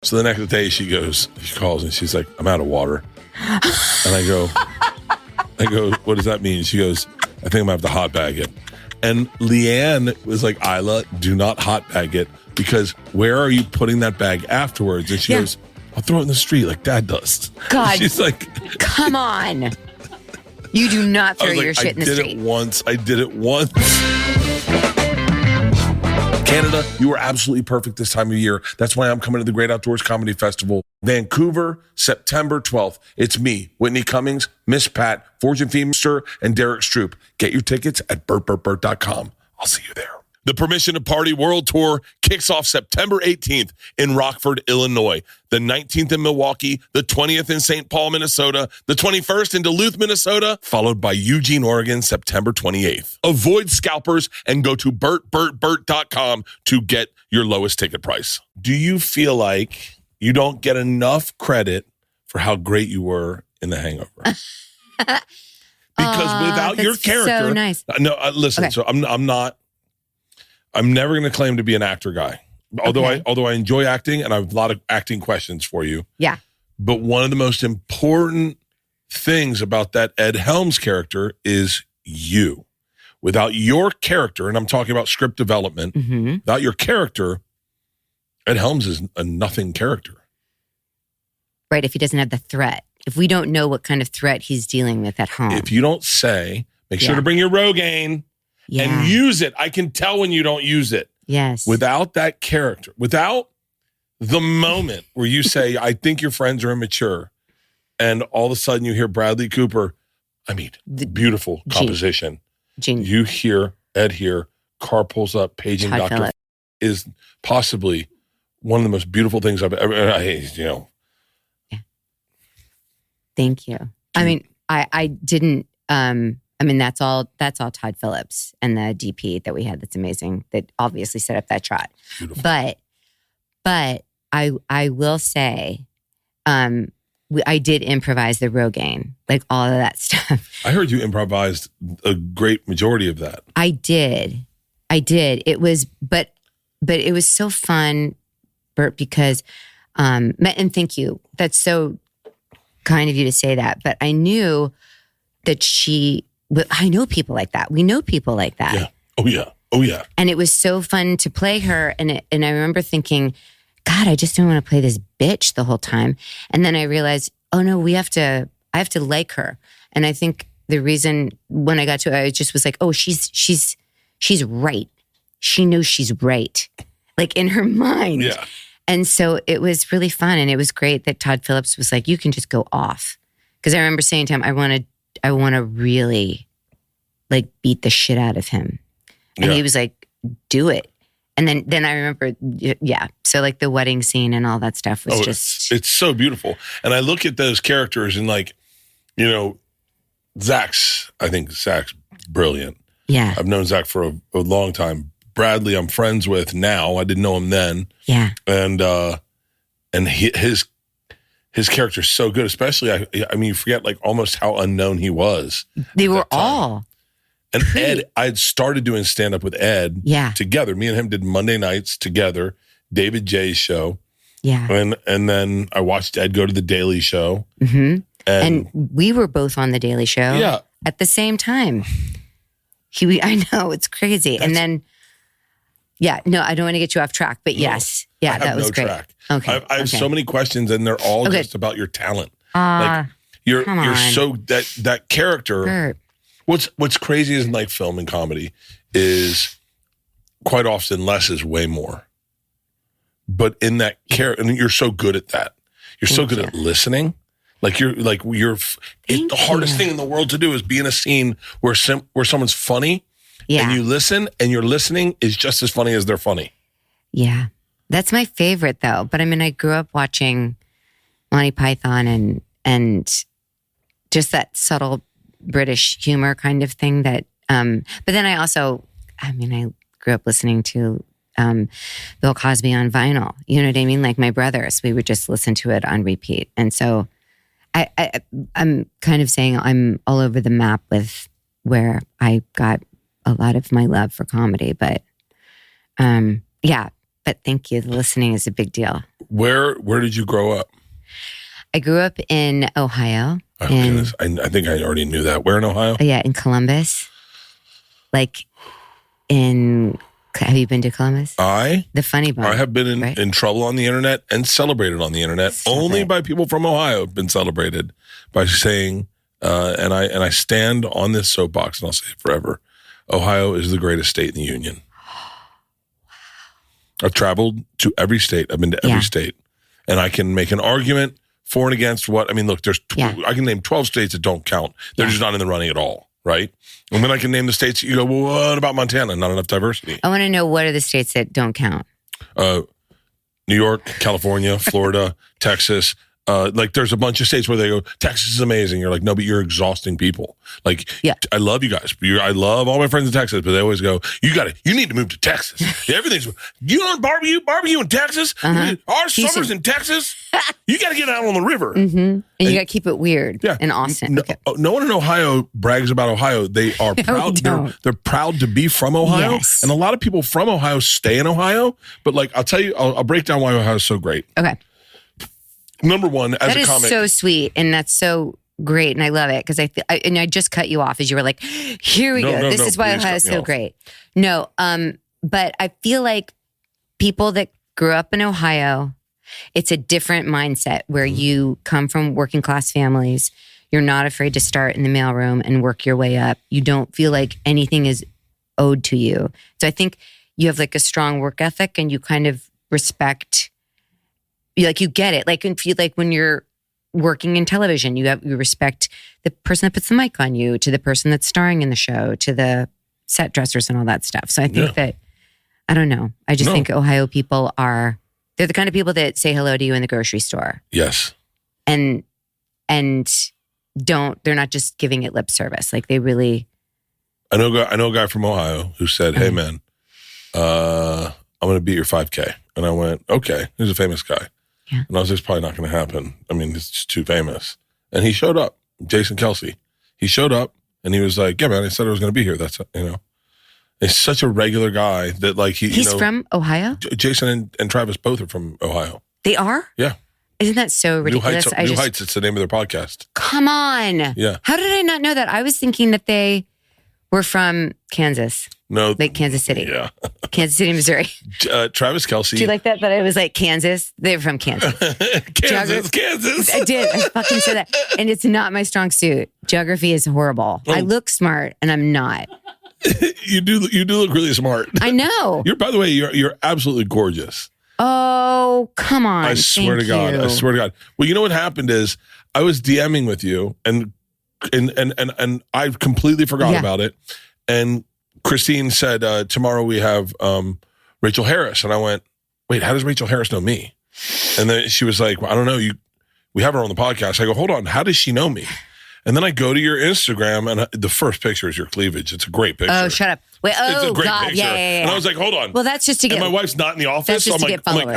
So the next day she calls and she's like, I'm out of water. And I go, what does that mean? She goes, I think I'm going to have to hot bag it. And Leanne was like, Isla, do not hot bag it because where are you putting that bag afterwards? And she goes, I'll throw it in the street like Dad does. God. She's like, come on. You do not throw your shit in the street. I did it once. Canada, you are absolutely perfect this time of year. That's why I'm coming to the Great Outdoors Comedy Festival. Vancouver, September 12th. It's me, Whitney Cummings, Miss Pat, Fortune Feemster, and Derek Stroop. Get your tickets at bertbertbert.com. I'll see you there. The Permission to Party World Tour kicks off September 18th in Rockford, Illinois, the 19th in Milwaukee, the 20th in St. Paul, Minnesota, the 21st in Duluth, Minnesota, followed by Eugene, Oregon, September 28th. Avoid scalpers and go to bertbertbert.com to get your lowest ticket price. Do you feel like you don't get enough credit for how great you were in The Hangover? Because without your character, so nice. No, listen. Okay. So I'm never going to claim to be an actor guy, although I enjoy acting and I have a lot of acting questions for you. Yeah. But one of the most important things about that Ed Helms character is you. Without your character, and I'm talking about script development, without your character, Ed Helms is a nothing character. Right, if he doesn't have the threat. If we don't know what kind of threat he's dealing with at home. If you don't say, make sure to bring your Rogaine. Yeah. And use it. I can tell when you don't use it. Yes. Without that character, without the moment where you say, I think your friends are immature, and all of a sudden you hear Bradley Cooper, beautiful composition. Genius. You hear Ed here, car pulls up, paging Dr. Phillips. Is possibly one of the most beautiful things I've ever, Yeah. Thank you. I mean, I didn't, that's all Todd Phillips and the DP that we had. That's amazing. That obviously set up that shot. Beautiful. But I will say, I did improvise the Rogaine, like all of that stuff. I heard you improvised a great majority of that. I did. It was, but it was so fun, Bert, because, and thank you. That's so kind of you to say that. But I knew that I know people like that. We know people like that. Yeah. Oh, yeah. And it was so fun to play her. And I remember thinking, God, I just don't want to play this bitch the whole time. And then I realized, oh no, I have to like her. And I think the reason when I got to it, I just was like, oh, she's right. She knows she's right. Like in her mind. Yeah. And so it was really fun. And it was great that Todd Phillips was like, you can just go off. Because I remember saying to him, I want to really like beat the shit out of him. And he was like, do it. And then I remember, so like the wedding scene and all that stuff was it's so beautiful. And I look at those characters and like, Zach's brilliant. Yeah. I've known Zach for a long time. Bradley, I'm friends with now. I didn't know him then. Yeah. And his character's so good, especially, I mean, you forget like almost how unknown he was. They were all. And Ed, I had started doing stand-up with Ed together. Me and him did Monday nights together, David J's show. Yeah. And then I watched Ed go to The Daily Show. Mm-hmm. And we were both on The Daily Show at the same time. I know, it's crazy. And then, I don't want to get you off track, but yes. Yeah, that was great. Track. Okay. I have so many questions and they're all just about your talent. Like you're so that character. Bert. What's crazy is in like film and comedy is quite often less is way more. But in that character, and you're so good at that. You're so good at listening. The hardest thing in the world to do is be in a scene where someone's funny and you listen and your listening is just as funny as they're funny. Yeah. That's my favorite though. But I mean, I grew up watching Monty Python and just that subtle British humor kind of thing that, but then I grew up listening to Bill Cosby on vinyl. You know what I mean? Like my brothers, we would just listen to it on repeat. And so I'm kind of saying I'm all over the map with where I got a lot of my love for comedy. But but thank you. The listening is a big deal. Where did you grow up? I grew up in Ohio. Oh, goodness. I think I already knew that. Where in Ohio? Yeah, in Columbus. Like have you been to Columbus? The funny bone. I have been in trouble on the internet and celebrated on the internet. Only by people from Ohio have been celebrated by saying, and I stand on this soapbox and I'll say it forever, Ohio is the greatest state in the union. I've traveled to every state. I've been to every state. And I can make an argument for and against what, I mean, look, I can name 12 states that don't count. They're just not in the running at all, right? And then I can name the states that you go, well, what about Montana? Not enough diversity. I want to know, what are the states that don't count? New York, California, Florida, Texas. Like there's a bunch of states where they go, Texas is amazing. You're like, no, but you're exhausting people. Like, I love you guys. I love all my friends in Texas, but they always go, you need to move to Texas. You don't barbecue in Texas? Our summer's in Texas? You got to get out on the river. Mm-hmm. And you got to keep it weird in Austin. No one in Ohio brags about Ohio. They are proud. They're proud to be from Ohio. Yes. And a lot of people from Ohio stay in Ohio. But like, I'll tell you, I'll break down why Ohio is so great. Okay. Number one, as a comic. That is so sweet, and that's so great, and I love it, because I just cut you off as you were like, here we go. This is why Ohio is so great. No, but I feel like people that grew up in Ohio, it's a different mindset where you come from working class families. You're not afraid to start in the mailroom and work your way up. You don't feel like anything is owed to you. So I think you have like a strong work ethic, and you kind of respect. You get it. Like when you're working in television, you respect the person that puts the mic on you, to the person that's starring in the show, to the set dressers and all that stuff. So I think that, I don't know. I just think Ohio people they're the kind of people that say hello to you in the grocery store. Yes. And they're not just giving it lip service. Like they really. I know a guy from Ohio who said, hey man, I'm going to beat your 5K. And I went, okay, he's a famous guy. Yeah. And I was just, probably not going to happen. I mean, it's just too famous. And he showed up, Jason Kelsey. He showed up and he was like, yeah, man, I said I was going to be here. That's, he's such a regular guy that like he's from Ohio? Jason and Travis both are from Ohio. They are? Yeah. Isn't that so ridiculous? New Heights, it's the name of their podcast. Come on. Yeah. How did I not know that? I was thinking that they were from Kansas. No. Like Kansas City. Yeah. Kansas City, Missouri. Travis Kelsey. Do you like that? That I was like, Kansas? They're from Kansas. Kansas. I did. I fucking said that. And it's not my strong suit. Geography is horrible. I look smart and I'm not. You do look really smart. I know. By the way, you're absolutely gorgeous. Oh, come on. I swear to God. Well, you know what happened is I was DMing with you and I completely forgot about it. And Christine said, tomorrow we have Rachael Harris. And I went, wait, how does Rachael Harris know me? And then she was like, well, I don't know. We have her on the podcast. I go, hold on. How does she know me? And then I go to your Instagram and the first picture is your cleavage. It's a great picture. Oh, shut up. Wait, it's a great God. picture. Yeah. And I was like, hold on. Well, that's just to get. And my wife's not in the office. That's just so to get followers. And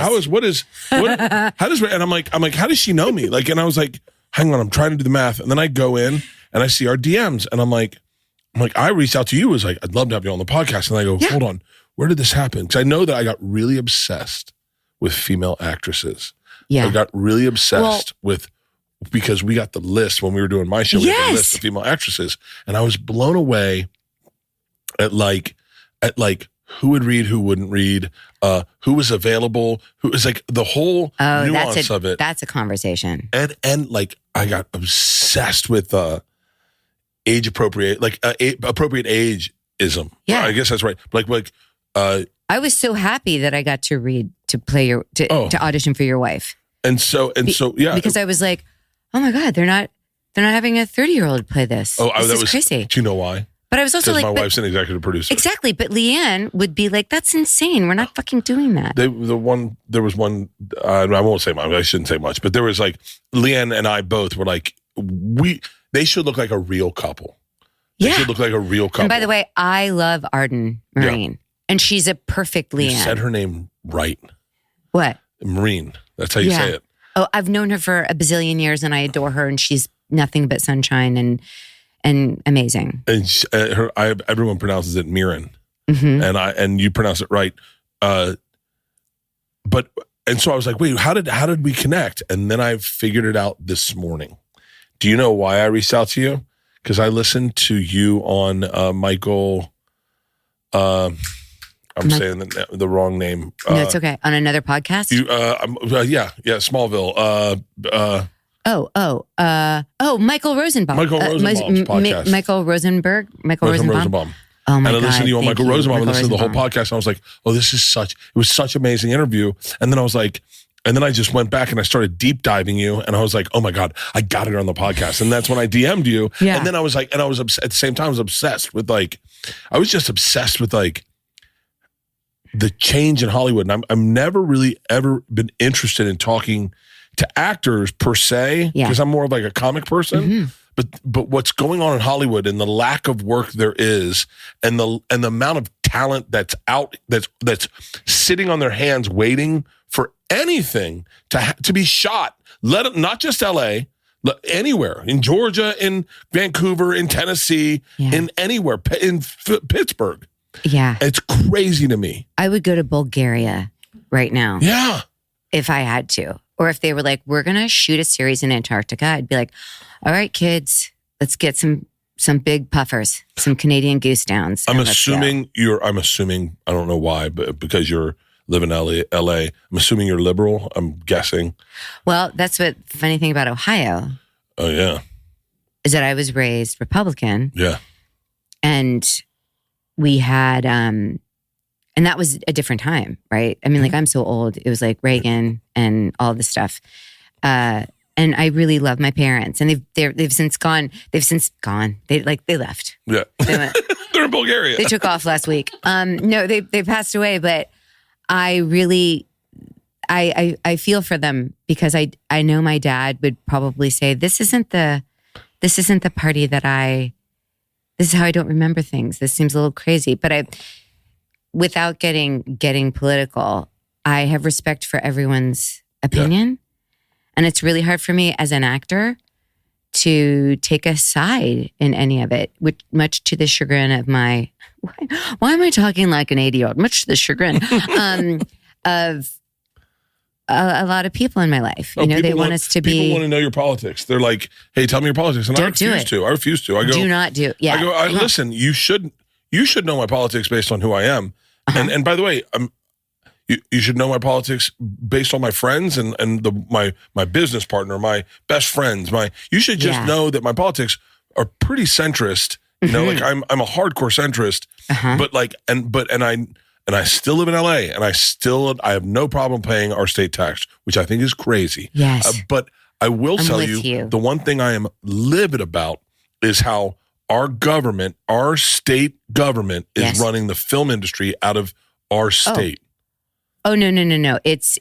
I'm like, how does she know me? Like, and I was like, hang on, I'm trying to do the math. And then I go in and I see our DMs and I'm like, I reached out to you. Was like, I'd love to have you on the podcast. And I go, hold on, where did this happen? Because I know that I got really obsessed with female actresses. Yeah. I got really obsessed because we got the list when we were doing my show. We got the list of female actresses. And I was blown away at who would read, who wouldn't read, who was available, who was like the whole nuance of it. That's a conversation. And like, I got obsessed with age appropriate, appropriate ageism. Yeah. I guess that's right. I was so happy that I got to read, to play to audition for your wife. And so, yeah. Because I was like, oh my God, they're not having a 30-year-old play this. Oh, this is crazy. Do you know why? But I was also like, my wife's an executive producer. Exactly. But Leanne would be like, that's insane. We're not fucking doing that. There was one, I won't say much, I shouldn't say much, but there was like, Leanne and I both were like, they should look like a real couple. They should look like a real couple. And by the way, I love Arden Marine. And she's a perfect Leanne. You said her name right. What? Marine. That's how you say it. Oh, I've known her for a bazillion years and I adore her and she's nothing but sunshine and amazing. And everyone pronounces it Mirren. Mm-hmm. And you pronounce it right. and so I was like, wait, how did we connect? And then I figured it out this morning. Do you know why I reached out to you? Because I listened to you on Michael. Saying the wrong name. No, it's okay. On another podcast? Smallville. Michael Rosenbaum. Michael Rosenbaum's podcast. Michael Rosenbaum. Oh my God. And I listened to you on Michael Rosenbaum. I listened to the whole podcast. And I was like, oh, it was such an amazing interview. And then I was like, and then I just went back and I started deep diving you. And I was like, oh my God, I got it on the podcast. And that's when I DM'd you. Yeah. And then I was like, at the same time, I was obsessed with the change in Hollywood. And I'm never really ever been interested in talking to actors per se, because I'm more of like a comic person. Mm-hmm. But what's going on in Hollywood and the lack of work there is, and the amount of talent that's out, that's sitting on their hands waiting for anything to be shot. Not just LA, anywhere, in Georgia, in Vancouver, in Tennessee, in anywhere, in Pittsburgh. Yeah. It's crazy to me. I would go to Bulgaria right now. Yeah. If I had to. Or if they were like, we're going to shoot a series in Antarctica, I'd be like, all right, kids, let's get some big puffers, some Canadian goose downs. I'm assuming, I don't know why, but because you're living in LA, I'm assuming you're liberal, I'm guessing. Well, that's what funny thing about Ohio. Oh, yeah. Is that I was raised Republican. Yeah. And we had, and that was a different time, right? I mean, like, I'm so old. It was like Reagan and all this stuff. And I really love my parents, and they've since gone. They left. Yeah, they're in Bulgaria. They took off last week. No, they passed away. But I really, I feel for them, because I know my dad would probably say, this isn't the party that this is how I don't remember things. This seems a little crazy, but without getting political, I have respect for everyone's opinion. Yeah. And it's really hard for me as an actor to take a side in any of it, which much to the chagrin of my, why am I talking like an 80-year-old? Much to the chagrin of a lot of people in my life. They want us to be. People want to know your politics. They're like, hey, tell me your politics. And I refuse to. I go, do not do. Yeah. I go, listen, you should know my politics based on who I am. Uh-huh. And by the way, you should know my politics based on my friends and my business partner, my best friends. You should just know that my politics are pretty centrist. You know, like I'm a hardcore centrist, but like, and I still live in LA, and I have no problem paying our state tax, which I think is crazy. Yes. But I will tell you, the one thing I am livid about is how our government, our state government, is running the film industry out of our state. Oh no! It's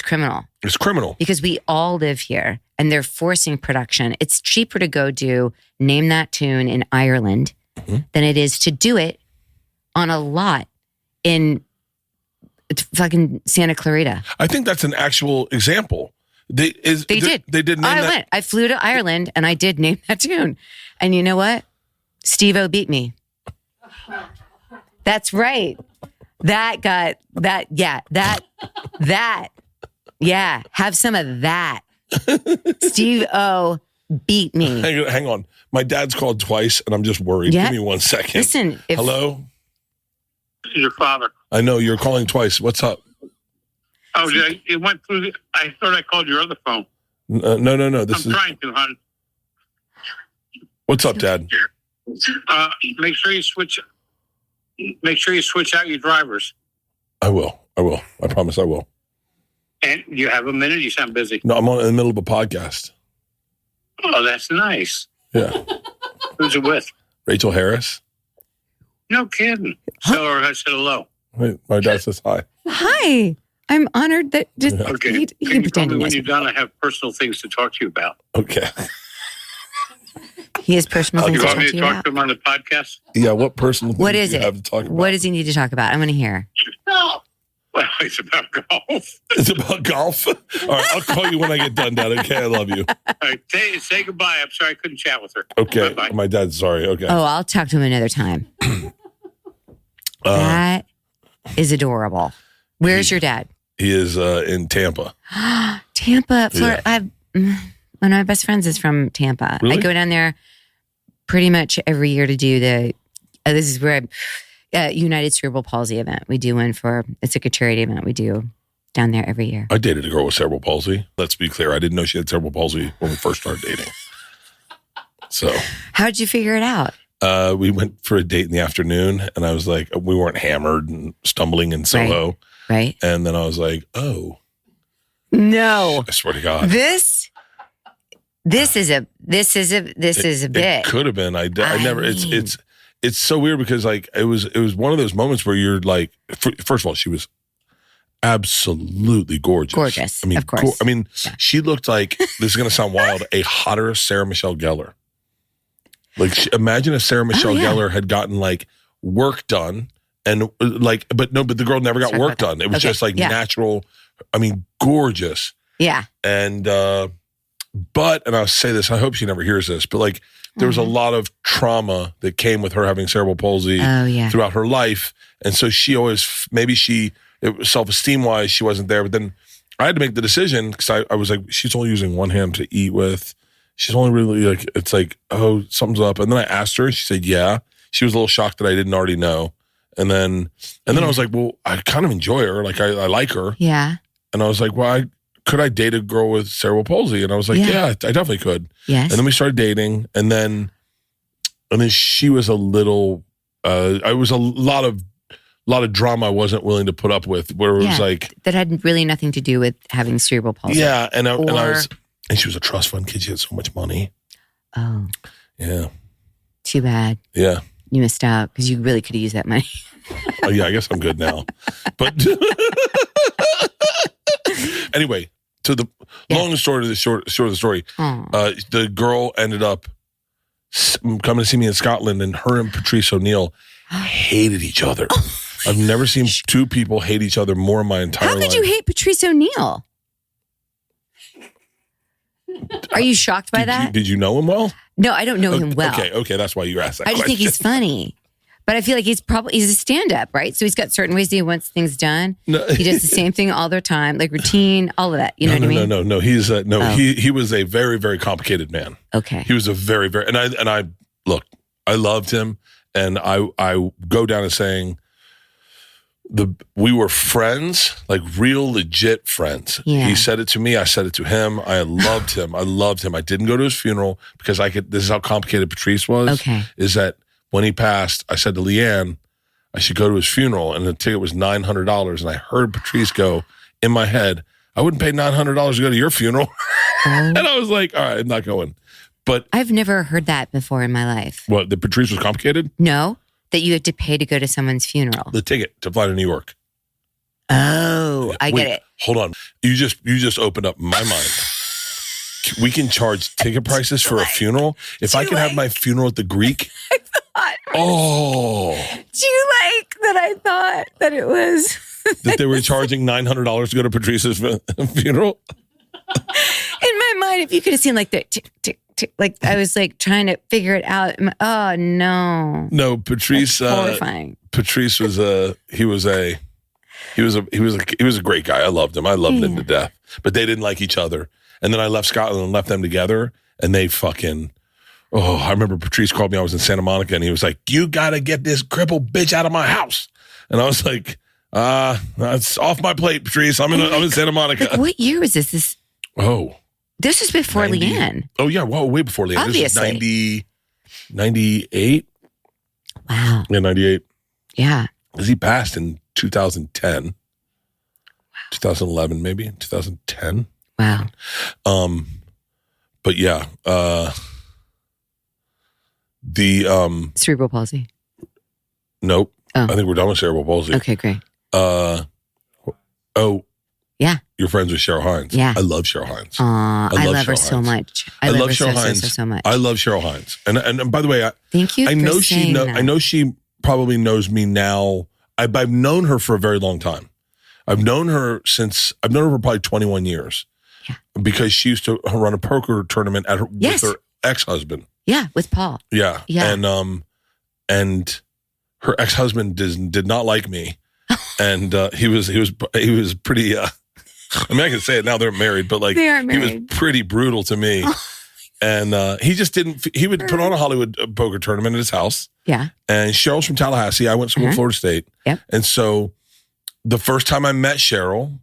criminal. It's criminal because we all live here, and they're forcing production. It's cheaper to go do Name That Tune in Ireland than it is to do it on a lot in fucking Santa Clarita. I think that's an actual example. They did. I flew to Ireland and I did Name That Tune. And you know what? Steve-O beat me. That's right. Yeah. Have some of that. Steve-O beat me. Hang on. My dad's called twice and I'm just worried. Give me 1 second. Listen. Hello? Your father. I know you're calling twice. What's up? Oh, it went through. I thought I called your other phone. No. I'm trying to, hon. What's up, Dad? Make sure you switch out your drivers. I will. I promise I will. And you have a minute? You sound busy. No, I'm in the middle of a podcast. Oh, that's nice. Yeah. Who's it with? Rachael Harris. No kidding. Tell her I said hello. Wait, my dad says hi. Hi. I'm honored that just okay. He can pretend. When you're done, I have personal things to talk to you about. Okay. He has personal things to talk to you about. You want me to talk to him on the podcast? Yeah, what personal things what is do you it? have to talk about? What does he need to talk about? I want to hear. No. Well, it's about golf. It's about golf? All right, I'll call you when I get done, Dad. Okay, I love you. All right, say goodbye. I'm sorry I couldn't chat with her. Okay, bye-bye. My dad's sorry. Okay. Oh, I'll talk to him another time. That is adorable. Where's your dad? He is in Tampa. Tampa, Florida. Yeah. One of my best friends is from Tampa. Really? I go down there pretty much every year to do this is where United Cerebral Palsy event. We do one it's like a charity event we do down there every year. I dated a girl with cerebral palsy. Let's be clear. I didn't know she had cerebral palsy when we first started dating. So. How'd you figure it out? We went for a date in the afternoon, and I was like, we weren't hammered and stumbling in Soho. Right. And then I was like, oh. No. I swear to God. This is a bit. It could have been. I never. It's so weird because like it was one of those moments where you're like, first of all, she was absolutely gorgeous. Gorgeous. I mean, of course. Yeah. She looked like, this is going to sound wild, a hotter Sarah Michelle Gellar. Like, imagine if Sarah Michelle Gellar had gotten like work done and like, but the girl never got work done. It was just like natural. I mean, gorgeous. Yeah. And, and I'll say this, I hope she never hears this, but like there was a lot of trauma that came with her having cerebral palsy throughout her life. And so she always, self-esteem wise, she wasn't there. But then I had to make the decision because I was like, she's only using one hand to eat with. She's only really like, it's like, oh, something's up. And then I asked her, she said, yeah. She was a little shocked that I didn't already know. And then I was like, well, I kind of enjoy her. Like, I like her. Yeah. And I was like, well, could I date a girl with cerebral palsy? And I was like, yeah, I definitely could. Yes. And then we started dating. And then she was a little, I was a lot of drama I wasn't willing to put up with, where it was like that had really nothing to do with having cerebral palsy. Yeah, and she was a trust fund kid. She had so much money. Oh, yeah. Too bad. Yeah, you missed out because you really could have used that money. Oh yeah, I guess I'm good now. But anyway, to the long story to the short of the story, the girl ended up coming to see me in Scotland, and her and Patrice O'Neill hated each other. I've never seen two people hate each other more in my entire life. How could you hate Patrice O'Neill? Are you shocked by that? Did you know him well? No, I don't know him well. Okay, that's why you asked that question. I just think he's funny. But I feel like he's a stand-up, right? So he's got certain ways he wants things done. No. He does the same thing all the time, like routine, all of that. You know what I mean? No. He's he was a very, very complicated man. Okay. He was a very, very, and I look, I loved him, and I go down to saying we were friends, like real legit friends. Yeah. He said it to me, I said it to him. I loved him. I didn't go to his funeral because this is how complicated Patrice was. Okay. Is that when he passed, I said to Leanne, I should go to his funeral, and the ticket was $900. And I heard Patrice go in my head, I wouldn't pay $900 to go to your funeral. And I was like, all right, I'm not going. But I've never heard that before in my life. What, that Patrice was complicated? No, that you had to pay to go to someone's funeral. The ticket to fly to New York. Oh, I get it. Hold on. You just opened up my mind. We can charge ticket prices for a funeral. If I can have my funeral at the Greek. Oh. Do you like that I thought that it was? That they were charging $900 to go to Patrice's funeral? In my mind, if you could have seen like the tick, tick, tick, like I was like trying to figure it out. Oh, no. No, Patrice. Horrifying. Patrice was a great guy. I loved him. I loved him to death. But they didn't like each other. And then I left Scotland and left them together, and they fucking, I remember Patrice called me, I was in Santa Monica, and he was like, you got to get this crippled bitch out of my house. And I was like, that's off my plate, Patrice. I'm in Santa Monica. Like, what year was this? This was before 90, Leanne. Oh, yeah. Well, way before Leanne. Obviously. This is 98. Wow. Yeah, 98. Yeah. Because he passed in 2010. Wow. 2011, maybe. 2010. Wow. But yeah, the cerebral palsy. Nope. Oh. I think we're done with cerebral palsy. Okay, great. Yeah. You're friends with Cheryl Hines. Yeah. I love Cheryl Hines. I love her so much. I love Cheryl Hines so much. I love Cheryl Hines. And by the way, thank you. I know she probably knows me now. I've known her for a very long time. I've known her for probably 21 years. Yeah. Because she used to run a poker tournament with her ex-husband. Yeah, with Paul. Yeah. Yeah. And her ex-husband did not like me. And he was pretty. I mean, I can say it now. They're married, but like They are he married. was pretty brutal to me. And he just didn't. He would put on a Hollywood poker tournament at his house. Yeah. And Cheryl's from Tallahassee. I went to school at Florida State. Yep. And so the first time I met Cheryl,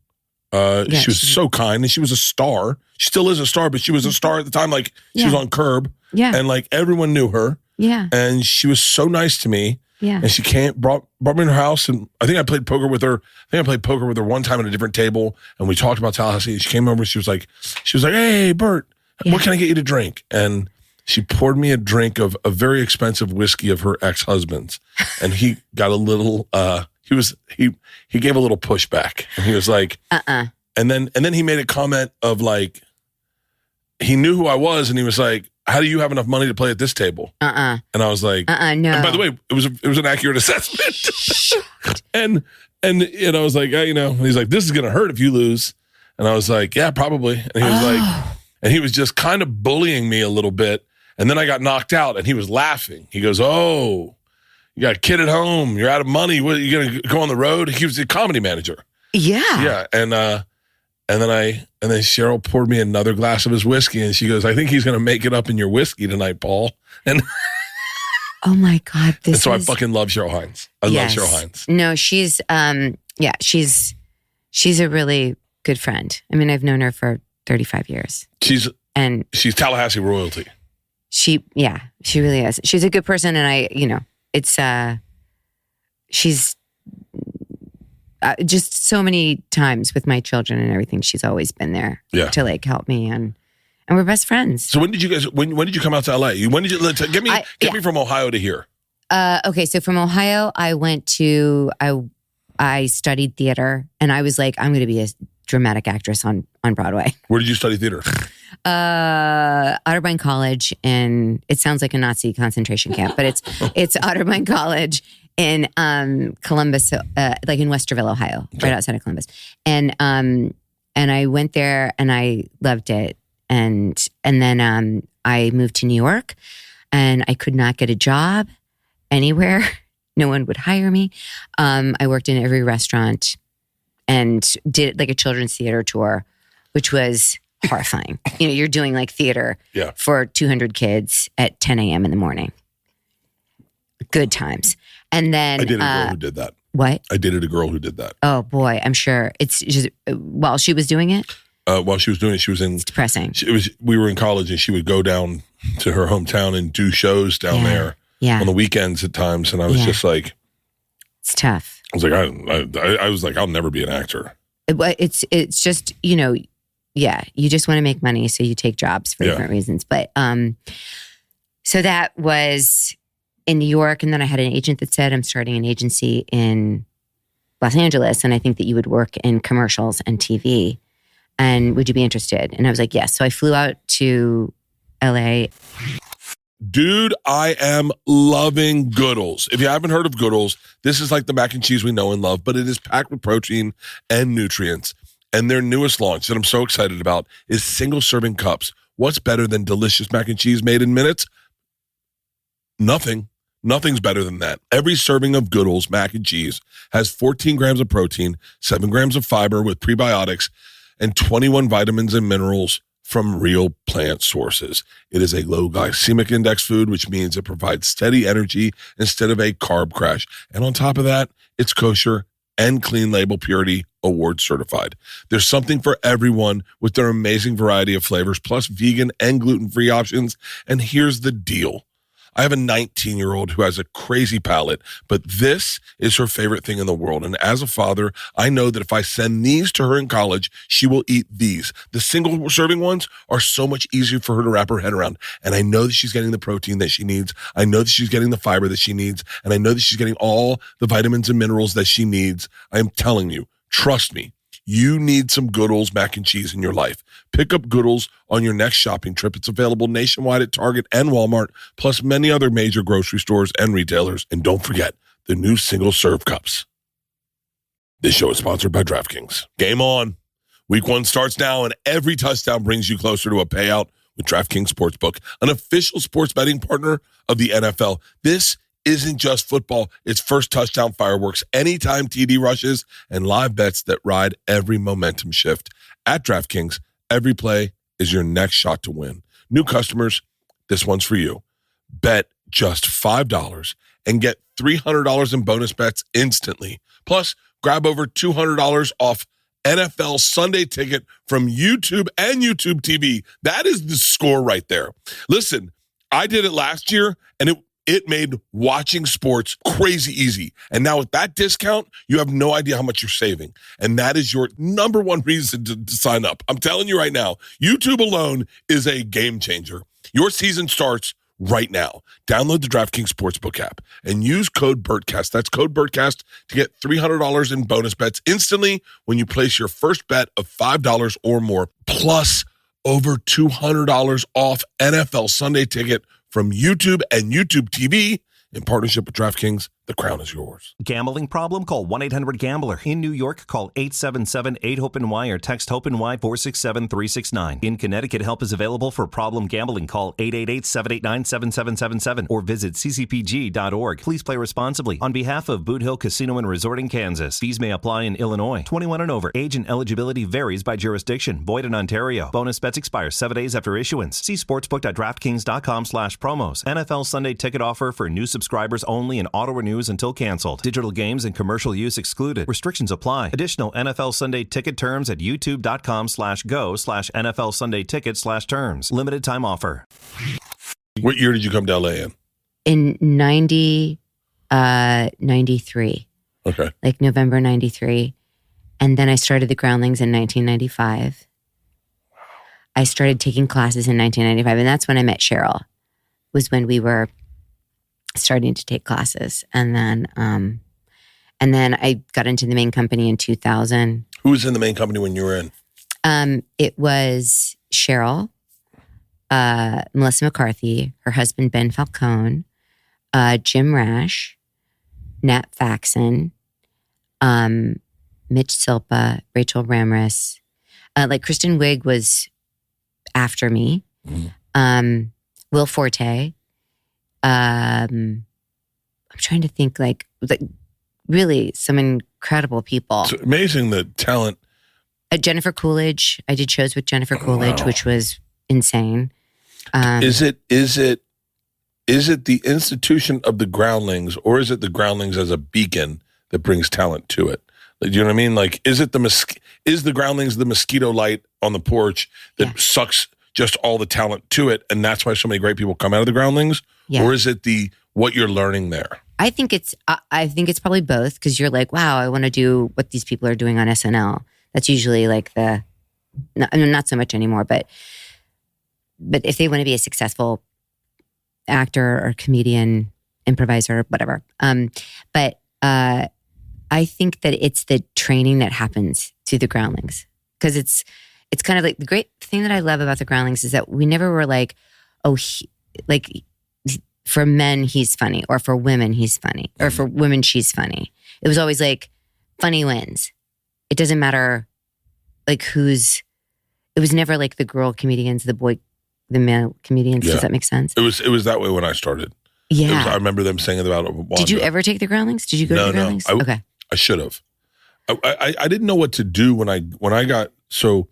she was so kind, and she was a star. She still is a star, but she was a star at the time. Like she was on Curb. Yeah. And like everyone knew her. Yeah. And she was so nice to me. Yeah. And she brought me in her house, and I think I played poker with her. I think I played poker with her one time at a different table, and we talked about Tallahassee. And she came over, and she was like, "Hey, Bert, what can I get you to drink?" And she poured me a drink of a very expensive whiskey of her ex-husband's, and he got a little. He gave a little pushback, and he was like, And then he made a comment of like, he knew who I was, and he was like, "How do you have enough money to play at this table?" And I was like, no. And by the way, it was an accurate assessment. and I was like, and he's like, "This is gonna hurt if you lose." And I was like, "Yeah, probably." And he was like, and he was just kind of bullying me a little bit. And then I got knocked out, and he was laughing. He goes, "Oh, you got a kid at home. You're out of money. What, you gonna go on the road?" He was a comedy manager. Yeah. Yeah. And then Cheryl poured me another glass of his whiskey, and she goes, "I think he's going to make it up in your whiskey tonight, Paul." And oh my God. I fucking love Cheryl Hines. I love Cheryl Hines. No, she's a really good friend. I mean, I've known her for 35 years. She's Tallahassee royalty. She really is. She's a good person. And she's just so many times with my children and everything. She's always been there to like help me, and we're best friends. So when did you guys? When did you come out to LA? When did you get me from Ohio to here? Okay, so from Ohio, I studied theater, and I was like, I'm going to be a dramatic actress on Broadway. Where did you study theater? Otterbein College, and it sounds like a Nazi concentration camp, but it's Otterbein College in Columbus, like in Westerville, Ohio, right outside of Columbus. And I went there, and I loved it. And then I moved to New York, and I could not get a job anywhere. No one would hire me. I worked in every restaurant and did like a children's theater tour, which was horrifying. You're doing like theater for 200 kids at 10 a.m. in the morning. Good times. And then I dated a girl who did that. What? I dated a girl who did that. Oh boy, I'm sure it's just while she was doing it. While she was doing it, she was in. It's depressing. We were in college, and she would go down to her hometown and do shows down there on the weekends at times, and I was just like, it's tough. I was like, I was like, I'll never be an actor. It's just you just want to make money, so you take jobs for different reasons. But so that was in New York, and then I had an agent that said, I'm starting an agency in Los Angeles, and I think that you would work in commercials and TV, and would you be interested? And I was like, yes. So I flew out to LA. Dude, I am loving Goodles. If you haven't heard of Goodles, this is like the mac and cheese we know and love, but it is packed with protein and nutrients. And their newest launch that I'm so excited about is single serving cups. What's better than delicious mac and cheese made in minutes? Nothing. Nothing's better than that. Every serving of Goodles mac and cheese has 14 grams of protein, 7 grams of fiber with prebiotics, and 21 vitamins and minerals from real plant sources. It is a low glycemic index food, which means it provides steady energy instead of a carb crash. And on top of that, it's kosher and clean label purity award certified. There's something for everyone with their amazing variety of flavors, plus vegan and gluten-free options. And here's the deal. I have a 19-year-old who has a crazy palate, but this is her favorite thing in the world. And as a father, I know that if I send these to her in college, she will eat these. The single serving ones are so much easier for her to wrap her head around. And I know that she's getting the protein that she needs. I know that she's getting the fiber that she needs. And I know that she's getting all the vitamins and minerals that she needs. I am telling you, trust me. You need some Goodles mac and cheese in your life. Pick up Goodles on your next shopping trip. It's available nationwide at Target and Walmart, plus many other major grocery stores and retailers. And don't forget the new single-serve cups. This show is sponsored by DraftKings. Game on. Week 1 starts now, and every touchdown brings you closer to a payout with DraftKings Sportsbook, an official sports betting partner of the NFL. This isn't just football. It's first touchdown fireworks, anytime TD rushes, and live bets that ride every momentum shift. At DraftKings, every play is your next shot to win. New customers, this one's for you. Bet just $5 and get $300 in bonus bets instantly. Plus, grab over $200 off NFL Sunday Ticket from YouTube and YouTube TV. That is the score right there. Listen, I did it last year, and it made watching sports crazy easy. And now with that discount, you have no idea how much you're saving. And that is your number one reason to sign up. I'm telling you right now, YouTube alone is a game changer. Your season starts right now. Download the DraftKings Sportsbook app and use code Bertcast. That's code Bertcast to get $300 in bonus bets instantly when you place your first bet of $5 or more, plus over $200 off NFL Sunday Ticket from YouTube and YouTube TV. In partnership with DraftKings, the crown is yours. Gambling problem? Call 1-800-GAMBLER. In New York, call 877-8-HOPE-NY or text HOPE-NY 467-369. In Connecticut, help is available for problem gambling. Call 888-789-7777 or visit ccpg.org. Please play responsibly. On behalf of Boot Hill Casino and Resort in Kansas, fees may apply in Illinois. 21 and over. Age and eligibility varies by jurisdiction. Void in Ontario. Bonus bets expire 7 days after issuance. See sportsbook.draftkings.com/promos. NFL Sunday Ticket offer for new subscribers only and auto renews until canceled. Digital games and commercial use excluded. Restrictions apply. Additional NFL Sunday Ticket terms at youtube.com/go/NFL Sunday Ticket/terms. Limited time offer. What year did you come to LA in? In 93. Okay. Like November 93. And then I started the Groundlings in 1995. I started taking classes in 1995. And that's when I met Cheryl, was when we were starting to take classes. And then I got into the main company in 2000. Who was in the main company when you were in? It was Cheryl, Melissa McCarthy, her husband Ben Falcone, Jim Rash, Nat Faxon, Mitch Silpa, Rachel Ramris. Like Kristen Wiig was after me. Will Forte. I'm trying to think like really some incredible people. It's amazing the talent. Jennifer Coolidge. I did shows with Jennifer Coolidge, which was insane. Is it the institution of the Groundlings, or is it the Groundlings as a beacon that brings talent to it? Do you know what I mean? Like, is the Groundlings the mosquito light on the porch that sucks just all the talent to it, and that's why so many great people come out of the Groundlings? Yeah. Or is it what you're learning there? I think it's probably both, because you're like, wow, I want to do what these people are doing on SNL. That's usually like not so much anymore, but if they want to be a successful actor or comedian, improviser, whatever. But I think that it's the training that happens through the Groundlings, because it's kind of like the great thing that I love about the Groundlings is that we never were like, for men, he's funny, or for women, he's funny, or for women, she's funny. It was always like, funny wins. It doesn't matter like it was never like the girl comedians, the male comedians. Yeah. Does that make sense? It was that way when I started. Yeah. I remember them saying about it. Did you ever take the Groundlings? Did you go to the Groundlings? No. Okay. I should have. I didn't know what to do when I got, so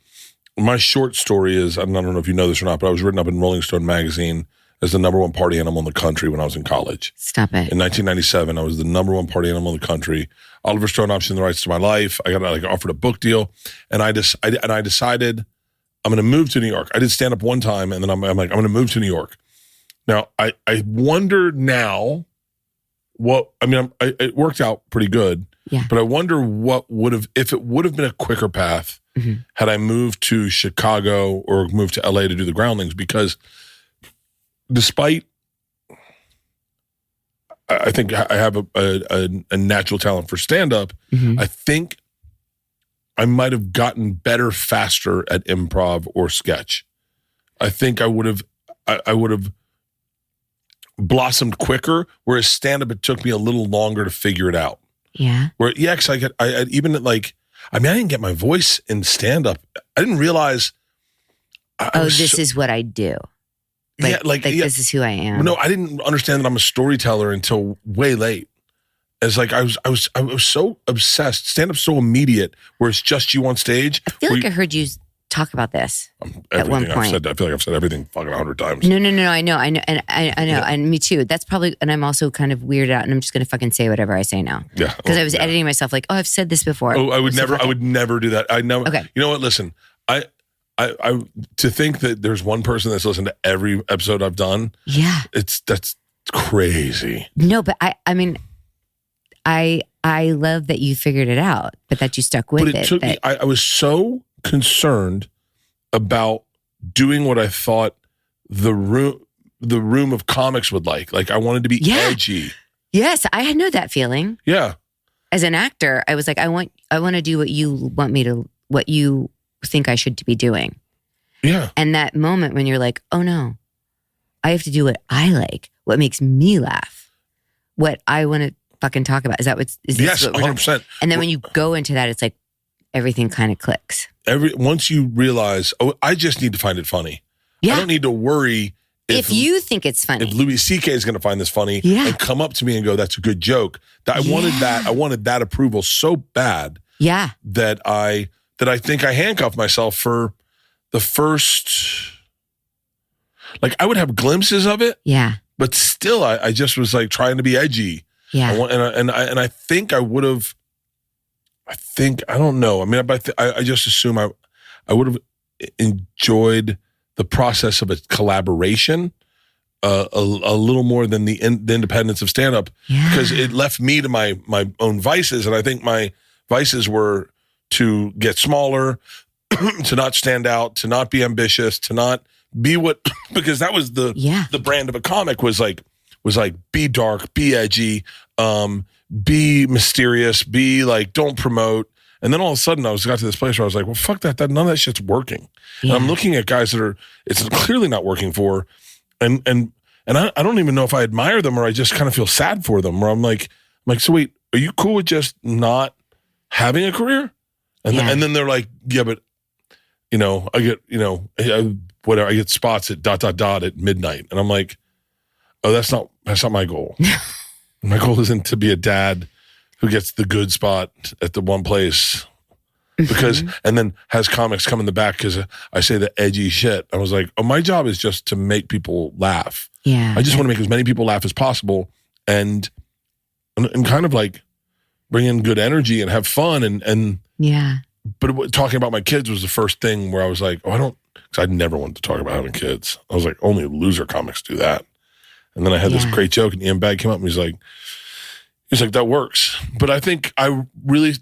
my short story is, I don't know if you know this or not, but I was written up in Rolling Stone magazine as the number one party animal in the country when I was in college. Stop it. In 1997, I was the number one party animal in the country. Oliver Stone optioned the rights to my life. I got offered a book deal, and I decided I'm going to move to New York. I did stand up one time, and then I'm like, I'm going to move to New York. Now, I wonder now it worked out pretty good, but I wonder if it would have been a quicker path had I moved to Chicago or moved to LA to do the Groundlings, because despite, I think I have a natural talent for stand-up, I think I might have gotten better faster at improv or sketch. I think I would have blossomed quicker, whereas stand-up, it took me a little longer to figure it out. Yeah. Because I didn't get my voice in stand-up. I didn't realize. This is what I do. This is who I am. No, I didn't understand that I'm a storyteller until way late. As like I was so obsessed. Stand up so immediate, where it's just you on stage. I feel like I heard you talk about this at one point. I feel like I've said everything fucking 100 times. No. I know, and I know, and me too. That's probably, and I'm also kind of weirded out, and I'm just gonna fucking say whatever I say now. Yeah, because I was editing myself, like, oh, I've said this before. Oh, I would never do that. I know. Okay, you know what? Listen, I to think that there's one person that's listened to every episode I've done. Yeah, that's crazy. No, but I mean, I love that you figured it out, but that you stuck with it. But it took me. I was so concerned about doing what I thought the room of comics would like. Like I wanted to be edgy. Yes, I know that feeling. Yeah. As an actor, I was like, I want to do what you think I should be doing. Yeah. And that moment when you're like, oh no, I have to do what I like, what makes me laugh, what I want to fucking talk about. Is that what's? Is yes, 100%. And then when you go into that, it's like everything kind of clicks. Once you realize, I just need to find it funny. Yeah. I don't need to worry if you think it's funny. If Louis C.K. is going to find this funny and come up to me and go, "That's a good joke." I wanted that. I wanted that approval so bad. Yeah. That I think I handcuffed myself for the first. Like I would have glimpses of it. Yeah. But still, I just was like trying to be edgy. Yeah. I think I would have. I don't know. I mean, I just assume I would have enjoyed the process of a collaboration a little more than the independence of stand-up because it left me to my own vices. And I think my vices were to get smaller, to not stand out, to not be ambitious, to not be because that was the brand of a comic was like be dark, be edgy, be mysterious, be like, don't promote. And then all of a sudden I got to this place where I was like, well, fuck that none of that shit's working. Yeah. And I'm looking at guys that it's clearly not working for. And I don't even know if I admire them or I just kind of feel sad for them where I'm like, so wait, are you cool with just not having a career? And then they're like, yeah, but I get, whatever, I get spots at ... at midnight. And I'm like, oh, that's not my goal. My goal isn't to be a dad who gets the good spot at the one place because, and then has comics come in the back because I say the edgy shit. I was like, oh, my job is just to make people laugh. Yeah. I just want to make as many people laugh as possible and kind of like bring in good energy and have fun. And yeah. But talking about my kids was the first thing where I was like, because I never wanted to talk about having kids. I was like, only loser comics do that. And then I had this great joke, and Ian Bagg came up and he's like, that works. But I really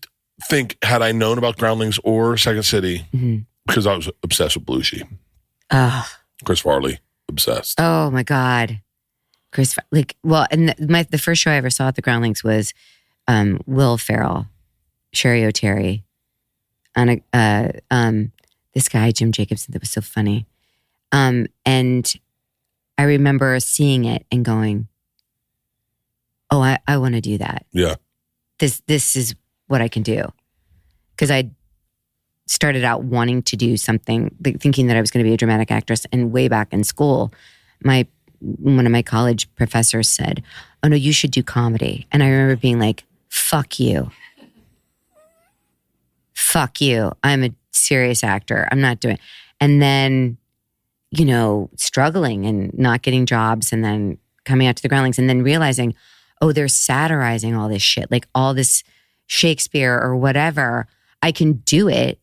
think had I known about Groundlings or Second City, because I was obsessed with Belushi. Chris Farley, obsessed. Oh my God. And the first show I ever saw at the Groundlings was Will Ferrell, Sherry O'Terry, and this guy, Jim Jacobson, that was so funny. And I remember seeing it and going, oh, I want to do that. Yeah. This is what I can do. Because I started out wanting to do something, thinking that I was going to be a dramatic actress. And way back in school, one of my college professors said, oh no, you should do comedy. And I remember being like, fuck you. Fuck you. I'm a serious actor. I'm not doing it. And then, struggling and not getting jobs and then coming out to the Groundlings and then realizing, oh, they're satirizing all this shit, like all this Shakespeare or whatever. I can do it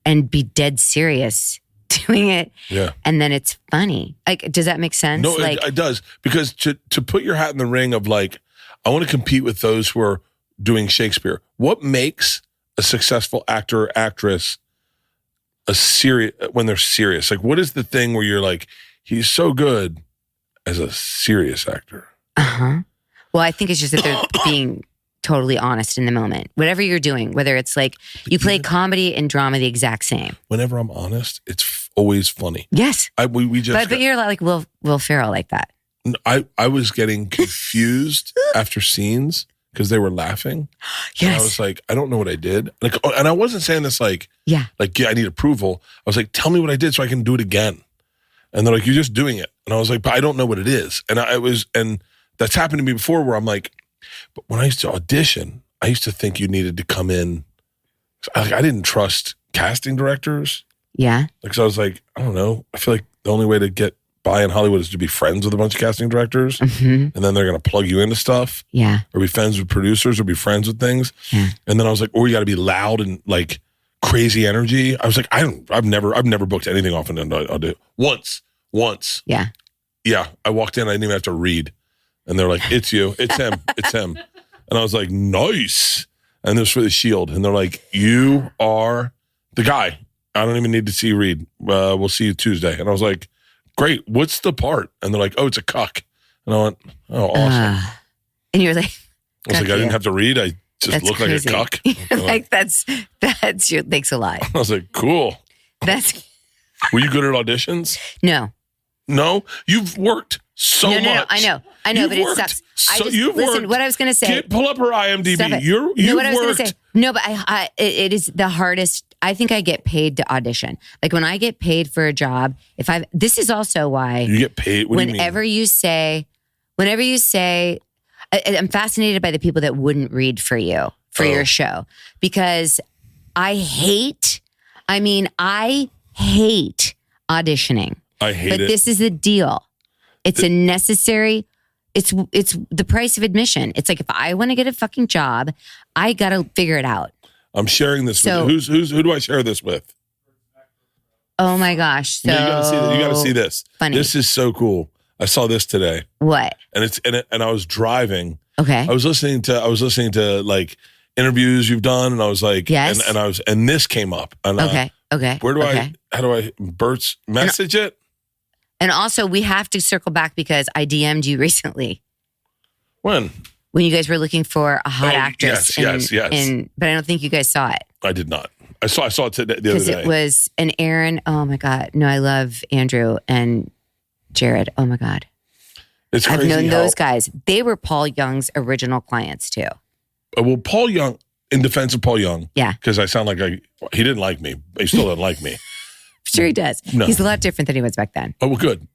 and be dead serious doing it. Yeah. And then it's funny. Like, does that make sense? No, it does. Because to put your hat in the ring of like, I want to compete with those who are doing Shakespeare. What makes a successful actor or actress when they're serious? Like, what is the thing where you're like, he's so good as a serious actor? Well, I think it's just that they're being totally honest in the moment. Whatever you're doing, whether it's like you play comedy and drama the exact same. Whenever I'm honest, it's always funny. Yes. But you're like Will Ferrell like that. I was getting confused after scenes because they were laughing. Yes. And I was like, I don't know what I did. And I wasn't saying this like I need approval. I was like, tell me what I did so I can do it again. And they're like, you're just doing it. And I was like, but I don't know what it is. And that's happened to me before where I'm like, but when I used to audition, I used to think you needed to come in. I didn't trust casting directors. Yeah. Like, so I was like, I don't know. I feel like the only way to get by in Hollywood is to be friends with a bunch of casting directors. And then they're going to plug you into stuff. Yeah. Or be friends with producers or be friends with things. Yeah. And then I was like, or you got to be loud and like crazy energy. I was like, I've never booked anything off and I'll do once. Yeah. Yeah. I walked in, I didn't even have to read. And they're like, it's you, it's him, it's him. And I was like, nice. And this was for the Shield. And they're like, you are the guy. I don't even need to see you read. We'll see you Tuesday. And I was like, great. What's the part? And they're like, oh, it's a cuck. And I went, oh, awesome. And you're like, I was like, I didn't have to read. I just look crazy. like a cuck. Like that's your thanks a lot. I was like, cool. Were you good at auditions? No, you've worked so much. No, I know, but it sucks. Listen, what I was going to say. Pull up her IMDb. What I was going to say. No, but it is the hardest. I think I get paid to audition. Like when I get paid for a job, this is also why you get paid. What do you mean? Whenever you say, I'm fascinated by the people that wouldn't read for you for your show because I hate auditioning. I hate it. But this is the deal. It's a necessary. It's the price of admission. It's like if I want to get a fucking job, I got to figure it out. I'm sharing this with who do I share this with? Oh my gosh! So you got to see this. Funny. This is so cool. I saw this today. What? And I was driving. Okay. I was listening to like interviews you've done, and I was like, yes. And this came up. And, okay. How do I Bert's message it? And also, we have to circle back because I DM'd you recently. When you guys were looking for a hot actress. Yes. But I don't think you guys saw it. I did not. I saw it today, the other day. Because it was an Aaron. Oh my God. No, I love Andrew and Jared. Oh my God. It's crazy. I've known those guys. They were Paul Young's original clients too. Well, Paul Young, in defense of Paul Young. Yeah. Because I sound like he didn't like me. He still doesn't like me. Sure he does. No. He's a lot different than he was back then. Oh, well, good.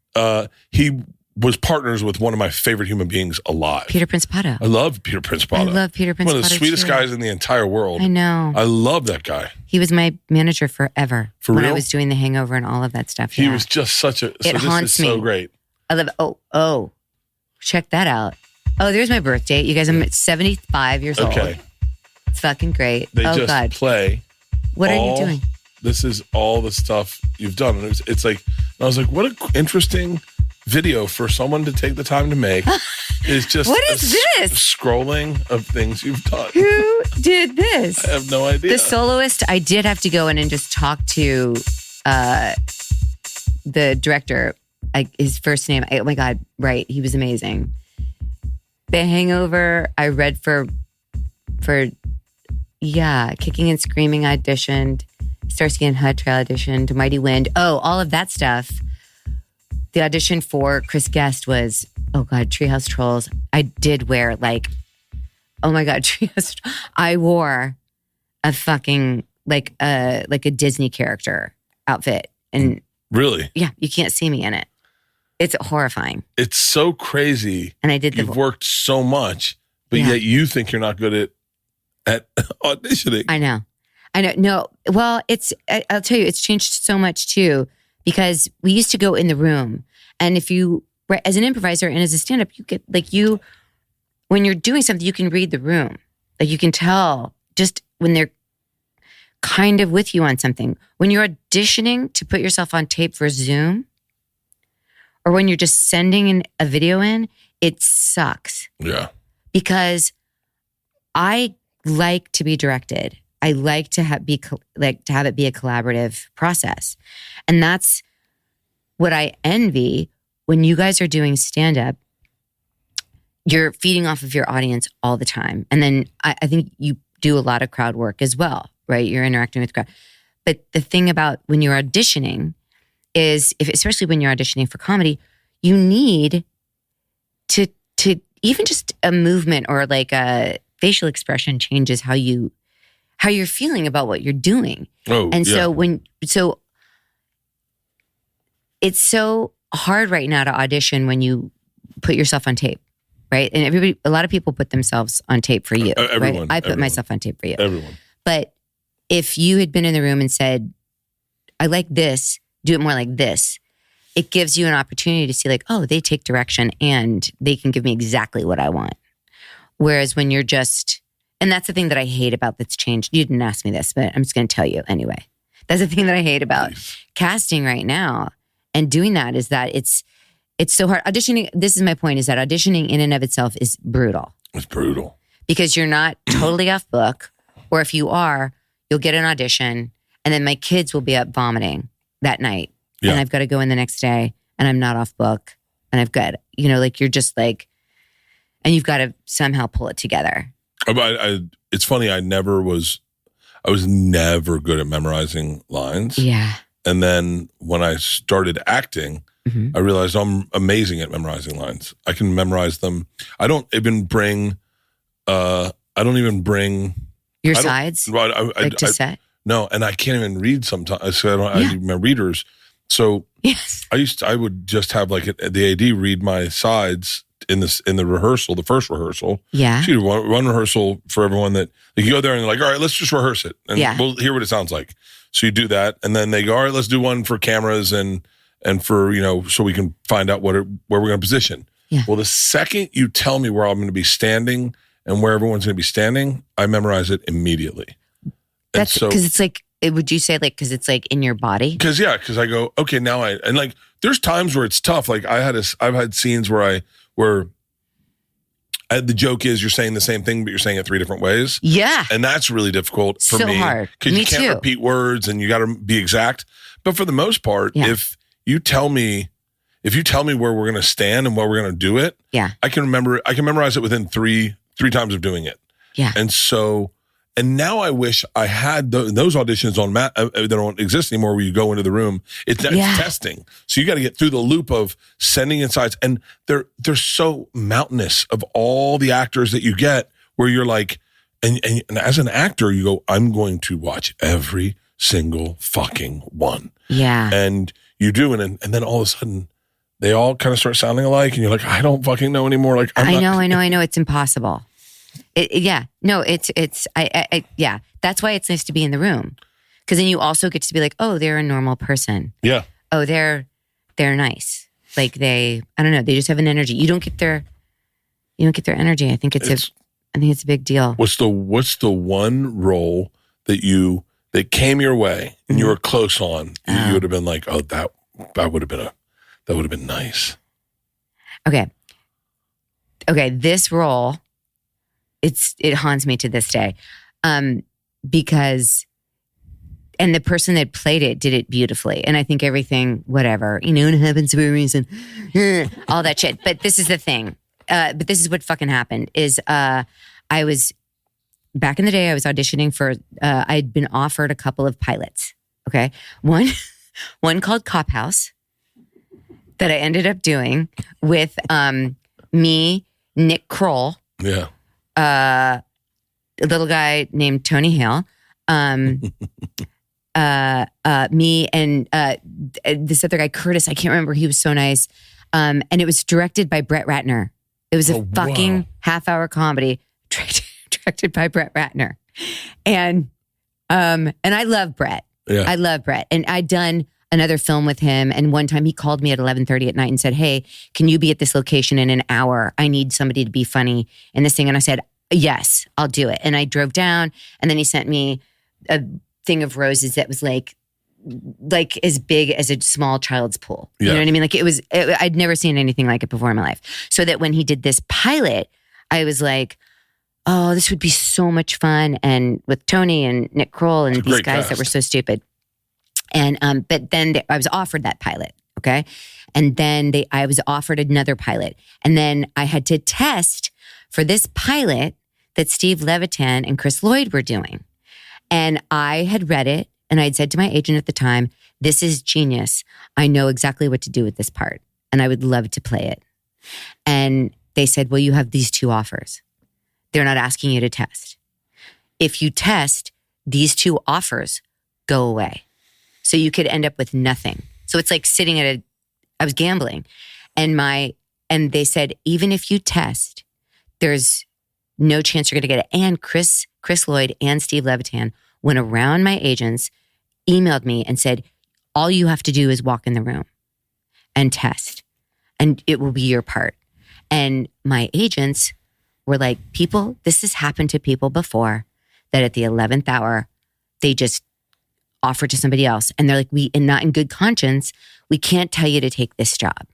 He was partners with one of my favorite human beings alive. Peter Principato. I love Peter Principato. One of the sweetest guys in the entire world. I know. I love that guy. He was my manager forever. For real? When I was doing The Hangover and all of that stuff. He was just such a... It haunts me. So great. I love it. Oh. Check that out. Oh, there's my birth date. You guys, I'm 75 years old. Okay. It's fucking great. They just play. What are you doing? This is all the stuff you've done. And it's like, and I was like, what an interesting video for someone to take the time to make. It's just what is this? Scrolling of things you've done. Who did this? I have no idea. The soloist, I did have to go in and just talk to the director. His first name, oh my God, right. He was amazing. The Hangover, I read for Kicking and Screaming auditioned. Starsky and Hutch auditioned, Mighty Wind. Oh, all of that stuff. The audition for Chris Guest was, oh God, Treehouse Trolls. I did wear oh my God, Treehouse. I wore a fucking like a Disney character outfit, and really, yeah, you can't see me in it. It's horrifying. It's so crazy. And I did. You've worked so much, but yet you think you're not good at auditioning. I know. No, well, I'll tell you, it's changed so much too, because we used to go in the room, and if you, as an improviser and as a stand-up, you get when you're doing something, you can read the room. Like you can tell just when they're kind of with you on something. When you're auditioning to put yourself on tape for Zoom, or when you're just sending a video in, it sucks. Yeah. Because I like to be directed. I like to have it be a collaborative process. And that's what I envy when you guys are doing stand-up. You're feeding off of your audience all the time. And then I think you do a lot of crowd work as well, right? You're interacting with the crowd. But the thing about when you're auditioning is, especially when you're auditioning for comedy, you need to even just a movement or like a facial expression changes how you're feeling about what you're doing. Oh, and yeah. so it's so hard right now to audition when you put yourself on tape, right? And a lot of people put themselves on tape for you. Everyone. Right? I put myself on tape for you. Everyone. But if you had been in the room and said, I like this, do it more like this, it gives you an opportunity to see like, oh, they take direction and they can give me exactly what I want. Whereas when you're just, and that's the thing that I hate about that's changed. You didn't ask me this, but I'm just going to tell you anyway. That's the thing that I hate about casting right now and doing that is that it's so hard. Auditioning, this is my point, is that auditioning in and of itself is brutal. It's brutal. Because you're not totally off book, or if you are, you'll get an audition and then my kids will be up vomiting that night. Yeah. And I've got to go in the next day and I'm not off book and I've got, like you're just like, and you've got to somehow pull it together. It's funny. I was never good at memorizing lines. Yeah. And then when I started acting, I realized I'm amazing at memorizing lines. I can memorize them. I don't even bring your sides to set? No, and I can't even read sometimes. So I don't my readers. So yes. I would just have like the AD read my sides in the rehearsal, the first rehearsal. Yeah. She did one rehearsal for everyone that you go there and they're like, all right, let's just rehearse it. And we'll hear what it sounds like. So you do that. And then they go, all right, let's do one for cameras and for, so we can find out where we're going to position. Yeah. Well, the second you tell me where I'm going to be standing and where everyone's going to be standing, I memorize it immediately. That's because it's like, would you say like, because it's like in your body? Because I go, okay, now and like, there's times where it's tough. Like I've had scenes where the joke is you're saying the same thing, but you're saying it 3 different ways. Yeah. And that's really difficult for me. So hard. Because you can't repeat words and you got to be exact. But for the most part, if you tell me where we're going to stand and where we're going to do it, I can memorize it within three times of doing it. Yeah. And now I wish I had those auditions on they don't exist anymore where you go into the room. It's testing. So you got to get through the loop of sending insights. And they're so mountainous of all the actors that you get where you're like, and as an actor, you go, I'm going to watch every single fucking one. Yeah. And you do. And then all of a sudden they all kind of start sounding alike. And you're like, I don't fucking know anymore. Like, I know. It's impossible. That's why it's nice to be in the room. Because then you also get to be like, oh, they're a normal person. Yeah. Oh, they're nice. Like they just have an energy. You don't get their energy. I think it's a big deal. What's the one role that came your way and you were close on? You would have been like, oh, that would have been nice. Okay. This role, it haunts me to this day, because, and the person that played it did it beautifully, and I think everything, whatever, it happens for a reason, all that shit. But this is the thing. But this is what fucking happened. Is I was back in the day. I was auditioning for. I'd been offered a couple of pilots. Okay, one called Cop House that I ended up doing with me, Nick Kroll. Yeah. A little guy named Tony Hale, me and this other guy, Curtis. I can't remember. He was so nice. And it was directed by Brett Ratner. It was a fucking half-hour comedy directed by Brett Ratner. And I love Brett. Yeah. I love Brett. And I'd done another film with him. And one time he called me at 11:30 at night and said, hey, can you be at this location in an hour? I need somebody to be funny in this thing. And I said, yes, I'll do it. And I drove down and then he sent me a thing of roses that was like as big as a small child's pool. You know what I mean? Like I'd never seen anything like it before in my life. So that when he did this pilot, I was like, oh, this would be so much fun. And with Tony and Nick Kroll and these guys that were so stupid. And but then I was offered that pilot, okay? And then I was offered another pilot. And then I had to test for this pilot that Steve Levitan and Chris Lloyd were doing. And I had read it, and I had said to my agent at the time, this is genius. I know exactly what to do with this part, and I would love to play it. And they said, well, you have these 2 offers. They're not asking you to test. If you test, these 2 offers go away. So you could end up with nothing. So it's like sitting at gambling. And they said, even if you test, there's no chance you're going to get it. And Chris Lloyd and Steve Levitan went around my agents, emailed me and said, all you have to do is walk in the room and test, and it will be your part. And my agents were like, this has happened to people before, that at the 11th hour, they just offer to somebody else. And they're like, and not in good conscience, we can't tell you to take this job.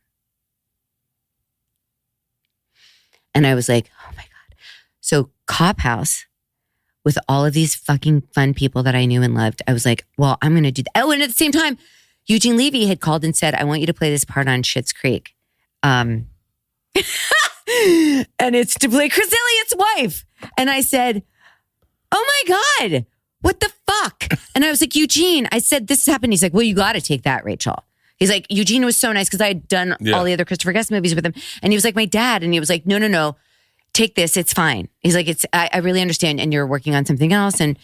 And I was like, oh my God. So Cop House, with all of these fucking fun people that I knew and loved, I was like, well, I'm going to do that. Oh, and at the same time, Eugene Levy had called and said, I want you to play this part on Schitt's Creek. And it's to play Chris Elliott's wife. And I said, oh my God, what the fuck? And I was like, Eugene, I said, this has happened. He's like, well, you got to take that, Rachel. He's like, Eugene was so nice because I had done all the other Christopher Guest movies with him. And he was like my dad. And he was like, no, take this. It's fine. He's like, I really understand. And you're working on something else. And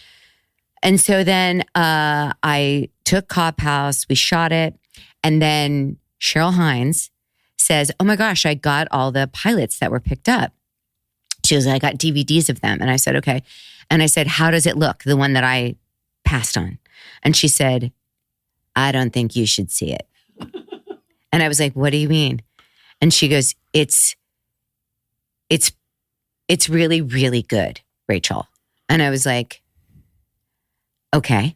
so then I took Cop House. We shot it. And then Cheryl Hines says, oh my gosh, I got all the pilots that were picked up. She was like, I got DVDs of them. And I said, okay. And I said, how does it look? The one that I passed on. And she said, I don't think you should see it. And I was like, what do you mean? And she goes, it's really, really good, Rachel. And I was like, okay.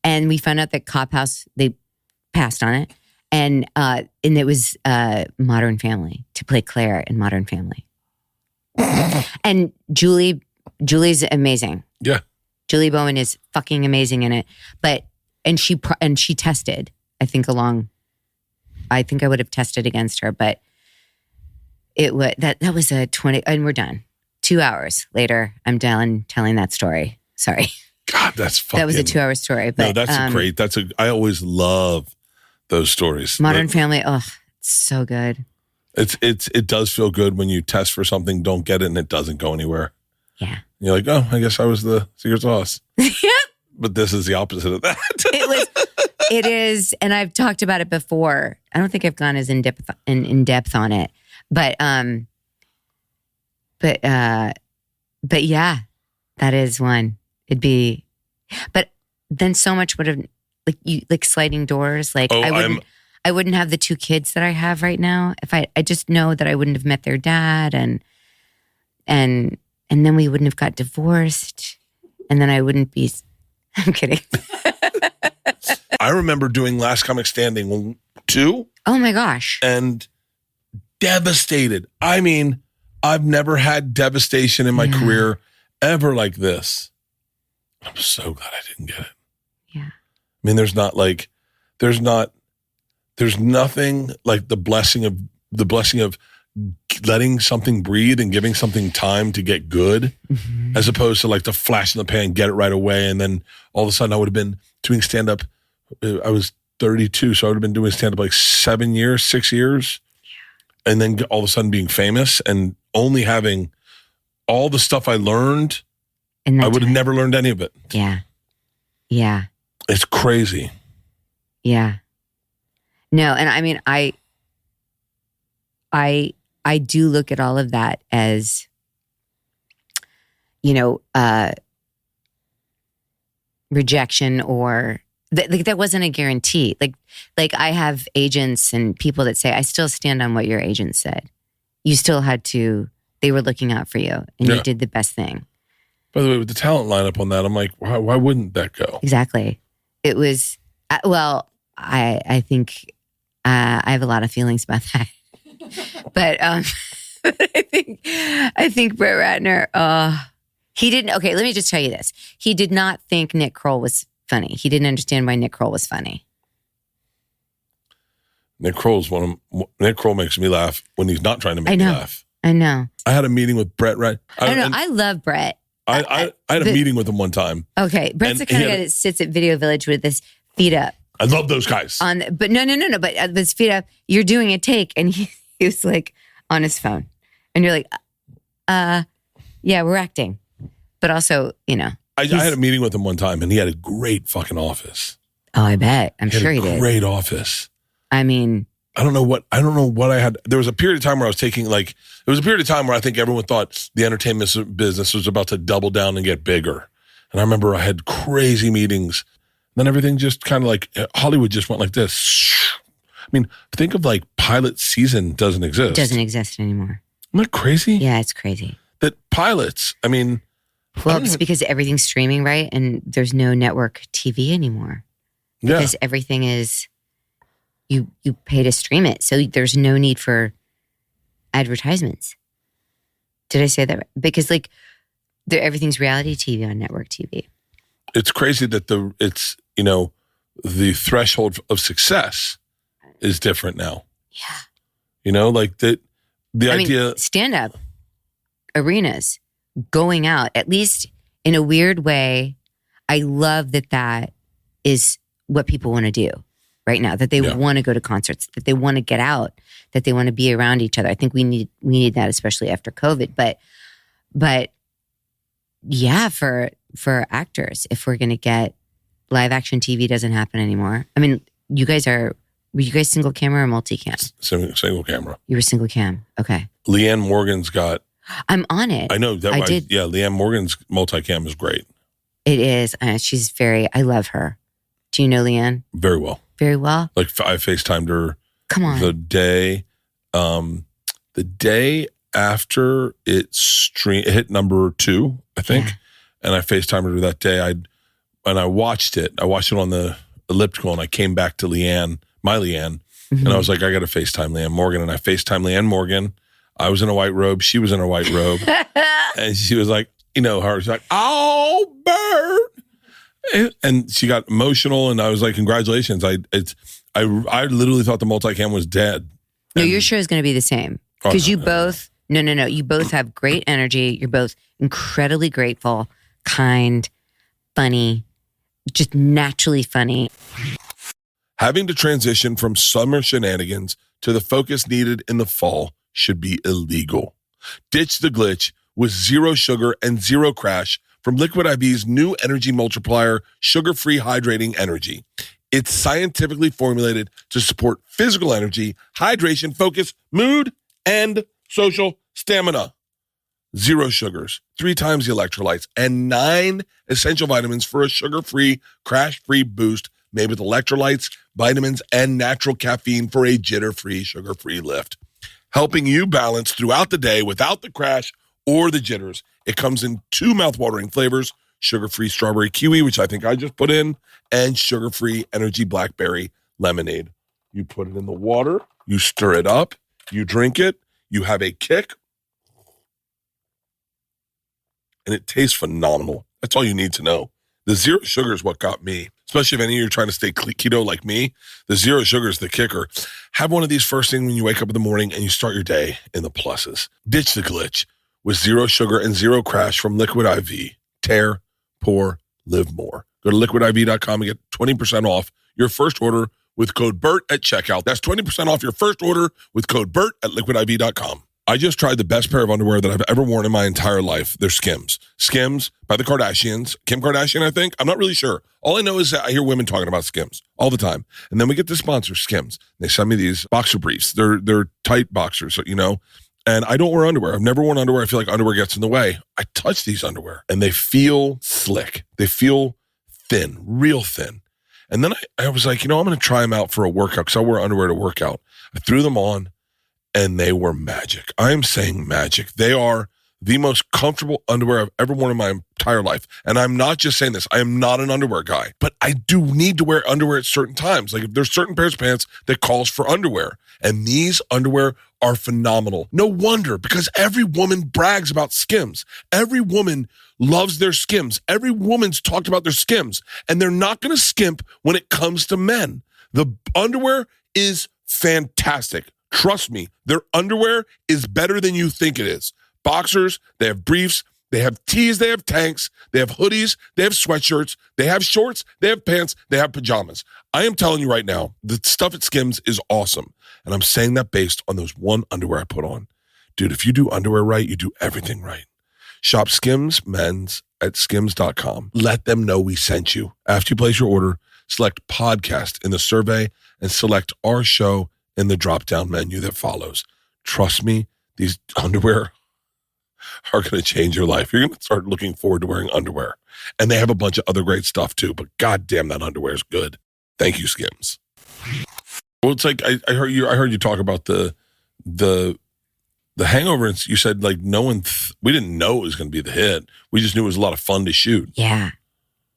And we found out that Cop House, they passed on it. And it was Modern Family, to play Claire in Modern Family. And Julie's amazing. Yeah. Julie Bowen is fucking amazing in it. And she tested, I think I would have tested against her, but it was, that was a 20, and we're done. 2 hours later, I'm done telling that story. Sorry. God, that's fucking. That was a 2-hour story. But, no, that's great. I always love those stories. Modern Family. Oh, it's so good. It does feel good when you test for something, don't get it, and it doesn't go anywhere. Yeah. You're like, oh, I guess I was the secret sauce. Yep. But this is the opposite of that. It is, and I've talked about it before. I don't think I've gone as in depth on it, but yeah, that is one. It'd be, but then so much would have like sliding doors. Like I wouldn't have the 2 kids that I have right now if I just know that I wouldn't have met their dad, and then we wouldn't have got divorced, and then I wouldn't be. I'm kidding. I remember doing Last Comic Standing 2. Oh my gosh. And devastated. I mean, I've never had devastation in my career ever like this. I'm so glad I didn't get it. Yeah. I mean, there's nothing like the blessing of letting something breathe and giving something time to get good, as opposed to like the flash in the pan, get it right away. And then all of a sudden I would have been doing stand-up. I was 32, so I would have been doing stand-up like 6 years. Yeah. And then all of a sudden being famous and only having all the stuff I learned, I would have never learned any of it. Yeah. Yeah. It's crazy. Yeah. No, and I mean, I do look at all of that as, rejection, or that wasn't a guarantee. Like I have agents and people that say, I still stand on what your agent said. You still had to, they were looking out for you, and you did the best thing. By the way, with the talent lineup on that, I'm like, why wouldn't that go? Exactly. It was, I think I have a lot of feelings about that. But I think Brett Ratner, he didn't. Okay, let me just tell you this. He did not think Nick Kroll was funny. He didn't understand why Nick Kroll was funny. Nick Kroll makes me laugh when he's not trying to make me laugh. I know. I had a meeting with Brett. Right? I love Brett. I had a meeting with him one time. Okay, Brett's the kind of guy that sits at Video Village with his feet up. I love those guys. But no. But with his feet up, you're doing a take, and he was like on his phone, and you're like, yeah, we're acting, but also, I had a meeting with him one time, and he had a great fucking office. Oh, I bet. I'm sure he did. Great office. I mean, I don't know what I had. There was a period of time where I was taking there was a period of time where I think everyone thought the entertainment business was about to double down and get bigger. And I remember I had crazy meetings. Then everything just kind of like Hollywood just went like this. I mean, think of like pilot season doesn't exist. It doesn't exist anymore. Isn't that crazy? Yeah, it's crazy. That pilots, I mean. Well, it's because everything's streaming, right? And there's no network TV anymore. Because everything is, you pay to stream it. So there's no need for advertisements. Did I say that right? Because everything's reality TV on network TV. It's crazy that the threshold of success is different now. Yeah. The idea. Stand-up arenas, going out, at least in a weird way, I love that is what people want to do right now, that they want to go to concerts, that they want to get out, that they want to be around each other. I think we need that, especially after COVID. But yeah, for actors, if we're going to get live action TV doesn't happen anymore. I mean, were you guys single camera or multi-cam? Single camera. You were single cam. Okay. Leanne Morgan's got. I'm on it. I know that. I did. Yeah, Leanne Morgan's multi-cam is great. It is. She's I love her. Do you know Leanne? Very well. Very well? I FaceTimed her. Come on. The day after it hit number 2, I think. Yeah. And I FaceTimed her that day. I watched it. I watched it on the elliptical and I came back to my Leanne. Mm-hmm. And I was like, I got to FaceTime Leanne Morgan. And I FaceTimed Leanne Morgan. I was in a white robe. She was in a white robe. And she was like, her. She's like, oh, Bert. And she got emotional. And I was like, congratulations. I literally thought the multicam was dead. No, your show is going to be the same. Because you both, no. You both have great energy. You're both incredibly grateful, kind, funny, just naturally funny. Having to transition from summer shenanigans to the focus needed in the fall should be illegal. Ditch the glitch with 0 sugar and 0 crash from Liquid IV's new energy multiplier, sugar-free hydrating energy. It's scientifically formulated to support physical energy, hydration, focus, mood, and social stamina. 0 sugars, 3 times the electrolytes, and 9 essential vitamins for a sugar-free, crash-free boost made with electrolytes, vitamins, and natural caffeine for a jitter-free, sugar-free lift. Helping you balance throughout the day without the crash or the jitters. It comes in 2 mouthwatering flavors, sugar-free strawberry kiwi, which I think I just put in, and sugar-free energy blackberry lemonade. You put it in the water, you stir it up, you drink it, you have a kick, and it tastes phenomenal. That's all you need to know. The 0 sugar is what got me, especially if any of you are trying to stay keto like me. The 0 sugar is the kicker. Have one of these first thing when you wake up in the morning and you start your day in the pluses. Ditch the glitch with 0 sugar and 0 crash from Liquid IV. Tear, pour, live more. Go to liquidiv.com and get 20% off your first order with code BERT at checkout. That's 20% off your first order with code BERT at liquidiv.com. I just tried the best pair of underwear that I've ever worn in my entire life. They're Skims. Skims by the Kardashians. Kim Kardashian, I think. I'm not really sure. All I know is that I hear women talking about Skims all the time. And then we get the sponsor, Skims. They send me these boxer briefs. They're tight boxers, and I don't wear underwear. I've never worn underwear. I feel like underwear gets in the way. I touch these underwear and they feel slick. They feel thin, real thin. And then I was like, I'm going to try them out for a workout because I wear underwear to work out. I threw them on. And they were magic. I'm saying magic. They are the most comfortable underwear I've ever worn in my entire life. And I'm not just saying this. I am not an underwear guy. But I do need to wear underwear at certain times. Like if there's certain pairs of pants that calls for underwear. And these underwear are phenomenal. No wonder, because every woman brags about Skims. Every woman loves their Skims. Every woman's talked about their Skims. And they're not going to skimp when it comes to men. The underwear is fantastic. Trust me, their underwear is better than you think it is. Boxers, they have briefs, they have tees, they have tanks, they have hoodies, they have sweatshirts, they have shorts, they have pants, they have pajamas. I am telling you right now, the stuff at Skims is awesome. And I'm saying that based on those one underwear I put on. Dude, if you do underwear right, you do everything right. Shop Skims Men's at skims.com. Let them know we sent you. After you place your order, select podcast in the survey and select our show in the drop-down menu that follows. Trust me, these underwear are going to change your life. You're going to start looking forward to wearing underwear. And they have a bunch of other great stuff too, but goddamn, that underwear is good. Thank you, Skims. Well, it's like I heard you talk about the Hangover, and you said like we didn't know it was going to be the hit. We just knew it was a lot of fun to shoot. Yeah.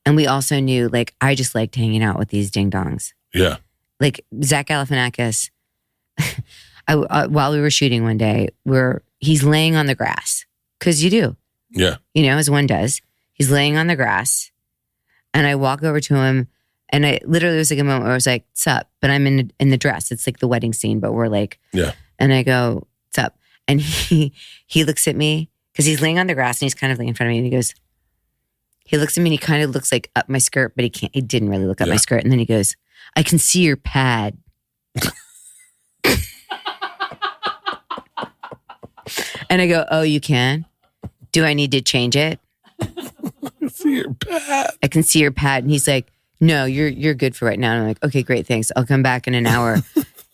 And we also knew, like, I just liked hanging out with these ding-dongs. Yeah. Like, Zach Galifianakis, while we were shooting one day, he's laying on the grass. Because you do. Yeah. You know, as one does. He's laying on the grass. And I walk over to him, and I literally was like a moment where I was like, "What's up?" But I'm in the dress. It's like the wedding scene, but we're like, yeah. And I go, "What's up?" And he looks at me, because he's laying on the grass, and he's kind of laying in front of me, and he looks at me, and he kind of looks like up my skirt, but he didn't really look up my skirt. And then he goes, "I can see your pad." And I go, "Oh, you can? Do I need to change it?" I can see your pad. I can see your pad. And he's like, "No, you're good for right now." And I'm like, "Okay, great, thanks. I'll come back in an hour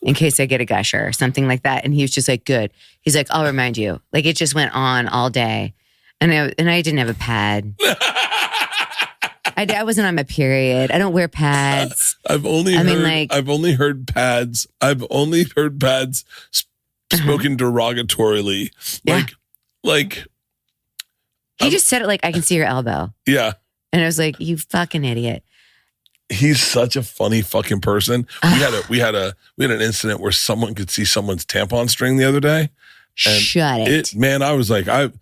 in case I get a gusher or something like that." And he was just like, "Good." He's like, "I'll remind you." Like, it just went on all day. And I didn't have a pad. I wasn't on my period. I don't wear pads. I've only heard pads. I've only heard pads spoken derogatorily. Like he just said it like, "I can see your elbow." Yeah. And I was like, "You fucking idiot." He's such a funny fucking person. We had an incident where someone could see someone's tampon string the other day. And Shut it. Man, I was like, what?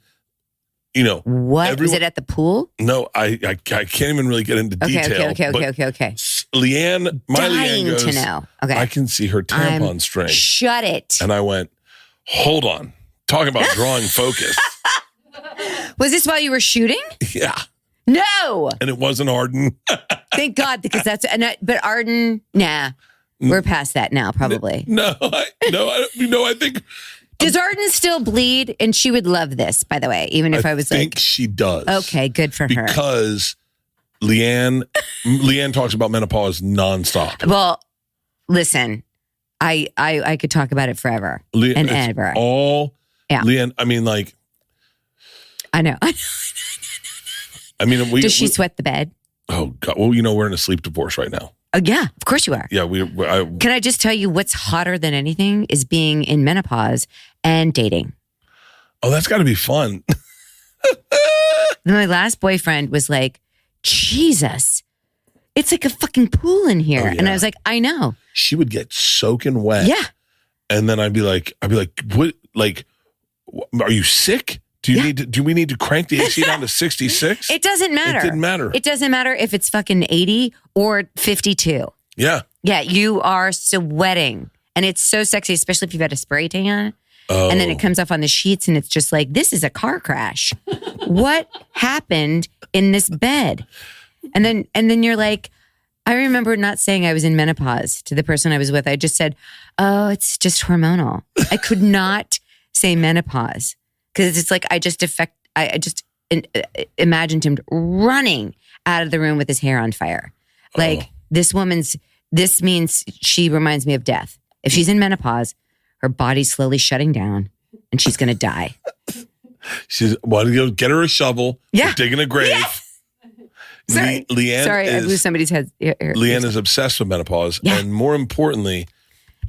Was it at the pool? No, I can't even really get into detail. Okay. Leanne, Leanne goes, to know. Okay. I can see her tampon string. Shut it. And I went, hold on. Talking about drawing focus. Was this while you were shooting? Yeah. No. And it wasn't Arden. Thank God, because but Arden, nah. We're past that now, probably. I think. Does Arden still bleed? And she would love this, by the way, even if I was like. I think she does. Okay, good for her. Because Leanne talks about menopause nonstop. Well, listen, I could talk about it forever and ever. Leanne, I mean, like. I know. I mean, does she sweat the bed? Oh, God. Well, we're in a sleep divorce right now. Oh, yeah, of course you are. Yeah, Can I just tell you what's hotter than anything is being in menopause and dating. Oh, that's got to be fun. My last boyfriend was like, "Jesus, it's like a fucking pool in here." Oh, yeah. And I was like, "I know." She would get soaking wet. Yeah. And then I'd be like, what? Like, are you sick? Do we need to crank the AC down to 66? It doesn't matter. It didn't matter. It doesn't matter if it's fucking 80 or 52. Yeah. Yeah, you are sweating. And it's so sexy, especially if you've had a spray tan. Oh. And then it comes off on the sheets and it's just like, this is a car crash. What happened in this bed? And then you're like, I remember not saying I was in menopause to the person I was with. I just said, "Oh, it's just hormonal." I could not say menopause. Because it's like I just imagined him running out of the room with his hair on fire. Like, this means she reminds me of death. If she's in menopause, her body's slowly shutting down and she's going to die. She's, why don't you go get her a shovel? Yeah. We're digging a grave. Yes. Sorry, I blew somebody's head. Leanne is obsessed with menopause. Yeah. And more importantly.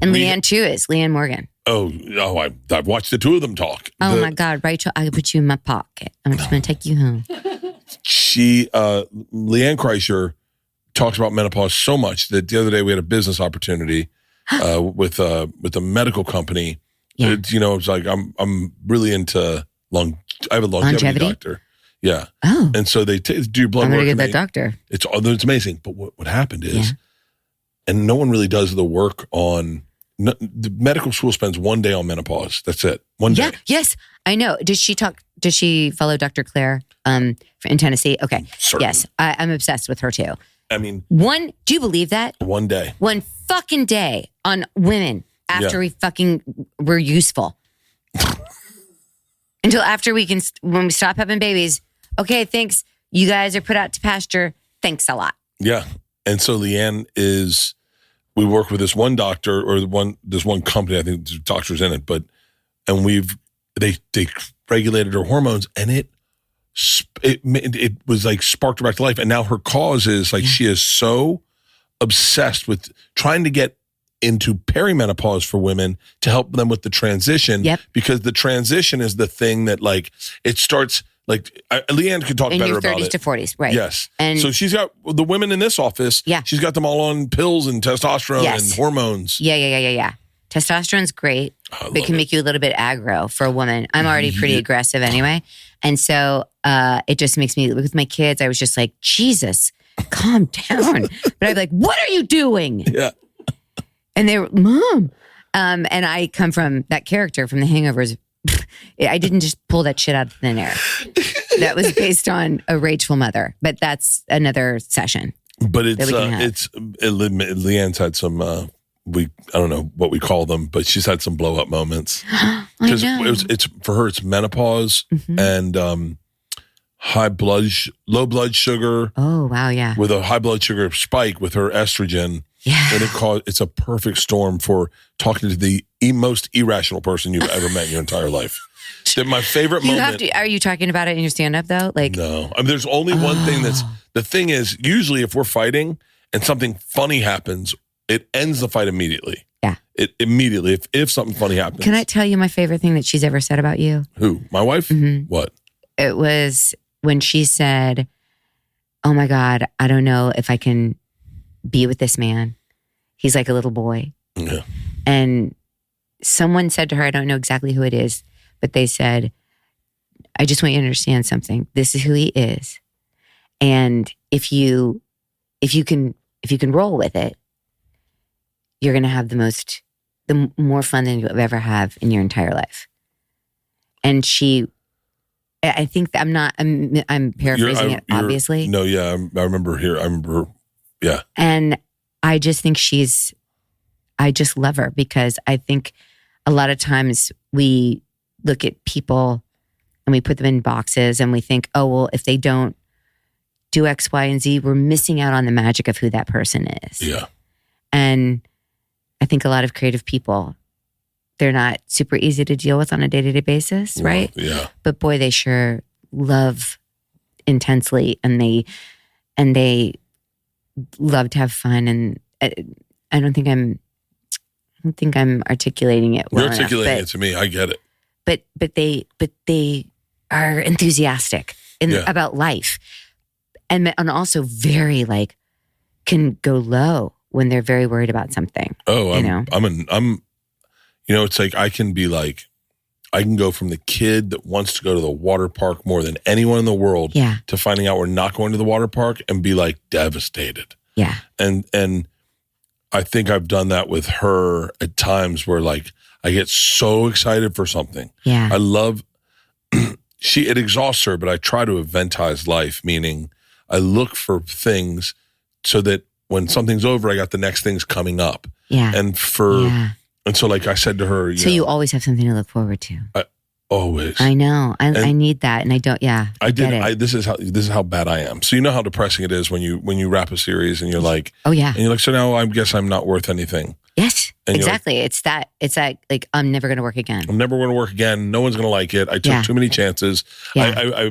And Leanne too is. Leanne Morgan. I've watched the two of them talk. Oh my God, Rachel, I could put you in my pocket. I'm just going to take you home. Leanne Kreischer talks about menopause so much that the other day we had a business opportunity with a medical company. Yeah. It's like I'm really into I have a longevity doctor. Yeah. Oh. And so they do your blood work. I'm going to get that doctor. It's amazing. But what happened is, and no one really does the work on. No, the medical school spends one day on menopause. That's it. One day. Yes, I know. Does she follow Dr. Claire in Tennessee? Okay. Certainly. Yes, I'm obsessed with her too. I mean, do you believe that? One day. One fucking day on women after we're useful. Until after when we stop having babies. Okay, thanks. You guys are put out to pasture. Thanks a lot. Yeah. And so Leanne is we work with this one doctor or this one company. I think there's doctors in it, and they regulated her hormones, and it was like sparked her back to life. And now her cause is like she is so obsessed with trying to get into perimenopause for women to help them with the transition. Yep. Because the transition is the thing that like it starts. Like Leanne could talk better about it. In your 30s to 40s, right? Yes. And so she's got the women in this office. Yeah. She's got them all on pills and testosterone and hormones. Yeah. Testosterone's great, but it can make you a little bit aggro for a woman. I'm already pretty aggressive anyway. And so it just makes me, with my kids, I was just like, Jesus, calm down. But I'd be like, what are you doing? Yeah. And they were, Mom. And I come from that character from The Hangovers. I didn't just pull that shit out of thin air. That was based on a rageful mother, but that's another session. But Leanne's had some, I don't know what we call them, but she's had some blow up moments. Because it's for her, it's menopause and low blood sugar. Oh, wow. Yeah. With a high blood sugar spike with her estrogen. Yeah. And it's a perfect storm for talking to the most irrational person you've ever met in your entire life. My favorite moment. Are you talking about it in your stand-up though? Like, no, I mean, there's only one thing the thing is, usually if we're fighting and something funny happens, it ends the fight immediately. Yeah. It immediately, if something funny happens. Can I tell you my favorite thing that she's ever said about you? Who? My wife? Mm-hmm. What? It was when she said, oh my God, I don't know if I can be with this man. He's like a little boy. Yeah. And someone said to her, I don't know exactly who it is, but they said, I just want you to understand something. This is who he is. And if you can roll with it, you're going to have the more fun than you'll ever have in your entire life. And I think I'm paraphrasing it, obviously. No, yeah, I remember her. Yeah. And I just think I just love her because I think a lot of times we look at people and we put them in boxes and we think, oh, well, if they don't do X, Y, and Z, we're missing out on the magic of who that person is. Yeah. And I think a lot of creative people, they're not super easy to deal with on a day-to-day basis, right? Yeah. But boy, they sure love intensely and they love to have fun. And I don't think I'm articulating it well You're articulating enough, it to me. I get it. But they are enthusiastic about life, and also very like can go low when they're very worried about something. Oh, I'm. It's like I can go from the kid that wants to go to the water park more than anyone in the world to finding out we're not going to the water park and be like devastated. Yeah. And I think I've done that with her at times where like I get so excited for something. Yeah. I love, it exhausts her, but I try to eventize life, meaning I look for things so that when something's over, I got the next things coming up. Yeah. And so like I said to her, you always have something to look forward to. Always. I know. I need that. And I don't, I get it. This is how bad I am. So you know how depressing it is when you wrap a series and you're like, oh yeah. And you're like, so now I guess I'm not worth anything. Yes, and exactly. It's that like, I'm never going to work again. I'm never going to work again. No one's going to like it. I took too many chances. Yeah.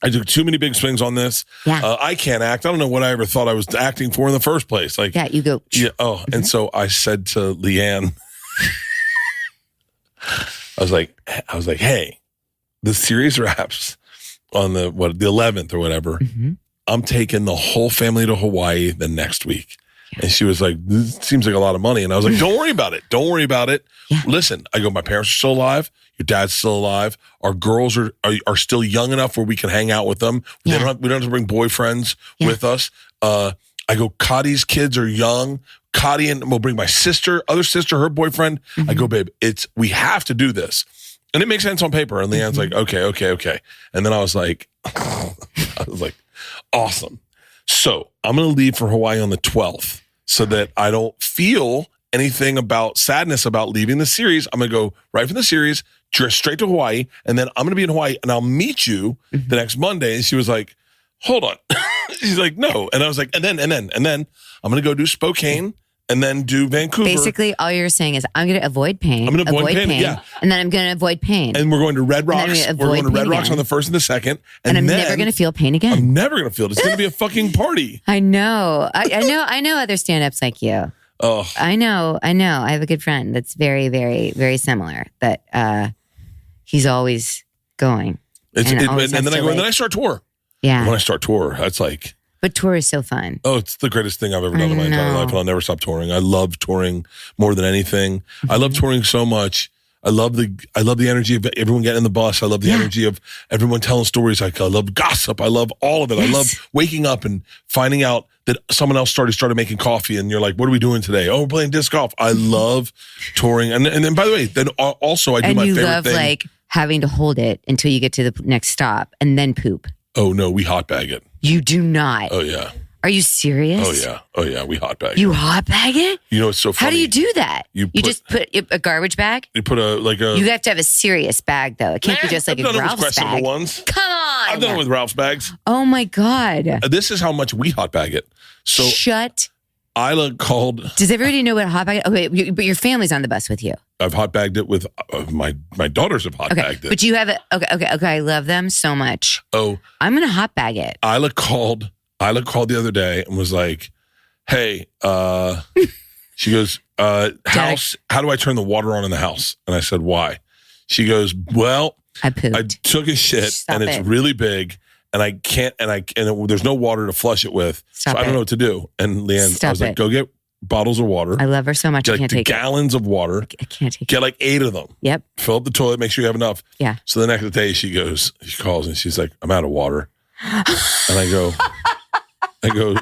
I took too many big swings on this. Yeah. I can't act. I don't know what I ever thought I was acting for in the first place. Like, you go. Yeah. Oh, and so I said to Leanne, I was like, hey, the series wraps on the 11th or whatever. Mm-hmm. I'm taking the whole family to Hawaii the next week. Yeah. And she was like, this seems like a lot of money. And I was like, don't worry about it. Don't worry about it. Yeah. Listen, I go, my parents are still alive. Your dad's still alive. Our girls are still young enough where we can hang out with them. We don't have to bring boyfriends with us. I go, Cotty's kids are young. Cotty and we'll bring my other sister, her boyfriend. Mm-hmm. I go, babe, we have to do this. And it makes sense on paper. And Leanne's like, okay. And then I was like, awesome. So I'm going to leave for Hawaii on the 12th so that I don't feel anything about sadness about leaving the series. I'm going to go right from the series, straight to Hawaii. And then I'm going to be in Hawaii and I'll meet you the next Monday. And she was like, hold on. She's like, no. And I was like, and then I'm going to go do Spokane and then do Vancouver. Basically, all you're saying is I'm going to avoid pain. I'm going to avoid pain, yeah. And then I'm going to avoid pain. And we're going to Red Rocks. We're going to Red Rocks on the 1st and the 2nd. And I'm never going to feel pain again. I'm never going to feel it. It's going to be a fucking party. I know. I know other stand-ups like you. Oh, I know. I have a good friend that's very, very, very similar. That he's always going. And then I start tour. Yeah. When I start tour, that's like. But tour is so fun. Oh, it's the greatest thing I've ever done in my entire life, and I'll never stop touring. I love touring more than anything. Mm-hmm. I love touring so much. I love the energy of everyone getting in the bus. I love the energy of everyone telling stories. I love gossip. I love all of it. Yes. I love waking up and finding out that someone else started making coffee, and you're like, "What are we doing today?" "Oh, we're playing disc golf." I love touring, and then by the way, then also I do my favorite thing. And you love like having to hold it until you get to the next stop and then poop. Oh no, we hot bag it. You do not. Oh yeah. Are you serious? Oh yeah, we hot bag it. You hot bag it? You know, it's so funny. How do you do that? You just put a garbage bag? You put You have to have a serious bag though. It can't be just like I've a done Ralph's it with bag. Ones. Come on. I've done it with Ralph's bags. Oh my God. This is how much we hot bag it. So shut. Isla called. Does everybody know what hot bag? Okay, but your family's on the bus with you. I've hot bagged it with my daughters have hot bagged it. But you have it. Okay. I love them so much. Oh, I'm gonna hot bag it. Isla called the other day and was like, "Hey," she goes, "House, how do I turn the water on in the house?" And I said, "Why?" She goes, "Well, I pooped. I took a shit and it's really big." And I can't, there's no water to flush it with. So I don't know what to do. And Leanne, I was like, go get bottles of water. I love her so much. I can't take gallons of water. I can't take it. Get like 8 of them. Yep. Fill up the toilet, make sure you have enough. Yeah. So the next day she calls and she's like, "I'm out of water." And I go,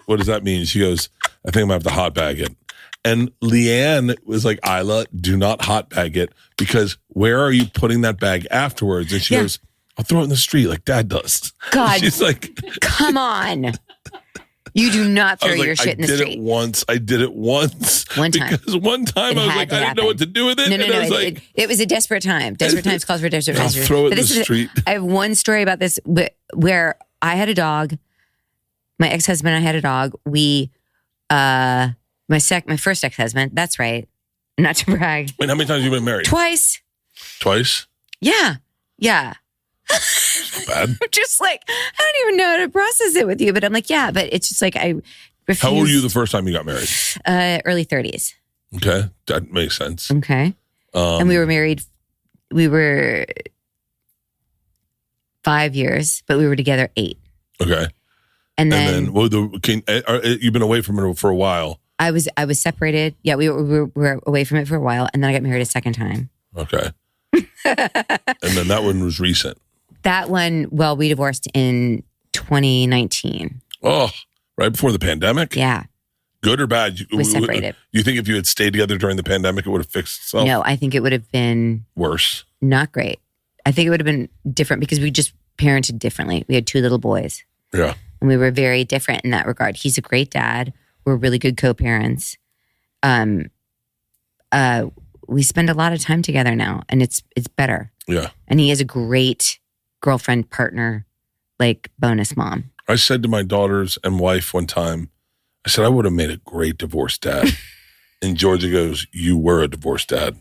"What does that mean?" She goes, "I think I'm going to have to hot bag it." And Leanne was like, "Isla, do not hot bag it because where are you putting that bag afterwards?" And she goes, "I'll throw it in the street like Dad does." God, she's like, "Come on, you do not throw your shit in the street." I did it once. One time. Because one time I was like, I didn't know what to do with it. No. It was a desperate time. Desperate times calls for desperate measures. I'll throw it in the street. I have one story about this where I had a dog. My ex-husband and I had a dog. We, my first ex-husband. That's right. Not to brag. Wait, how many times have you been married? Twice. Twice? Yeah. Not bad. I'm just like, I don't even know how to process it with you, but I'm like, yeah, but it's just like I refuse. How old were you the first time you got married? Early 30s. Okay, that makes sense. Okay. And we were married, we were 5 years, but we were together 8. Okay. And then you've been away from it for a while. I was separated. Yeah, we were away from it for a while, and then I got married a second time. Okay. And then that one was recent. That one, well, we divorced in 2019. Oh, right before the pandemic? Yeah. Good or bad? We separated. You think if you had stayed together during the pandemic, it would have fixed itself? No, I think it would have been worse. Not great. I think it would have been different because we just parented differently. We had 2 little boys. Yeah. And we were very different in that regard. He's a great dad. We're really good co-parents. We spend a lot of time together now, and it's better. Yeah. And he is a great girlfriend, partner, like bonus mom. I said to my daughters and wife one time, I said, I would have made a great divorced dad. And Georgia goes, "You were a divorced dad."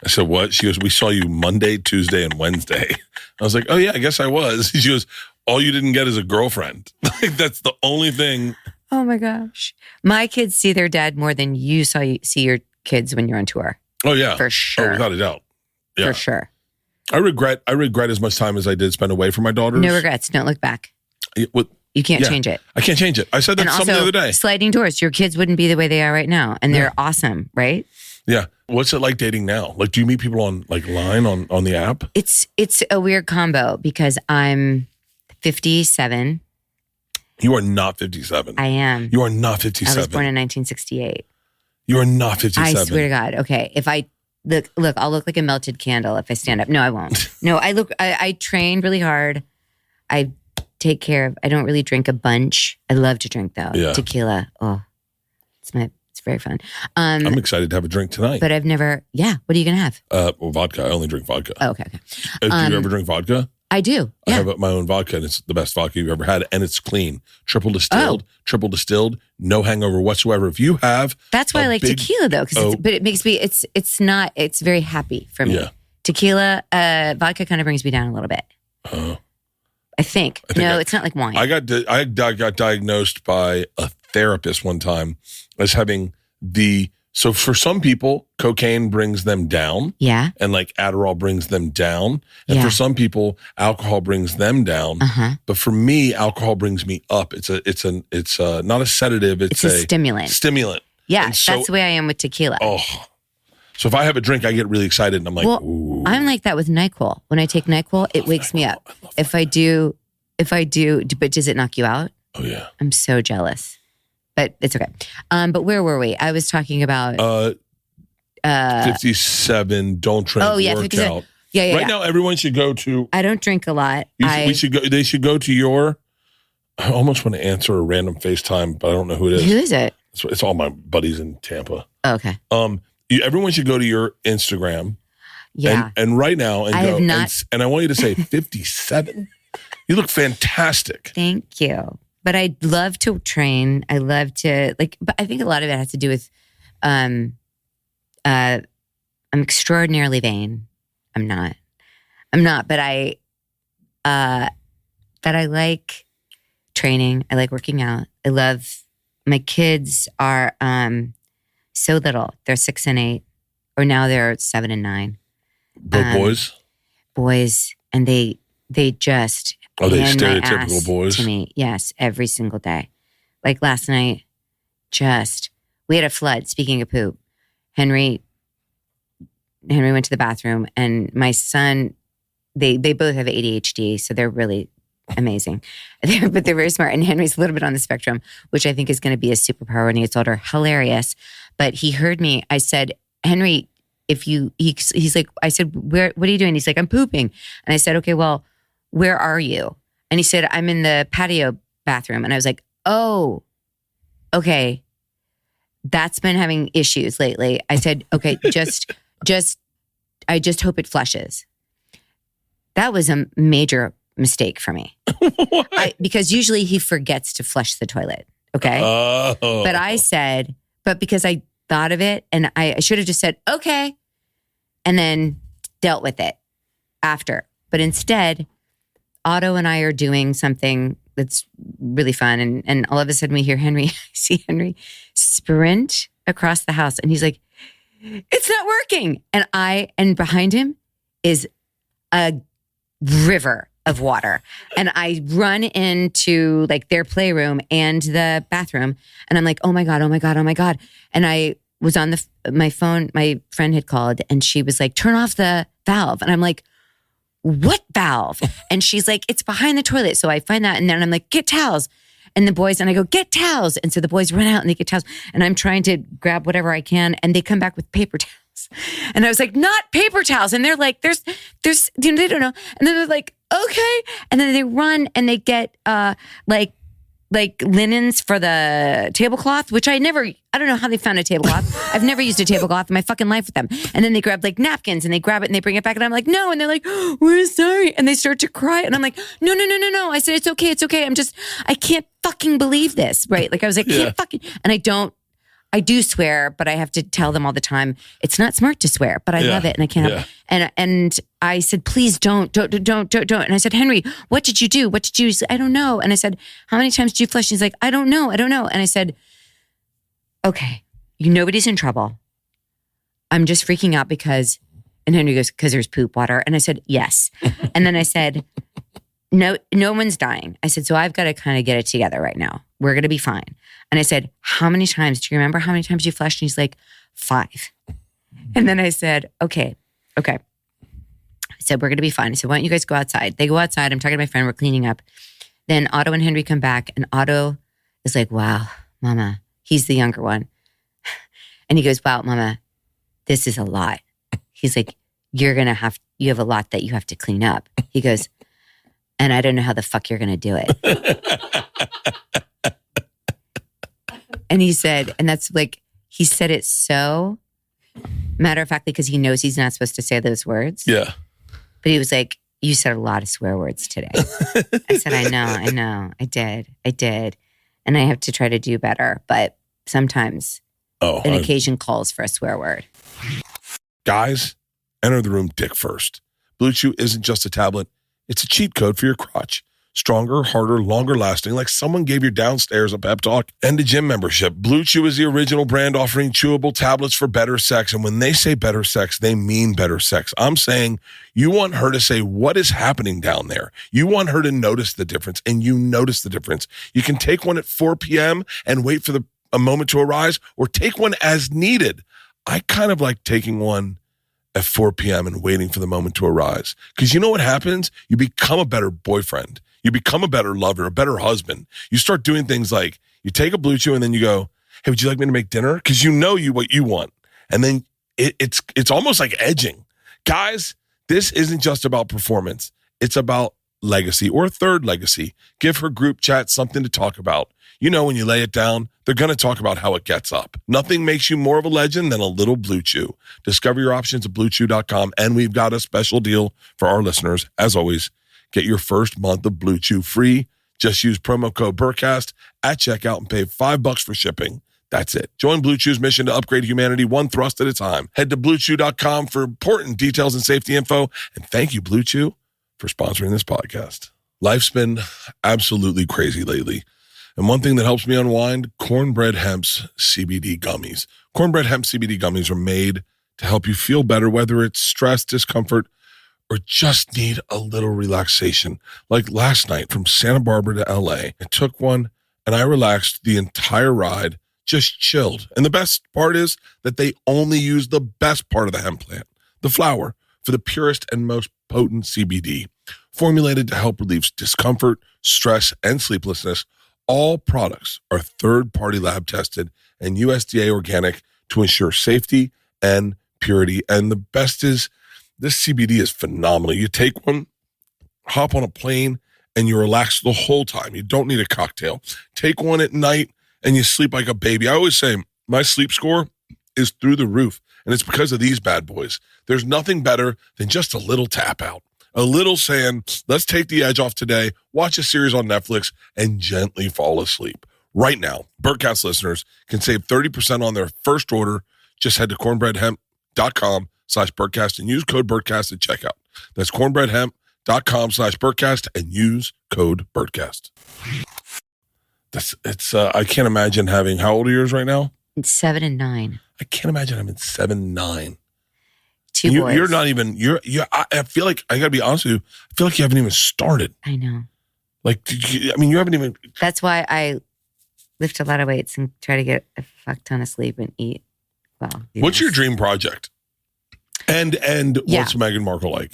I said, "What?" She goes, "We saw you Monday, Tuesday, and Wednesday." I was like, "Oh yeah, I guess I was." She goes, "All you didn't get is a girlfriend." Like that's the only thing. Oh my gosh. My kids see their dad more than you see your kids when you're on tour. Oh yeah. For sure. Oh, without a doubt. Yeah. For sure. I regret as much time as I did spend away from my daughters. No regrets. Don't look back. You can't change it. I can't change it. I said that to someone the other day. Sliding doors. Your kids wouldn't be the way they are right now. And they're awesome, right? Yeah. What's it like dating now? Like, do you meet people on line on the app? It's a weird combo because I'm 57. You are not 57. I am. You are not 57. I was born in 1968. You are not 57. I swear to God. Okay. If I look, I'll look like a melted candle if I stand up. No, I won't. No, I train really hard. I take care of, I don't really drink a bunch. I love to drink though. Yeah. Tequila. Oh, it's very fun. I'm excited to have a drink tonight. But I've never, what are you going to have? Vodka. I only drink vodka. Oh, okay. Do you ever drink vodka? I do. I Yeah. have my own vodka, and it's the best vodka you've ever had, and it's clean, triple distilled, no hangover whatsoever. If you have, that's why I like tequila though, but it makes me. It's very happy for me. Yeah. Tequila, vodka kind of brings me down a little bit. I think it's not like wine. I got diagnosed by a therapist one time as having so for some people, cocaine brings them down. Yeah. And like Adderall brings them down. And Yeah. for some people, alcohol brings them down. But for me, alcohol brings me up. It's not a sedative. It's a stimulant. Stimulant. Yeah. And so, that's the way I am with tequila. Oh. So if I have a drink, I get really excited and I'm like, ooh. I'm like that with NyQuil. When I take NyQuil, it wakes me up. If I do, but does it knock you out? Oh yeah. I'm so jealous. But it's okay. But where were we? I was talking about 57. Don't drink. Oh yeah, workout. 57. Yeah. Right now, everyone should go to. I don't drink a lot. They should go to your. I almost want to answer a random FaceTime, but I don't know who it is. Who is it? It's all my buddies in Tampa. Oh, okay. Everyone should go to your Instagram. Yeah. And right now and I go have not. and I want you to say 57. You look fantastic. Thank you. But I love to train. I love to but I think a lot of it has to do with I'm extraordinarily vain. I'm not, but I like training. I like working out. I love my kids are so little. They're 6 and 8, or now they're 7 and 9. Both boys? Boys. And they just Are they hand my stereotypical ass boys? to me. Yes, every single day. Like last night, we had a flood. Speaking of poop, Henry went to the bathroom, and my son, they both have ADHD, so they're really amazing. But they're very smart. And Henry's a little bit on the spectrum, which I think is going to be a superpower when he gets older. Hilarious. But he heard me. I said, Henry, he's like, I said, what are you doing? He's like, I'm pooping. And I said, okay, well, where are you? And he said, I'm in the patio bathroom. And I was like, oh, okay. That's been having issues lately. I said, okay, I just hope it flushes. That was a major mistake for me. Because usually he forgets to flush the toilet. Okay. Oh. But I said, because I thought of it, and I should have just said, okay, and then dealt with it after. But instead, Otto and I are doing something that's really fun. And all of a sudden we hear see Henry sprint across the house. And he's like, it's not working. And behind him is a river of water. And I run into like their playroom and the bathroom. And I'm like, oh my God. And I was on my phone. My friend had called and she was like, turn off the valve. And I'm like, what valve? And she's like, it's behind the toilet. So I find that. And then I'm like, get towels. And I go, get towels. And so the boys run out and they get towels. And I'm trying to grab whatever I can. And they come back with paper towels. And I was like, not paper towels. And they're like, there's, they don't know. And then they're like, okay. And then they run and they get like linens for the tablecloth, which I don't know how they found a tablecloth. I've never used a tablecloth in my fucking life with them. And then they grab like napkins and they grab it and they bring it back. And I'm like, no. And they're like, oh, we're sorry. And they start to cry. And I'm like, no. I said, it's okay. I can't fucking believe this. Right. Like I was like, can't fucking, and I do swear, but I have to tell them all the time, it's not smart to swear, but I love it and I can't help it. And I said, please don't. And I said, Henry, what did you do? He said, I don't know. And I said, how many times did you flush? And he's like, I don't know. And I said, okay, nobody's in trouble. I'm just freaking out because, and Henry goes, because there's poop water. And I said, yes. And then I said, no one's dying. I said, so I've got to kind of get it together right now. We're going to be fine. And I said, how many times, do you remember how many times you flushed? And he's like, 5. And then I said, okay. I said, we're going to be fine. I said, why don't you guys go outside? They go outside. I'm talking to my friend. We're cleaning up. Then Otto and Henry come back and Otto is like, wow, Mama, he's the younger one. And he goes, wow, Mama, this is a lot. He's like, you have a lot that you have to clean up. He goes, and I don't know how the fuck you're going to do it. And he said, and that's like, he said it so matter of factly because he knows he's not supposed to say those words. Yeah. But he was like, You said a lot of swear words today. I said, I know. I did. And I have to try to do better. But sometimes an occasion calls for a swear word. Guys, enter the room dick first. Blue Chew isn't just a tablet. It's a cheat code for your crotch. Stronger, harder, longer lasting, like someone gave your downstairs a pep talk and a gym membership. Blue Chew is the original brand offering chewable tablets for better sex. And when they say better sex, they mean better sex. I'm saying you want her to say, what is happening down there? You want her to notice the difference, and you notice the difference. You can take one at 4 p.m. and wait for a moment to arise, or take one as needed. I kind of like taking one at 4 p.m. and waiting for the moment to arise. Because you know what happens? You become a better boyfriend. You become a better lover, a better husband. You start doing things like you take a Blue Chew and then you go, hey, would you like me to make dinner? Because you know what you want. And then it's almost like edging. Guys, this isn't just about performance. It's about legacy, or a third legacy. Give her group chat something to talk about. You know, when you lay it down, they're going to talk about how it gets up. Nothing makes you more of a legend than a little Blue Chew. Discover your options at BlueChew.com, and we've got a special deal for our listeners. As always, get your first month of Blue Chew free. Just use promo code Bertcast at checkout and pay $5 for shipping. That's it. Join Blue Chew's mission to upgrade humanity one thrust at a time. Head to BlueChew.com for important details and safety info. And thank you, Blue Chew, for sponsoring this podcast. Life's been absolutely crazy lately. And one thing that helps me unwind, Cornbread Hemp's CBD gummies. Cornbread Hemp CBD gummies are made to help you feel better, whether it's stress, discomfort, or just need a little relaxation. Like last night from Santa Barbara to LA, I took one and I relaxed the entire ride, just chilled. And the best part is that they only use the best part of the hemp plant, the flower, for the purest and most potent CBD. Formulated to help relieve discomfort, stress, and sleeplessness, all products are third-party lab tested and USDA organic to ensure safety and purity. And the best is, this CBD is phenomenal. You take one, hop on a plane, and you relax the whole time. You don't need a cocktail. Take one at night, and you sleep like a baby. I always say my sleep score is through the roof, and it's because of these bad boys. There's nothing better than just a little tap out. A little saying, let's take the edge off today, watch a series on Netflix, and gently fall asleep. Right now, Bertcast listeners can save 30% on their first order. Just head to cornbreadhemp.com/Bertcast and use code Bertcast at checkout. That's cornbreadhemp.com/Bertcast and use code Bertcast. I can't imagine having, how old are yours right now? It's 7 and 9. I can't imagine having 7 and 9. Two boys. You're not even, I feel like, I gotta be honest with you, I feel like you haven't even started. I know. Like, you haven't even. That's why I lift a lot of weights and try to get a fuck ton of sleep and eat well. What's your dream project? And what's Meghan Markle like?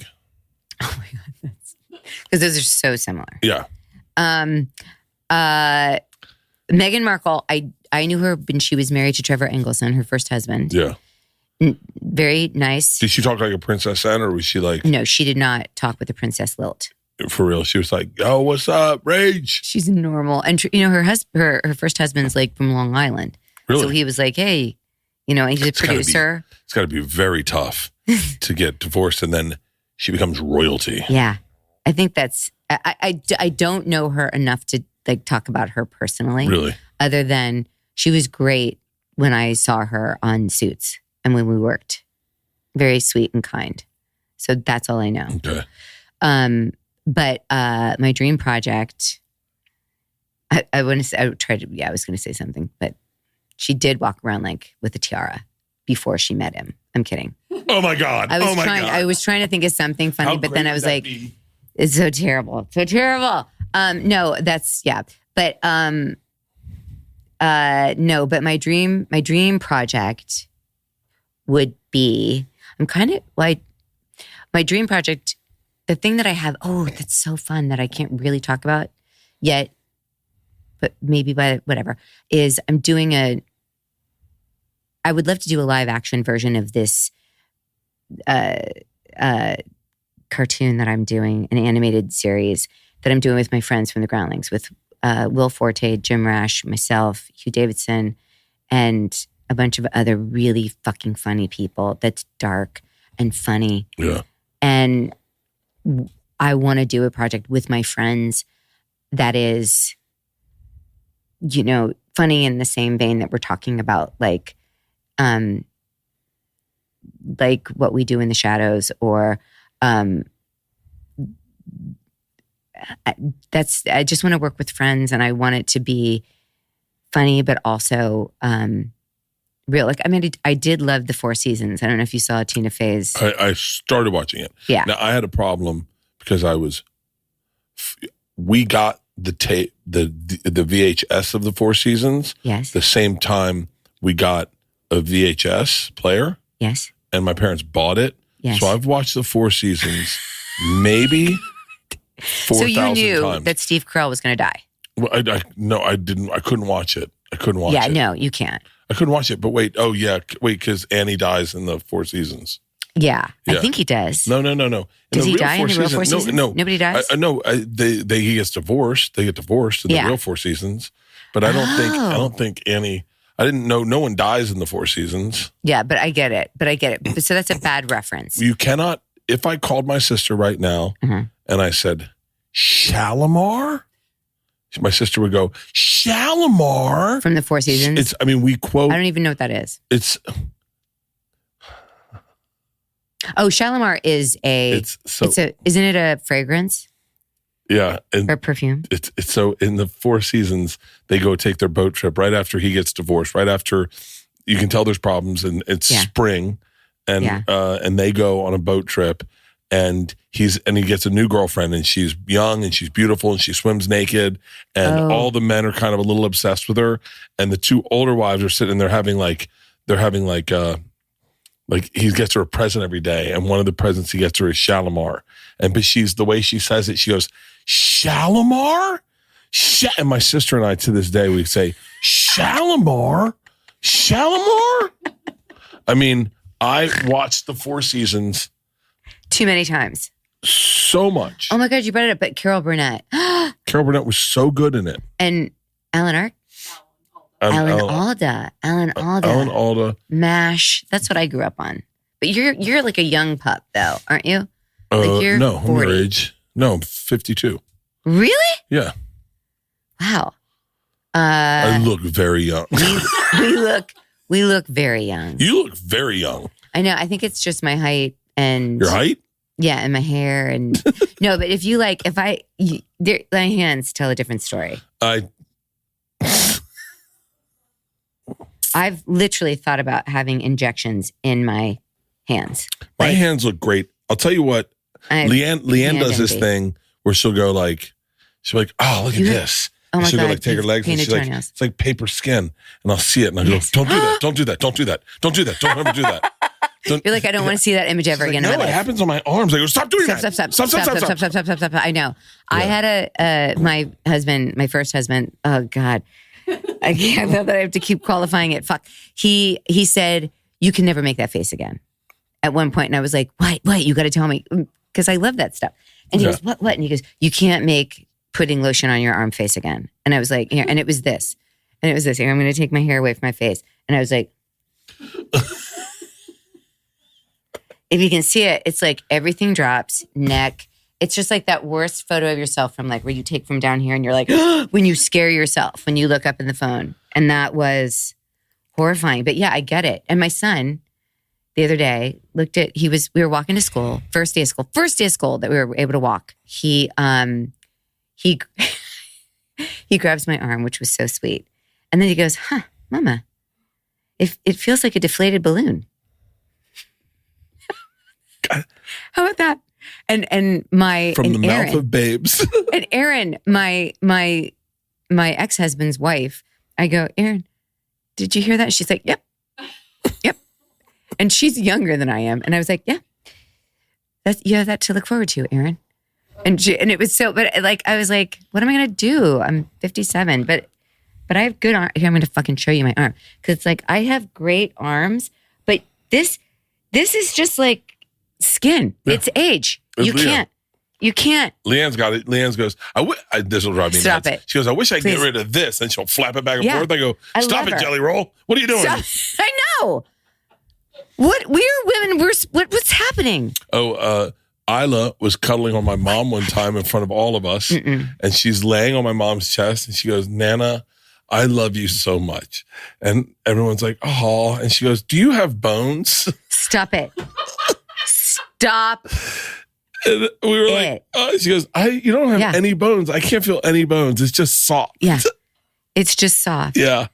Oh my God. Because those are so similar. Yeah. Meghan Markle, I knew her when she was married to Trevor Engelson, her first husband. Yeah. Very nice. Did she talk like a princess then, or was she like? No, she did not talk with the princess lilt. For real, she was like, "Oh, what's up, Rage?" She's normal, and her first husband's like from Long Island. Really? So he was like, "Hey, he's a producer." It's got to be very tough to get divorced, and then she becomes royalty. Yeah, I think that's. I don't know her enough to like talk about her personally. Really, other than she was great when I saw her on Suits. And when we worked, very sweet and kind. So that's all I know. Okay. But my dream project, I was going to say something, but she did walk around like with a tiara before she met him. I'm kidding. Oh my God. I was trying to think of something funny, but then I was like, it's so terrible. So terrible. No, that's, yeah. But no, but my dream project would be, my dream project, the thing that I have, that's so fun that I can't really talk about yet, but maybe by whatever, is I would love to do a live action version of this cartoon that I'm doing, an animated series that I'm doing with my friends from the Groundlings, with Will Forte, Jim Rash, myself, Hugh Davidson, and a bunch of other really fucking funny people. That's dark and funny. Yeah. And I want to do a project with my friends that is, you know, funny in the same vein that we're talking about, like What We Do in the Shadows, or I just want to work with friends, and I want it to be funny, but also real. Like, I mean, I did love the Four Seasons. I don't know if you saw Tina Fey's. I started watching it. Yeah. Now, I had a problem because we got the tape, the VHS of the Four Seasons. Yes. The same time we got a VHS player. Yes. And my parents bought it. Yes. So I've watched the Four Seasons maybe 4,000 So you knew times. that Steve Carell was going to die. Well, no, I didn't. I couldn't watch it. Yeah, no, you can't. I couldn't watch it. But wait. Oh, yeah. Wait, because Annie dies in the Four Seasons. Yeah, I Yeah. think he does. No. Does he die in the real Four Seasons? No. Nobody dies? He gets divorced. They get divorced in the real Four Seasons. But I don't think Annie, I didn't know, no one dies in the Four Seasons. Yeah, but I get it. So that's a bad reference. You cannot, if I called my sister right now Mhm. and I said, Shalimar? My sister would go, Shalimar? From the Four Seasons? We quote. I don't even know what that is. It's Oh, Shalimar is isn't it a fragrance yeah. And or perfume? it's so in the Four Seasons, they go take their boat trip right after he gets divorced, right after you can tell there's problems, and it's spring, and they go on a boat trip, and he gets a new girlfriend, and she's young and she's beautiful and she swims naked, and all the men are kind of a little obsessed with her, and the two older wives are sitting there having he gets her a present every day, and one of the presents he gets her is Shalimar, but the way she says it, she goes, Shalimar? And my sister and I, to this day, we say, Shalimar? Shalimar? I mean, I watched the Four Seasons Too many times. so much. Oh my God, you brought it up, but Carol Burnett. Carol Burnett was so good in it. And Alan Ark? Alan Alda. MASH. That's what I grew up on. But you're like a young pup, though, aren't you? You're no, 40. I'm your age. No, I'm 52. Really? Yeah. Wow. I look very young. we look very young. You look very young. I know. I think it's just my height and your height. Yeah, and my hair and no. But if you my hands tell a different story. I've literally thought about having injections in my hands. My hands look great. I'll tell you what. Leanne does this thing where she'll go she'll be like, oh, look at this. Oh my she'll God, go take her legs and she's like, it's like paper skin. And I'll see it and I go, don't do that. Don't do that. Don't do that. Don't do that. Don't ever do that. You're like, I don't want to see that image ever again. No, it happens on my arms. I go, stop doing that. Stop. I know. Yeah. I had my first husband. Oh God. I feel that I have to keep qualifying it. Fuck. He said, you can never make that face again. At one point, and I was like, what? You got to tell me. Because I love that stuff. And he goes, what? And he goes, you can't make putting lotion on your arm face again. And I was like, here. And it was this. And it was this. Here, I'm going to take my hair away from my face. And I was like, if you can see it, it's like everything drops, neck. It's just like that worst photo of yourself from where you take from down here and you're like, when you scare yourself, when you look up in the phone. And that was horrifying. But yeah, I get it. And my son, the other day, we were walking to school, first day of school that we were able to walk. He grabs my arm, which was so sweet. And then he goes, Mama, it feels like a deflated balloon. How about that? And From the Aaron, mouth of babes. and Aaron, my ex-husband's wife, I go, Aaron, did you hear that? She's like, yep. And she's younger than I am. And I was like, yeah, you have that to look forward to, Aaron. And it was I was like, what am I going to do? I'm 57, but I have good arms. Here, I'm going to fucking show you my arm. Cause it's like, I have great arms, but this is just like skin. Yeah. It's age. You can't. Leanne's got it. Leanne's goes, this will drive me Stop nuts. it. She goes, I wish I could Please. get rid of this. And she'll flap it back and forth. I go, I stop love it, her. Jelly Roll. What are you doing? I know. What? We are women. What's happening? Oh, Isla was cuddling on my mom one time in front of all of us, and she's laying on my mom's chest, and she goes, Nana, I love you so much. And everyone's like, oh, and she goes, do you have bones? Stop it. Stop. And we were like, oh, she goes, you don't have any bones. I can't feel any bones. It's just soft. Yeah. It's just soft. Yeah.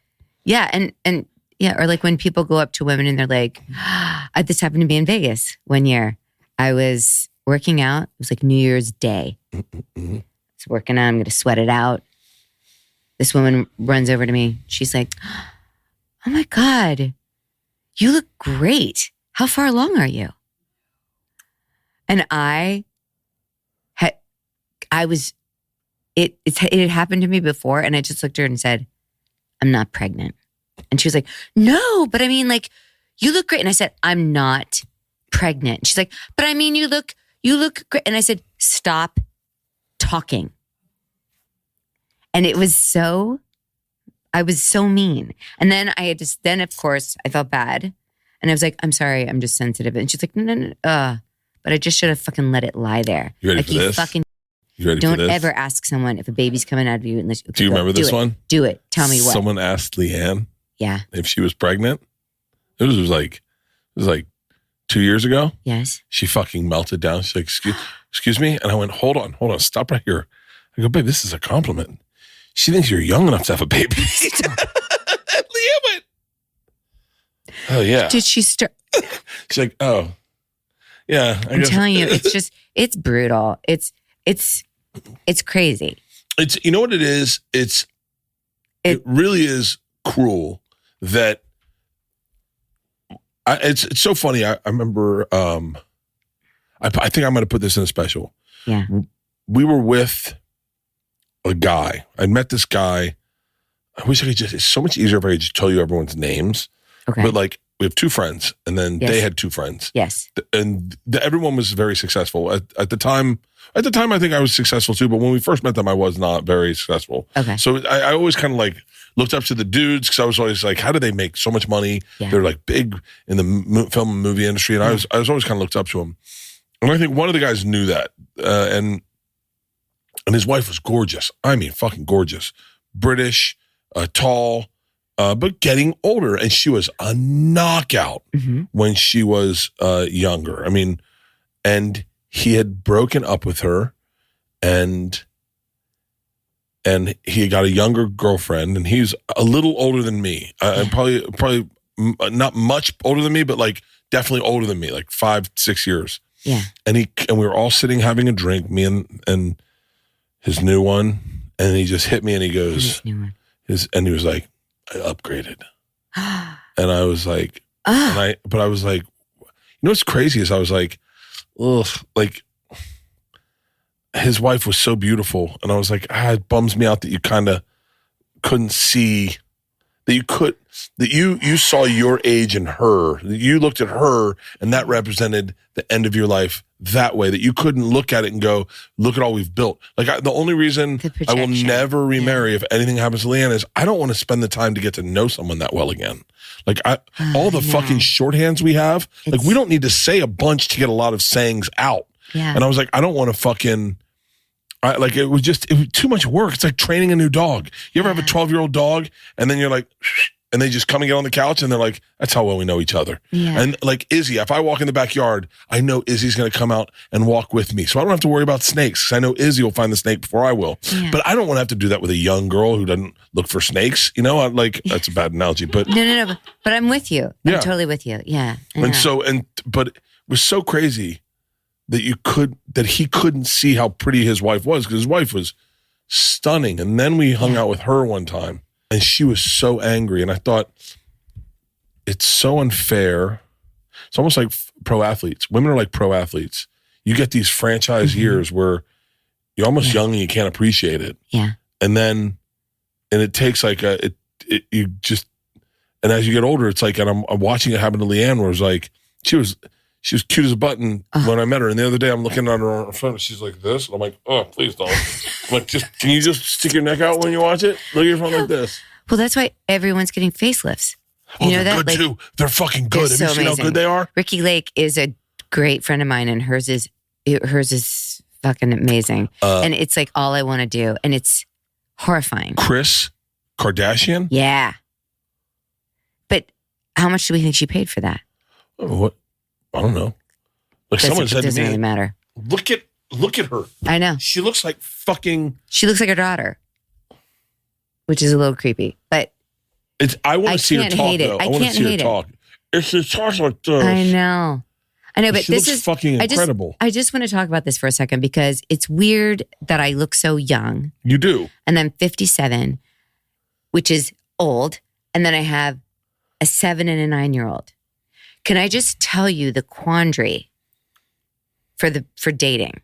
Yeah. And yeah. Or like when people go up to women and they're like, this happened to me in Vegas one year. I was working out. It was like New Year's Day. I was working out. I'm going to sweat it out. This woman runs over to me. She's like, oh my God, you look great. How far along are you? And it had happened to me before. And I just looked at her and said, I'm not pregnant. And she was like, no, but I mean, like, you look great. And I said, I'm not pregnant. She's like, but I mean, you look great. And I said, stop talking. And I was so mean. And then then of course I felt bad. And I was like, I'm sorry, I'm just sensitive. And she's like, no. But I just should have fucking let it lie there. You ready like, for this? Don't ever ask someone if a baby's coming out of you. Unless, do you remember this one? Do it. Tell me what. Someone asked Leanne if she was pregnant. It was like 2 years ago. Yes. She fucking melted down. She's like, excuse me? And I went, hold on, stop right here. I go, babe, this is a compliment. She thinks you're young enough to have a baby. Leanne went, oh, yeah. Did she start? She's like, oh, yeah. I'm telling you, it's brutal. It's crazy. It's, you know what it is? It really is cruel that it's so funny. I remember, I think I'm going to put this in a special. Yeah. We were with a guy. I met this guy. I wish I could it's so much easier if I could just tell you everyone's names. Okay. But like, we have two friends, and then they had two friends. Yes. And everyone was very successful. At the time, I think I was successful too, but when we first met them, I was not very successful. Okay. So I always kind of like looked up to the dudes because I was always like, how do they make so much money? Yeah. They're like big in the film and movie industry. And I was always kind of looked up to them. And I think one of the guys knew that. And his wife was gorgeous. I mean, fucking gorgeous. British, tall, but getting older. And she was a knockout when she was younger. I mean, and he had broken up with her, and he got a younger girlfriend, and he's a little older than me. Probably not much older than me, but like definitely older than me, like 5-6 years. Yeah. And we were all sitting having a drink, me and his new one, and he just hit me and he goes, and he was like, I upgraded. And I was like, but I was like, you know what's crazy is I was like, ugh, like his wife was so beautiful. And I was like, it bums me out that you kind of couldn't see that you saw your age in her. You looked at her and that represented the end of your life that way, that you couldn't look at it and go, look at all we've built. Like the only reason I will never remarry if anything happens to Leanne is I don't want to spend the time to get to know someone that well again. Like all the fucking shorthands we have, like we don't need to say a bunch to get a lot of sayings out. Yeah. And I was like, I don't want to fucking, it was too much work. It's like training a new dog. You ever have a 12-year-old dog and then you're like, and they just come and get on the couch and they're like, that's how well we know each other. Yeah. And like Izzy, if I walk in the backyard, I know Izzy's going to come out and walk with me. So I don't have to worry about snakes because I know Izzy will find the snake before I will. Yeah. But I don't want to have to do that with a young girl who doesn't look for snakes. You know, that's a bad analogy, but no. But I'm with you. I'm totally with you. Yeah. But it was so crazy that he couldn't see how pretty his wife was because his wife was stunning. And then we hung out with her one time. And she was so angry. And I thought, it's so unfair. It's almost like pro athletes. Women are like pro athletes. You get these franchise years where you're almost young and you can't appreciate it. Yeah. And it takes like and as you get older, it's like, and I'm watching it happen to Leanne where it's like, she was cute as a button when I met her. And the other day I'm looking at her on her phone and she's like this. And I'm like, oh, please don't. I'm like, can you just stick your neck out when you watch it? Look at your phone like this. Well, that's why everyone's getting facelifts. You know they're that? good too. They're fucking good. Have you seen how good they are? Ricky Lake is a great friend of mine and hers is hers is fucking amazing. And it's like all I want to do. And it's horrifying. Kris Kardashian? Yeah. But how much do we think she paid for that? What? I don't know. Like someone said to me, doesn't really matter. Look at her. I know. She looks like fucking. She looks like her daughter, which is a little creepy. But I want to see her talk. Though. I want to see her talk. If she talks like this, I know. But she looks fucking incredible. I just want to talk about this for a second because it's weird that I look so young. You do, and I'm 57, which is old, and then I have a 7 and a 9-year-old. Can I just tell you the quandary for dating?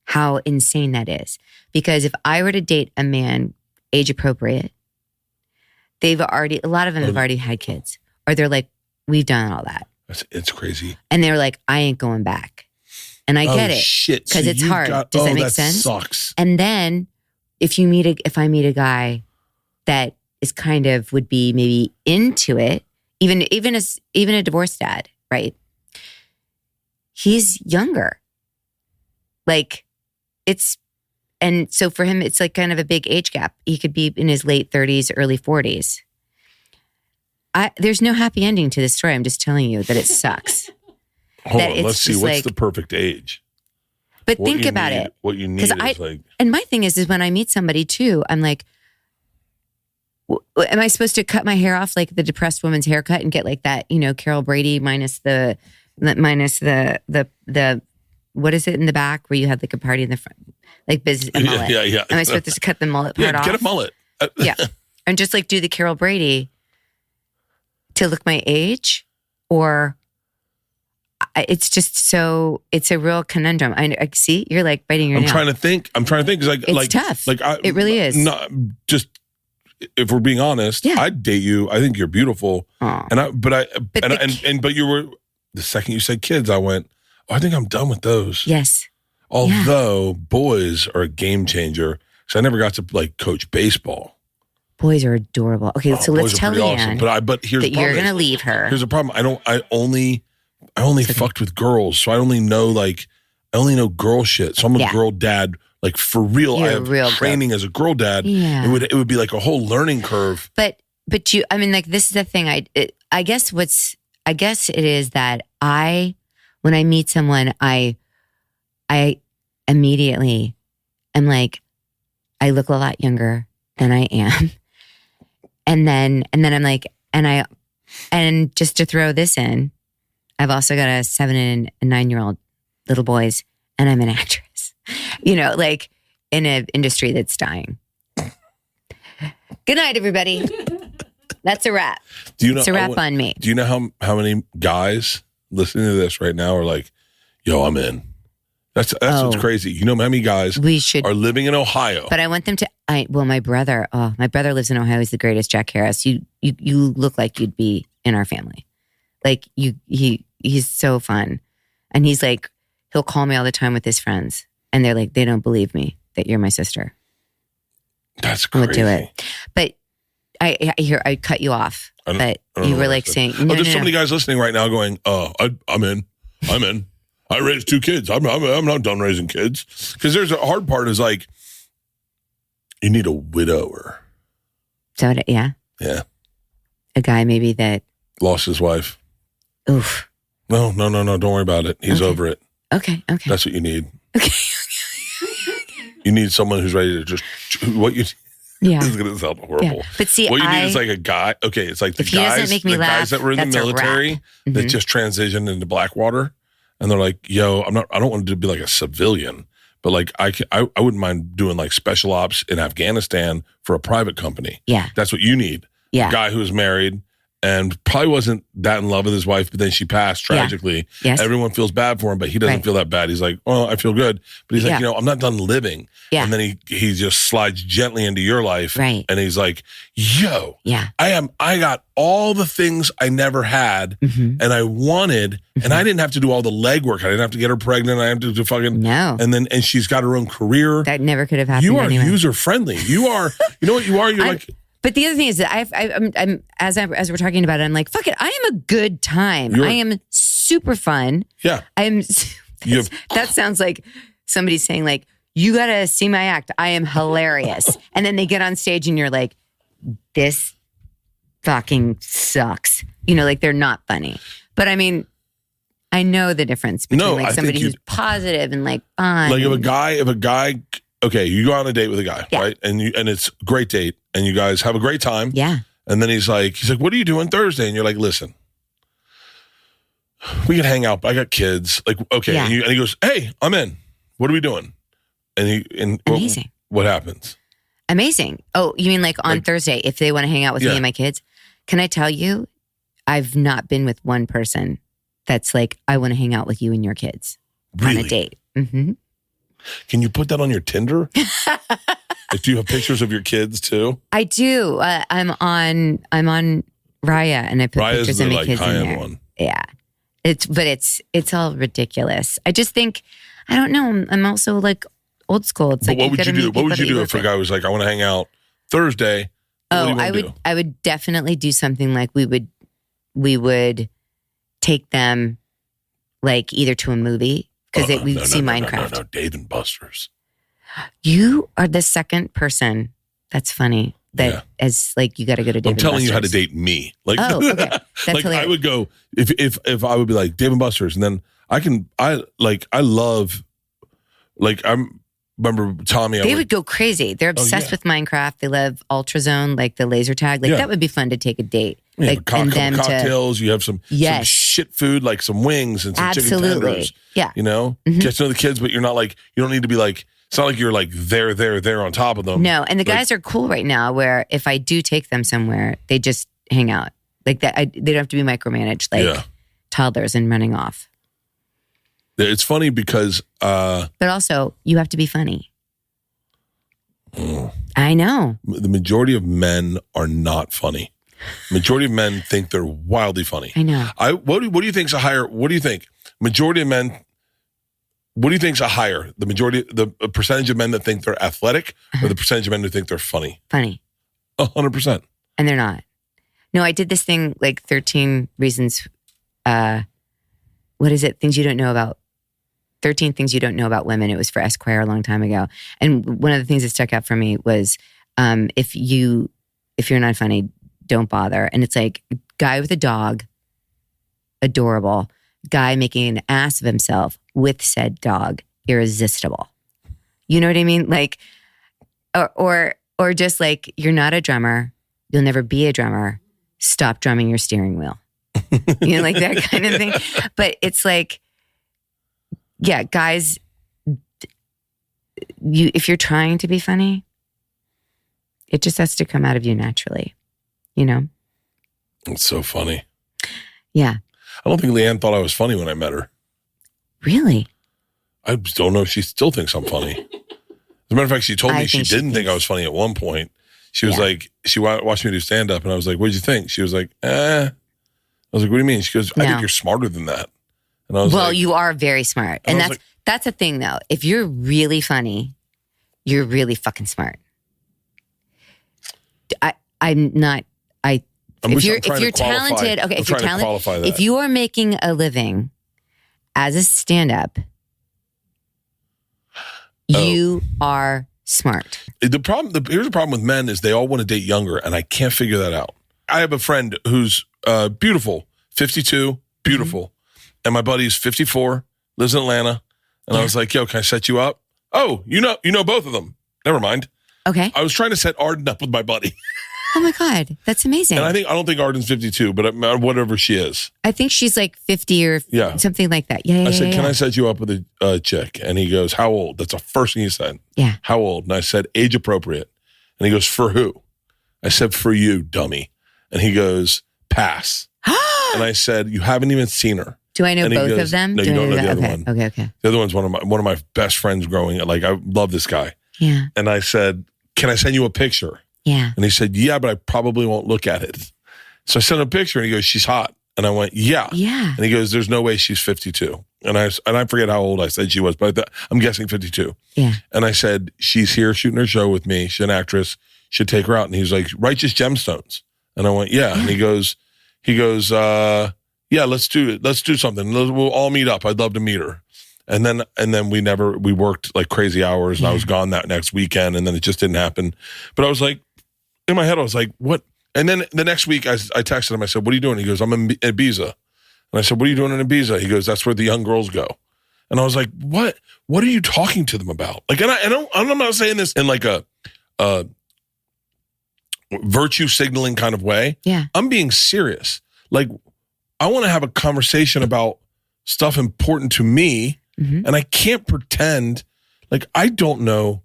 How insane that is. Because if I were to date a man age appropriate, a lot of them have already had kids. Or they're like, we've done all that. It's crazy. And they're like, I ain't going back. And I get it. Shit. Because it's hard. Does that make sense? Sucks. And then if I meet a guy that is kind of would be maybe into it, even a divorced dad, right? He's younger. And so for him, it's like kind of a big age gap. He could be in his late 30s, early 40s. There's no happy ending to this story. I'm just telling you that it sucks. Hold on, let's see. What's the perfect age? But think about it. What you need is like... And my thing is when I meet somebody too, I'm like, am I supposed to cut my hair off like the depressed woman's haircut and get like that, Carol Brady minus the what is it in the back where you had like a party in the front, like a mullet? Yeah. Am I supposed to cut the mullet part off? Get a mullet. Yeah, and just like do the Carol Brady to look my age, or it's just so it's a real conundrum. I see you're like biting your nail. I'm trying to think. It's tough. It really is. Not just. If we're being honest, yeah. I'd date you. I think you're beautiful. Aww. But you were the second you said kids, I went, I think I'm done with those. Yes. Although boys are a game changer, so I never got to like coach baseball. Boys are adorable. Okay, so let's tell Leanne awesome. But here's that you're going to leave her. Here's the problem. I only fucked with girls, so I only know girl shit. So I'm a girl dad. Like for real, I have training as a girl dad. Yeah. It would be like a whole learning curve. But this is the thing. I guess it is that when I meet someone, I immediately am like, I look a lot younger than I am. And then I'm like, and just to throw this in, I've also got a 7 and a 9-year-old little boys, and I'm an actress. Like in an industry that's dying. Good night, everybody. That's a wrap. It's a wrap on me. Do you know how many guys listening to this right now are like, yo, I'm in. That's what's crazy. You know how many guys are living in Ohio? But I want them to. My brother lives in Ohio. He's the greatest. Jack Harris. You look like you'd be in our family. Like he's so fun, and he's like he'll call me all the time with his friends. And they're like, they don't believe me that you're my sister. That's crazy. We'll do it. But I cut you off. But you were like saying, there's so many guys listening right now going, I'm in. I raised 2 kids. I'm not done raising kids. Because there's a hard part is like, you need a widower. So, yeah? Yeah. A guy maybe that... lost his wife. Oof. No. Don't worry about it. He's over it. Okay. That's what you need. Okay. You need someone who's ready to just what you. Yeah, this is going to sound horrible. Yeah. But see, what you need is like a guy. Okay, it's like the guys that were in the military that just transitioned into Blackwater, and they're like, "Yo, I don't want to be like a civilian, but like I wouldn't mind doing like special ops in Afghanistan for a private company. Yeah, that's what you need. Yeah, a guy who was married." And probably wasn't that in love with his wife, but then she passed tragically. Yeah. Yes. Everyone feels bad for him, but he doesn't feel that bad. He's like, oh, I feel good. But he's like, I'm not done living. Yeah. And then he just slides gently into your life. Right. And he's like, yo, I got all the things I never had and I wanted, and I didn't have to do all the legwork. I didn't have to get her pregnant. I didn't have to do fucking. No. And she's got her own career. That never could have happened. You are user friendly. You are, you know what you are? You're like. But the other thing is that I'm as we're talking about it, I'm like, fuck it. I am a good time. I am super fun. Yeah. That sounds like somebody saying like, you got to see my act. I am hilarious. And then they get on stage and you're like, this fucking sucks. Like they're not funny. But I mean, I know the difference between like somebody who's positive and like fun. Like if a guy, okay, you go on a date with a guy, right? And it's a great date and you guys have a great time. Yeah. And then he's like, what are you doing Thursday? And you're like, listen, we can hang out. I got kids. Like, okay. Yeah. And he goes, hey, I'm in. What are we doing? And amazing. What happens? Amazing. Oh, you mean like on Thursday, if they want to hang out with me and my kids? Can I tell you, I've not been with one person that's like, I want to hang out with you and your kids on a date. Mm-hmm. Can you put that on your Tinder? Like, do you have pictures of your kids too? I do. I'm on Raya and I put Raya's pictures of my kids in there. One. Yeah. It's all ridiculous. I just think, I don't know. I'm also like old school. It's like, what would you do? What would you do if a guy was like, I want to hang out Thursday? I would definitely do something like we would take them like either to a movie because we'd see Minecraft. No, Dave and Buster's. You are the second person that's funny that as like you got to go to Dave and Buster's. I'm telling you how to date me. Like, oh, okay. That's like hilarious. I would go if I would be like Dave and Buster's, and then I remember Tommy. They would go crazy. They're obsessed with Minecraft. They love Ultrazone, like the laser tag. Like that would be fun to take a date. Yeah, like and them cocktails. You have some shit food like some wings and some chicken tenders. Yeah, get to know the kids, but you're not like you don't need to be like. It's not like you're like there on top of them. No, and the guys are cool right now. Where if I do take them somewhere, they just hang out like that. They don't have to be micromanaged like toddlers and running off. It's funny because... but also, you have to be funny. I know. The majority of men are not funny. Majority of men think they're wildly funny. I know. What do you think's a higher... What do you think? Majority of men... What do you think's a higher? The percentage of men that think they're athletic or the percentage of men who think they're funny? Funny. 100%. And they're not. No, I did this thing like 13 reasons... what is it? Things you don't know about... 13 things you don't know about women. It was for Esquire a long time ago. And one of the things that stuck out for me was if you're not funny, don't bother. And it's like guy with a dog, adorable. Guy making an ass of himself with said dog, irresistible. You know what I mean? Like, or just like, you're not a drummer. You'll never be a drummer. Stop drumming your steering wheel. You know, like that kind of thing. But it's like, yeah, guys, if you're trying to be funny, it just has to come out of you naturally, you know? It's so funny. Yeah. I don't think Leanne thought I was funny when I met her. Really? I don't know if she still thinks I'm funny. As a matter of fact, she told me she didn't think I was funny at one point. She was like, she watched me do stand-up, and I was like, what'd you think? She was like, I was like, what do you mean? She goes, I think you're smarter than that. And I was well, you are very smart. And that's a thing, though. If you're really funny, you're really fucking smart. I'm not... If you're talented, okay, if you're talented, if you are making a living as a stand-up, you are smart. Here's the problem with men is they all want to date younger, and I can't figure that out. I have a friend who's beautiful, 52, beautiful, and my buddy's 54, lives in Atlanta, and I was like, yo, can I set you up? Oh, you know both of them. Never mind. Okay. I was trying to set Arden up with my buddy. Oh my God, that's amazing. And I don't think Arden's 52, but whatever she is. I think she's like 50 or something like that. Yeah. I said, can I set you up with a chick? And he goes, how old? That's the first thing he said. Yeah. How old? And I said, age appropriate. And he goes, for who? I said, for you, dummy. And he goes, pass. And I said, you haven't even seen her. Do I know both of them? No, you don't know the other one. Okay. The other one's one of my best friends growing up. Like, I love this guy. Yeah. And I said, can I send you a picture? Yeah. And he said, yeah, but I probably won't look at it. So I sent him a picture and he goes, she's hot. And I went, yeah. Yeah. And he goes, there's no way she's 52. And I forget how old I said she was, but I'm guessing 52. Yeah. And I said, she's here shooting her show with me. She's an actress. Should take her out. And he's like, Righteous Gemstones. And I went, yeah. And he goes, yeah, let's do it. Let's do something. We'll all meet up. I'd love to meet her. And then we worked like crazy hours and I was gone that next weekend and then it just didn't happen. But I was like, in my head, I was like, what? And then the next week I texted him, I said, what are you doing? He goes, I'm in Ibiza. And I said, what are you doing in Ibiza? He goes, that's where the young girls go. And I was like, what are you talking to them about? Like, I'm not saying this in like a virtue signaling kind of way. Yeah. I'm being serious. Like, I want to have a conversation about stuff important to me. Mm-hmm. And I can't pretend like I don't know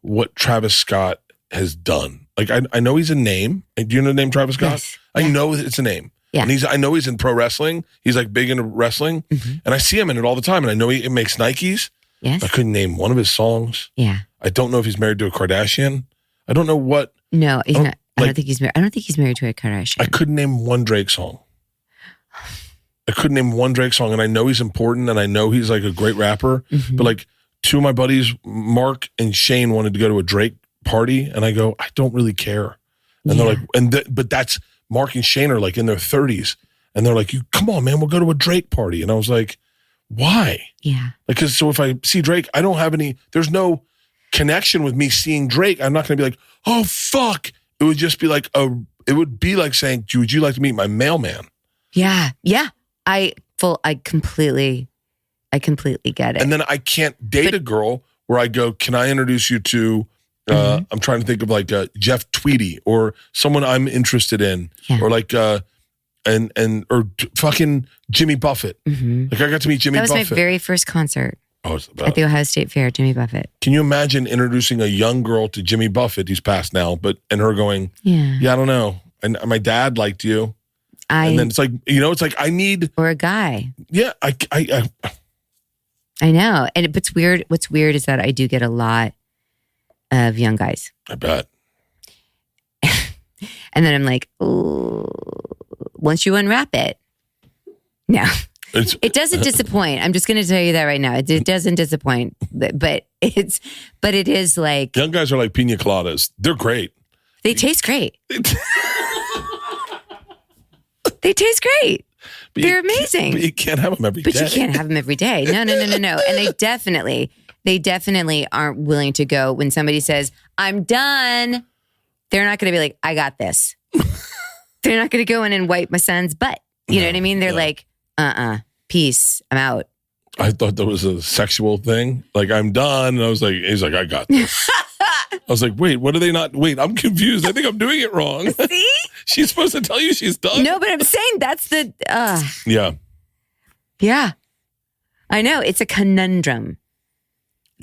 what Travis Scott has done. Like I know he's a name. Do you know the name Travis Scott? Yes. I know it's a name. Yeah. And I know he's in pro wrestling. He's like big into wrestling. Mm-hmm. And I see him in it all the time. And I know he makes Nikes. Yes. I couldn't name one of his songs. Yeah. I don't know if he's married to a Kardashian. I don't know what. No, he's not. I don't think he's married. I don't think he's married to a Kardashian. I couldn't name one Drake song. And I know he's important and I know he's like a great rapper. Mm-hmm. But like two of my buddies, Mark and Shane, wanted to go to a Drake party and I go, I don't really care. And they're like, but that's Mark and Shane are like in their 30s and they're like, come on, man, we'll go to a Drake party. And I was like, why? Yeah. Like, cause so if I see Drake, I don't have there's no connection with me seeing Drake. I'm not going to be like, oh, fuck. It would just be like it would be like saying, would you like to meet my mailman? Yeah. Yeah. I completely get it. And then I can't date a girl where I go, can I introduce you to, I'm trying to think of like Jeff Tweedy or someone I'm interested in or like, fucking Jimmy Buffett. Mm-hmm. Like I got to meet Jimmy Buffett. That was my very first concert at the Ohio State Fair, Jimmy Buffett. Can you imagine introducing a young girl to Jimmy Buffett? He's passed now, and her going, yeah, I don't know. And my dad liked you. And then it's like, it's like I need or a guy. Yeah, I know. And what's weird is that I do get a lot of young guys. I bet. And then I'm like, oh, once you unwrap it, no, it doesn't disappoint. I'm just going to tell you that right now. It doesn't disappoint, but it is like young guys are like pina coladas. They're great. They taste great. They taste great. They're amazing. But you can't have them every day. But you can't have them every day. No. And they definitely aren't willing to go when somebody says, I'm done. They're not going to be like, I got this. They're not going to go in and wipe my son's butt. You know what I mean? They're like, peace. I'm out. I thought that was a sexual thing. Like, I'm done. And he's like, I got this. I was like, wait, what are they not? Wait, I'm confused. I think I'm doing it wrong. See? She's supposed to tell you she's done. No, but I'm saying that's the... Yeah. Yeah. I know. It's a conundrum.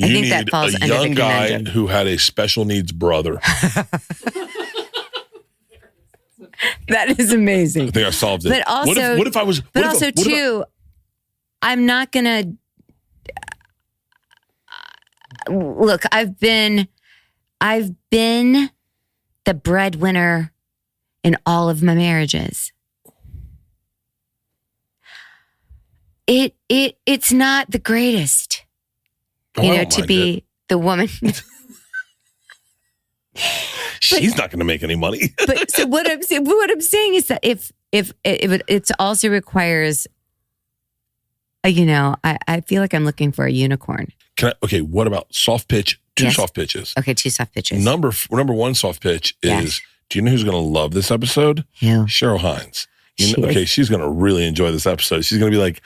I think that falls under the conundrum. You need a young guy who had a special needs brother. That is amazing. I think I solved it. But also... What if I was... But also, too, I'm not going to... Look, I've been the breadwinner in all of my marriages. It's not the greatest, to be the woman. She's not going to make any money. But so what I'm saying is that if it also requires, I feel like I'm looking for a unicorn. Okay, what about soft pitch? Two soft pitches. Okay, two soft pitches. Number one soft pitch is, do you know who's going to love this episode? Who? Cheryl Hines. She's going to really enjoy this episode. She's going to be like,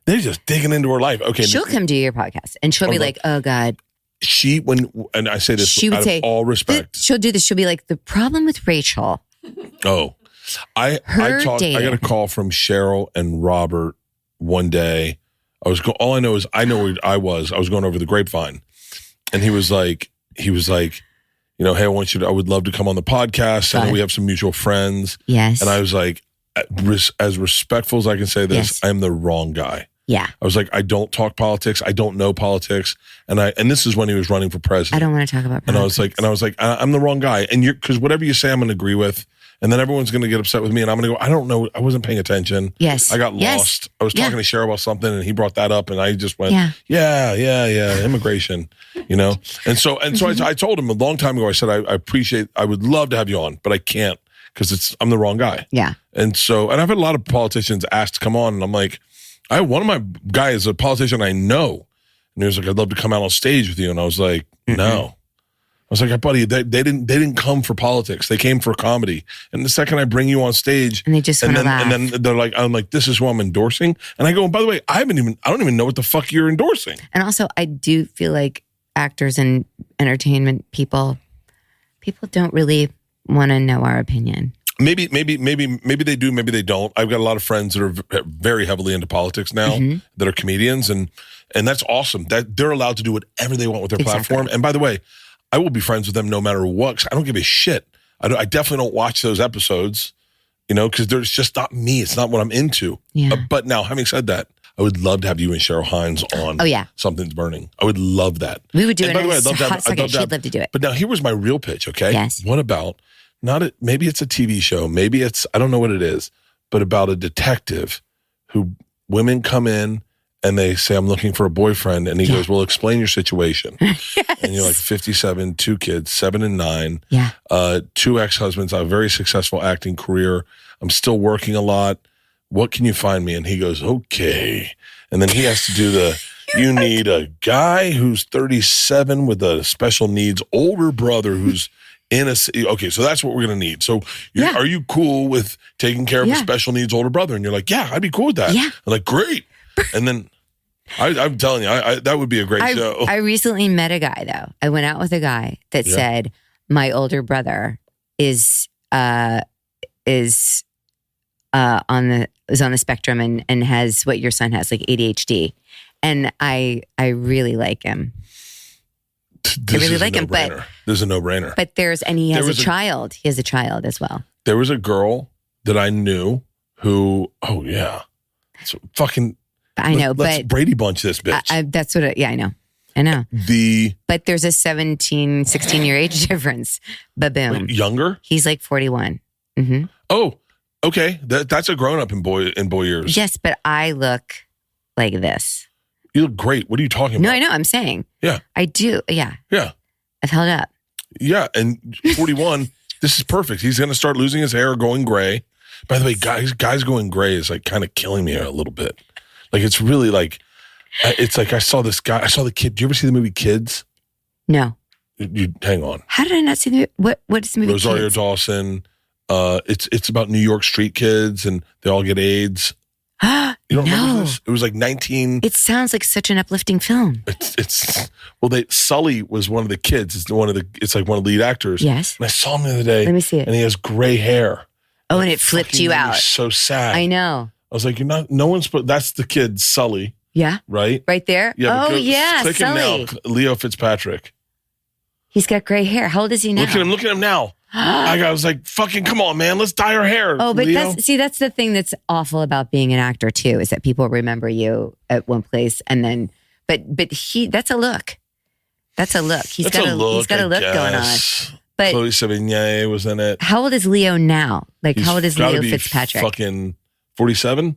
they're just digging into her life. Okay. She'll come do your podcast and she'll be like, oh God. And I say this she would say, all respect. She'll do this. She'll be like, the problem with Rachel. Oh, I got a call from Cheryl and Robert one day. All I know is I know where I was going over the grapevine, and he was like, hey, I would love to come on the podcast. I know we have some mutual friends. Yes. And I was like, as respectful as I can say this, I am the wrong guy. Yeah. I was like, I don't talk politics. I don't know politics. And this is when he was running for president. I don't want to talk about politics. And I was like, I'm the wrong guy. And because whatever you say, I'm going to agree with. And then everyone's going to get upset with me. And I'm going to go, I don't know. I wasn't paying attention. Yes. I got lost. I was talking to Cheryl about something and he brought that up. And I just went, yeah, immigration, And so I told him a long time ago, I said, I would love to have you on, but I can't because I'm the wrong guy. Yeah. And I've had a lot of politicians ask to come on and I'm like, One of my guys, a politician I know, and he was like, I'd love to come out on stage with you. And I was like, no. I was like, buddy, they didn't come for politics. They came for comedy. And the second I bring you on stage, and they just want to laugh. And then they're like, I'm like, this is who I'm endorsing. And I go, by the way, I don't even know what the fuck you're endorsing. And also, I do feel like actors and entertainment people don't really want to know our opinion. Maybe they do, maybe they don't. I've got a lot of friends that are very heavily into politics now that are comedians, and that's awesome. That they're allowed to do whatever they want with their platform. And by the way, I will be friends with them no matter what. 'Cause I don't give a shit. I definitely don't watch those episodes, because there's just not me. It's not what I'm into. Yeah. But now, having said that, I would love to have you and Cheryl Hines on. Oh yeah, Something's Burning. I would love that. We would do and it. By the way, I'd love to have. She'd love to do it. But now here was my real pitch. Okay. Yes. What about maybe it's a TV show. Maybe it's I don't know what it is, but about a detective who women come in. And they say, I'm looking for a boyfriend. And he goes, well, explain your situation. Yes. And you're like 57, 2 kids, 7 and 9. Yeah. 2 ex-husbands. I have a very successful acting career. I'm still working a lot. What can you find me? And he goes, okay. And then he has to do you need a guy who's 37 with a special needs older brother who's okay, so that's what we're going to need. So are you cool with taking care of a special needs older brother? And you're like, yeah, I'd be cool with that. Yeah. I'm like, great. And then I'm telling you, that would be a great show. I recently met a guy though. I went out with a guy that said my older brother is on the spectrum and has what your son has, like ADHD. And I really like him. I really like him, but there's a no-brainer. But he has a child. He has a child as well. There was a girl that I knew who, it's fucking. I know, let's but Brady Bunch this bitch. That's what. I know. But there's a 16 year age difference. Ba-boom. Wait, younger? He's like 41. Mm-hmm. Oh, okay. That's a grown up in boy years. Yes, but I look like this. You look great. What are you talking about? No, I know. I'm saying. Yeah. I do. Yeah. Yeah. I've held up. Yeah, and 41. This is perfect. He's going to start losing his hair, going gray. By the way, guys going gray is like kind of killing me a little bit. Like, it's really like, it's like I saw this guy, I saw the kid. Do you ever see the movie Kids? No. You hang on. How did I not see the what is the movie Rosario Kids? Dawson. It's about New York street kids and they all get AIDS. You don't remember this? It was like 19. It sounds like such an uplifting film. Sully was one of the kids. It's one of the lead actors. Yes. And I saw him the other day. Let me see it. And he has gray hair. Oh, and it flipped you out. So sad. I know. I was like, no one's, that's the kid, Sully. Yeah. Right? Right there? Yeah, Sully. him now. Leo Fitzpatrick. He's got gray hair. How old is he now? Look at him now. I was like, fucking come on, man. Let's dye our hair. Oh, but Leo. that's the thing that's awful about being an actor too, is that people remember you at one place and then, but that's a look. That's a look. He's got a look going on. But Chloe Sevigny was in it. How old is Leo now? Like, how old is Leo Fitzpatrick? Fucking 47.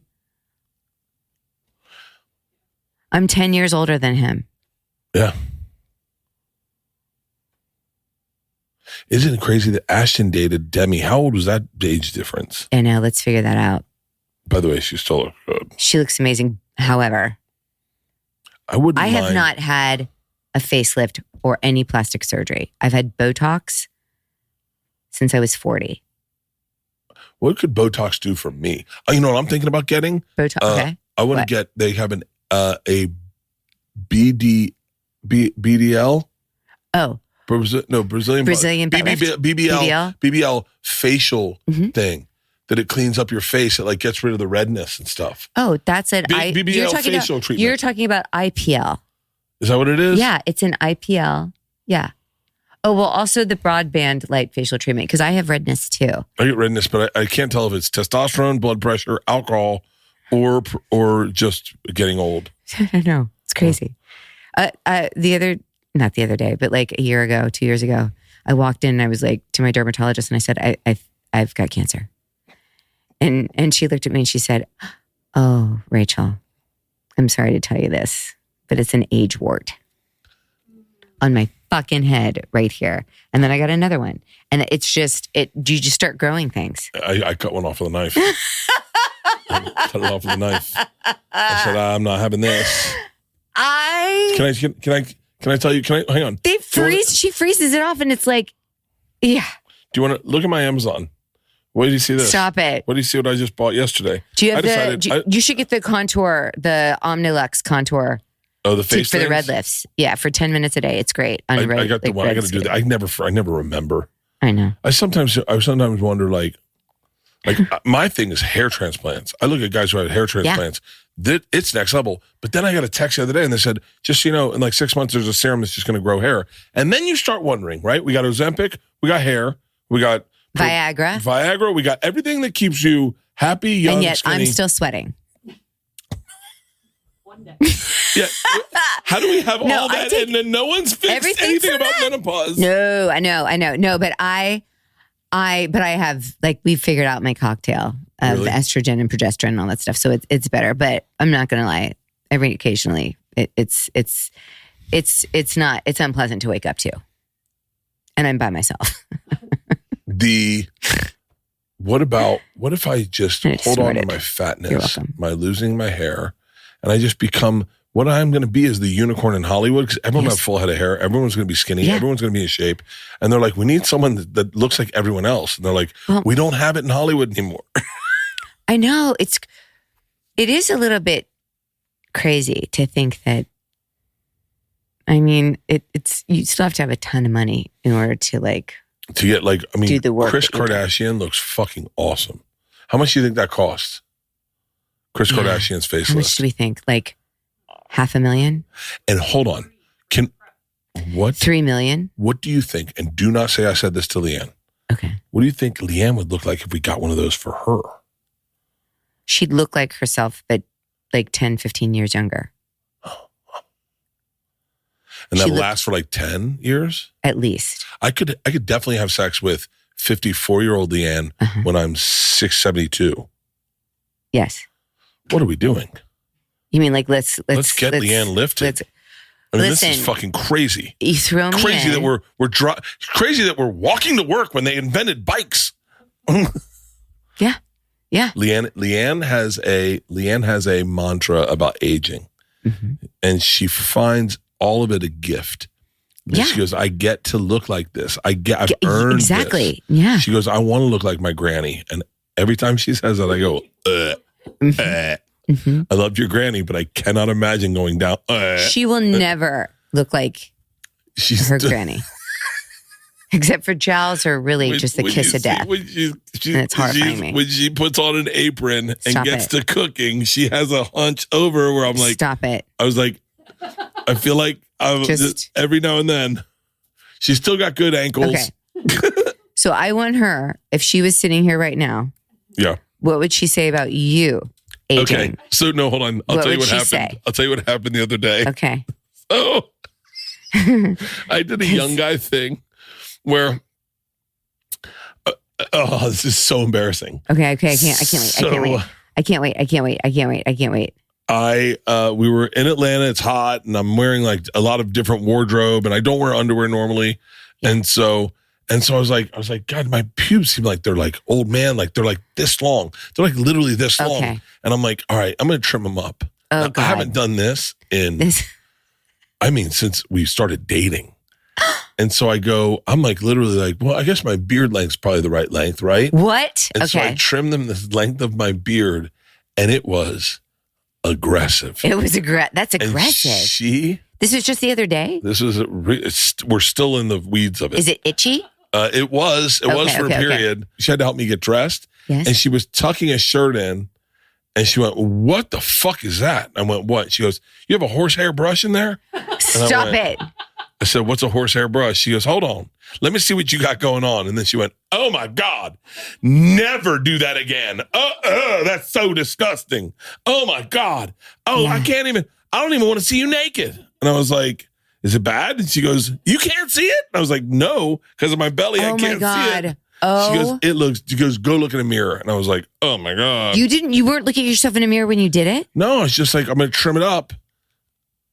I'm 10 years older than him. Yeah. Isn't it crazy that Ashton dated Demi? How old was that age difference? I know. Let's figure that out. By the way, she still looks good. She looks amazing. However, I have not had a facelift or any plastic surgery. I've had Botox since I was 40. What could Botox do for me? You know what I'm thinking about getting? Botox. Okay. I want to get. They have a BDL. Oh. Brazilian BBL facial thing that it cleans up your face. It like gets rid of the redness and stuff. Oh, that's it. BBL facial treatment. You're talking about IPL. Is that what it is? Yeah, it's an IPL. Yeah. Oh, well, also the broadband light facial treatment, because I have redness too. I get redness, but I can't tell if it's testosterone, blood pressure, alcohol, or just getting old. I don't know. It's crazy. Not the other day, but like a year ago, 2 years ago, I walked in and I was like to my dermatologist and I said, I've got cancer. And she looked at me and she said, oh, Rachel, I'm sorry to tell you this, but it's an age wart on my fucking head right here. And then I got another one. And it's just, you just start growing things. I cut one off with a knife. Cut it off with a knife. I said, I'm not having this. Can I tell you? Hang on. They freeze. She freezes it off, and it's like, yeah. Do you want to look at my Amazon? Wait, do you see this? Stop it. What do you see? What I just bought yesterday? Do you have you should get the contour, the Omnilux contour. Oh, the face for the red lifts. Yeah, for 10 minutes a day. It's great. I got the one. I got to do that. I never remember. I know. I sometimes wonder, like my thing is hair transplants. I look at guys who have hair transplants. Yeah. It's next level. But then I got a text the other day and they said, just so you know, in like 6 months, there's a serum that's just going to grow hair. And then you start wondering, right? We got Ozempic, we got hair, we got Viagra. We got everything that keeps you happy, young, and yet skinny. I'm still sweating. Yeah. How do we have all that and then no one's fixed anything about menopause? No, I know. No, but I have, like, we've figured out my cocktail of estrogen and progesterone and all that stuff. So it's better, but I'm not going to lie. Occasionally it's unpleasant to wake up to. And I'm by myself. What if I just hold on to my fatness, my losing my hair, and I just become what I'm going to be is the unicorn in Hollywood, because everyone will have full head of hair. Everyone's going to be skinny. Yeah. Everyone's going to be in shape. And they're like, we need someone that looks like everyone else. And they're like, we don't have it in Hollywood anymore. I know. It is a little bit crazy to think that, I mean, it's you still have to have a ton of money in order to do the work. Kris Kardashian looks fucking awesome. How much do you think that costs? Kris Kardashian's facelift. How much do we think? Like $500,000? And hold on. 3 million? What do you think? And do not say I said this to Leanne. Okay. What do you think Leanne would look like if we got one of those for her? She'd look like herself, but like 10, 15 years younger. And that lasts for like 10 years? At least. I could definitely have sex with 54-year-old Leanne when I'm 672. Yes. What are we doing? You mean like let's get Leanne lifted? This is fucking crazy. You throw me crazy in. that crazy that we're walking to work when they invented bikes. Yeah. Leanne has a mantra about aging, and she finds all of it a gift. And she goes, I get to look like this. I've earned exactly. this. Yeah. She goes, I want to look like my granny. And every time she says that, I go, I loved your granny, but I cannot imagine going down. She will never look like her granny. Except for jowls are really just the kiss of death. And it's horrifying me. When she puts on an apron and gets to cooking, she has a hunch over where I'm like, stop it. I was like, I feel like just every now and then, she's still got good ankles. Okay. So I want her, if she was sitting here right now, what would she say about you aging? Okay. So no, hold on. I'll tell you what happened. Say? I'll tell you what happened the other day. Okay. So I did a young guy thing where, this is so embarrassing. Okay. I can't wait. We were in Atlanta. It's hot, and I'm wearing like a lot of different wardrobe, and I don't wear underwear normally. Yeah. And so I was like, God, my pubes seem like they're like old man, like they're like this long. They're like literally this long. And I'm like, all right, I'm going to trim them up. Oh, God. I haven't done this since we started dating. And so I'm like literally like, well, I guess my beard length's probably the right length, right? What? And so I trimmed them the length of my beard, and it was aggressive. That's aggressive. This was just the other day? This was, we're still in the weeds of it. Is it itchy? It was for a period. Okay. She had to help me get dressed. Yes. And she was tucking a shirt in, and she went, what the fuck is that? I went, what? She goes, you have a horsehair brush in there? Stop it. I said, what's a horsehair brush? She goes, hold on. Let me see what you got going on. And then she went, oh my God, never do that again. That's so disgusting. Oh my God. Oh, I don't even want to see you naked. And I was like, is it bad? And she goes, you can't see it? And I was like, no, because of my belly, I can't see it. Oh. She goes, go look in a mirror. And I was like, oh my God. You weren't looking at yourself in a mirror when you did it? No, it's just like, I'm going to trim it up.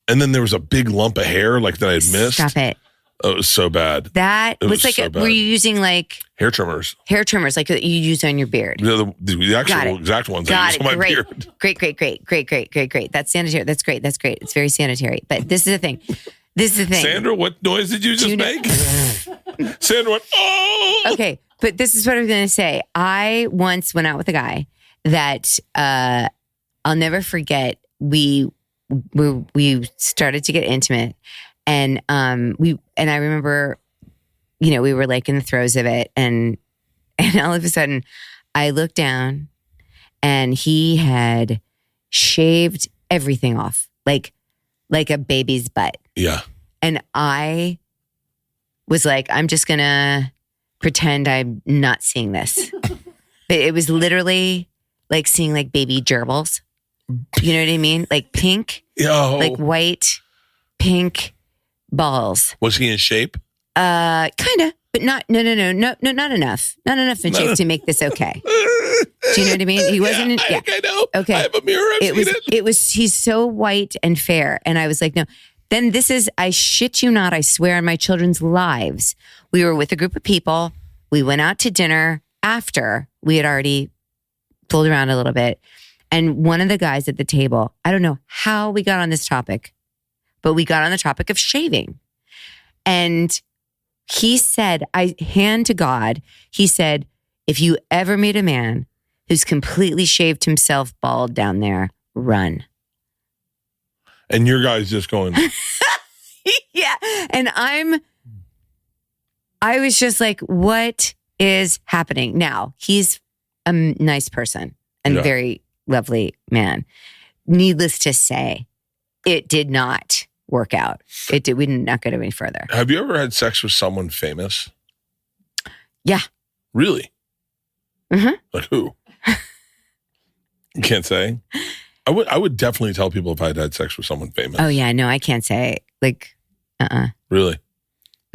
And then there was a big lump of hair like that I had missed. Stop it. Oh, it was so bad. That It was was like, so bad. were you using like Hair trimmers. hair trimmers like that you use on your beard? The actual Got it. exact ones I Got use it. on my Great. beard. Great. That's sanitary. That's great. It's very sanitary. But this is the thing. Sandra, what noise did you just make? Sandra went, oh! Okay, but this is what I was going to say. I once went out with a guy that I'll never forget. We started to get intimate, and I remember, we were like in the throes of it, and all of a sudden, I looked down, and he had shaved everything off, like a baby's butt. Yeah. And I was like, I'm just going to pretend I'm not seeing this. But it was literally like seeing like baby gerbils. You know what I mean? Like pink, like white, pink balls. Was he in shape? Kind of, but not, no, not enough. Not enough in shape to make this okay. Do you know what I mean? He wasn't. I know. Okay. I have a mirror. It was, he's so white and fair. And I was like, no. Then this is, I shit you not, I swear on my children's lives. We were with a group of people. We went out to dinner after we had already fooled around a little bit. And one of the guys at the table, I don't know how we got on this topic, but we got on the topic of shaving. And he said, I hand to God, he said, if you ever meet a man who's completely shaved himself bald down there, run. And your guy's just going. Yeah. And I was just like, what is happening? Now, he's a nice person and very lovely man. Needless to say, it did not work out. We did not go any further. Have you ever had sex with someone famous? Yeah. Really? Mm-hmm. Like who? You can't say? I would definitely tell people if I'd had sex with someone famous. Oh, yeah. No, I can't say. Like, Really?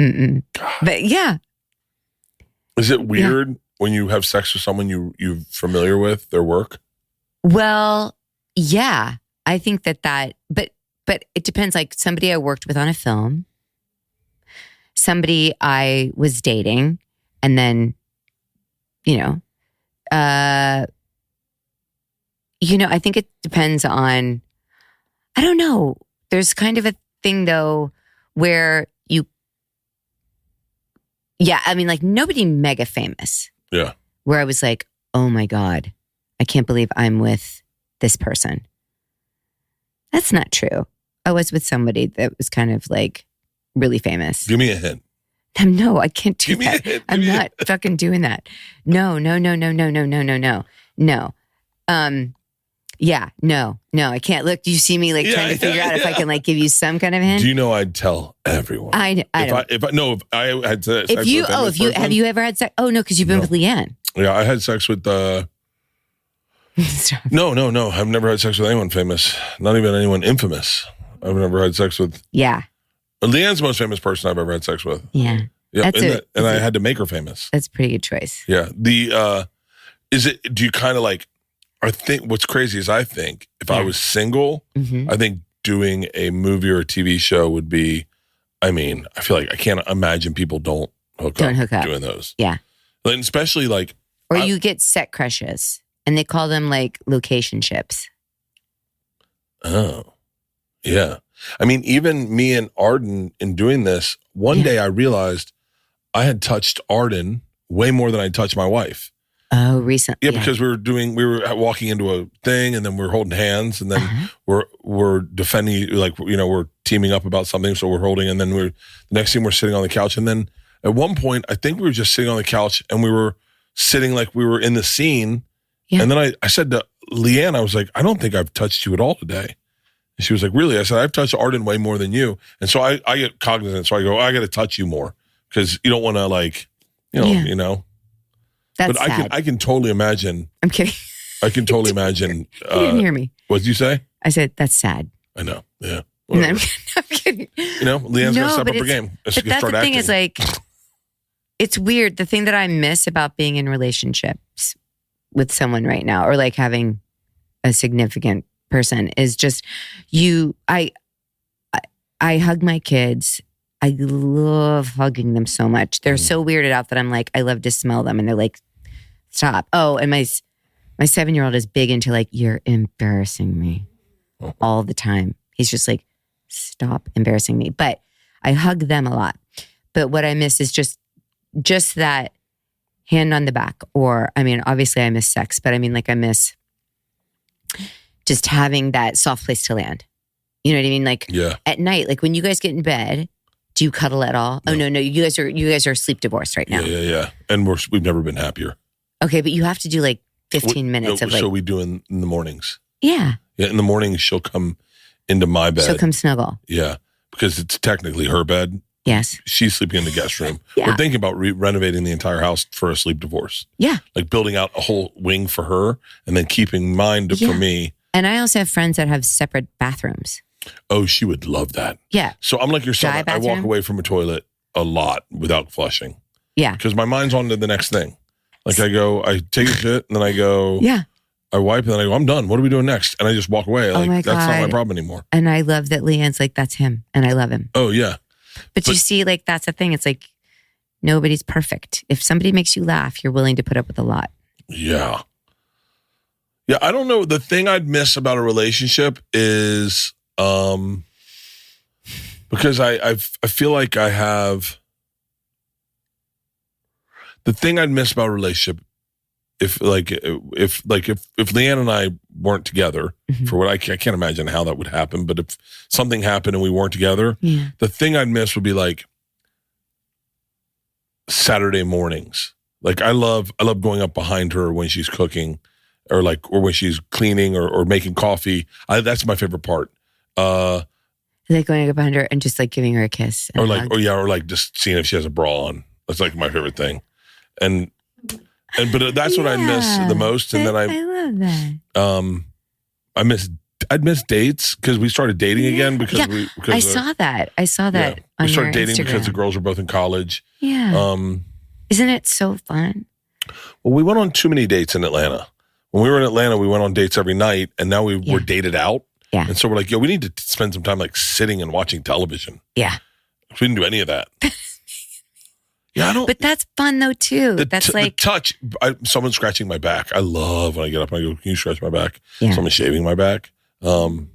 Mm-mm. But yeah. Is it weird when you have sex with someone you're familiar with, their work? Well, yeah. I think that, but it depends. Like somebody I worked with on a film, somebody I was dating, and then, I think it depends on, I don't know. There's kind of a thing though where like nobody mega famous. Yeah. Where I was like, oh my God, I can't believe I'm with this person. That's not true. I was with somebody that was kind of like really famous. Give me a hint. No, I can't do that. I'm not fucking doing that. No. Yeah, no, I can't. Look, do you see me like trying to figure out if I can like give you some kind of hint? Do you know I'd tell everyone? I don't. If I had sex with have you ever had sex? Oh no, because you've been with Leanne. Yeah, I had sex with No. I've never had sex with anyone famous. Not even anyone infamous. I've never had sex with. Yeah. Leanne's the most famous person I've ever had sex with. Yeah. Yeah, and I had to make her famous. That's a pretty good choice. Yeah. Do you kind of like, I think what's crazy is I think if I was single, I think doing a movie or a TV show would be, I feel like I can't imagine people don't hook up doing those. Yeah. And especially like. Or you get set crushes and they call them like location ships. Oh, yeah. Even me and Arden in doing this, one day I realized I had touched Arden way more than I touched my wife. Oh, recently. Yeah, because we were walking into a thing and then we're holding hands and then we're defending, like, we're teaming up about something. So we're holding, and then the next thing we're sitting on the couch. And then at one point, I think we were just sitting on the couch and we were sitting like we were in the scene. Yeah. And then I said to Leanne, I was like, I don't think I've touched you at all today. And she was like, really? I said, I've touched Arden way more than you. And so I get cognizant. So I go, I got to touch you more because you don't want to like, That's but sad. I can totally imagine. I'm kidding. I can totally imagine. You didn't hear me. What did you say? I said, that's sad. I know. Yeah. No, I'm kidding. Leanne's going to step up her game. But that's the thing is like, it's weird. The thing that I miss about being in relationships with someone right now, or like having a significant person, is just I hug my kids I love hugging them so much. They're so weirded out that I'm like, I love to smell them. And they're like, stop. Oh, and my 7-year-old is big into like, you're embarrassing me all the time. He's just like, stop embarrassing me. But I hug them a lot. But what I miss is just that hand on the back. Or, I mean, obviously I miss sex, but I mean, like I miss just having that soft place to land. You know what I mean? Like at night, like when you guys get in bed, do you cuddle at all? No. Oh no, you guys are sleep divorced right now. Yeah. And we've never been happier. Okay, but you have to do like 15 minutes of like. So we do in the mornings. Yeah. Yeah, in the mornings she'll come into my bed. She'll come snuggle. Yeah, because it's technically her bed. Yes. She's sleeping in the guest room. Yeah. We're thinking about renovating the entire house for a sleep divorce. Yeah. Like building out a whole wing for her and then keeping mine for me. And I also have friends that have separate bathrooms. Oh, she would love that. Yeah. So I'm like your son. I walk away from a toilet a lot without flushing. Yeah. Because my mind's on to the next thing. Like I take a shit and then I go, I wipe and then I go, I'm done. What are we doing next? And I just walk away. Like, that's not my problem anymore. And I love that Leanne's like, that's him. And I love him. Oh, yeah. But you see, like, that's the thing. It's like, nobody's perfect. If somebody makes you laugh, you're willing to put up with a lot. Yeah. Yeah, I don't know. The thing I'd miss about a relationship is because I feel like I have the thing I'd miss about a relationship if Leanne and I weren't together for what I can't imagine how that would happen, but if something happened and we weren't together, the thing I'd miss would be like Saturday mornings. Like I love going up behind her when she's cooking or when she's cleaning or making coffee. That's my favorite part. Like going up behind her and just like giving her a kiss. Or like just seeing if she has a bra on. That's like my favorite thing. But that's what I miss the most. And then I love that. I'd miss dates because we started dating again because I saw that. I saw that on we started dating Instagram. because the girls were both in college. Yeah. Isn't it so fun? Well, we went on too many dates in Atlanta. When we were in Atlanta, we went on dates every night, and now we're dated out. Yeah. And so we're like, we need to spend some time like sitting and watching television. Yeah. We didn't do any of that. Yeah, I don't. But that's fun though too. That's like the touch. Someone scratching my back. I love when I get up and I go, "Can you scratch my back?" Yeah. Someone shaving my back. You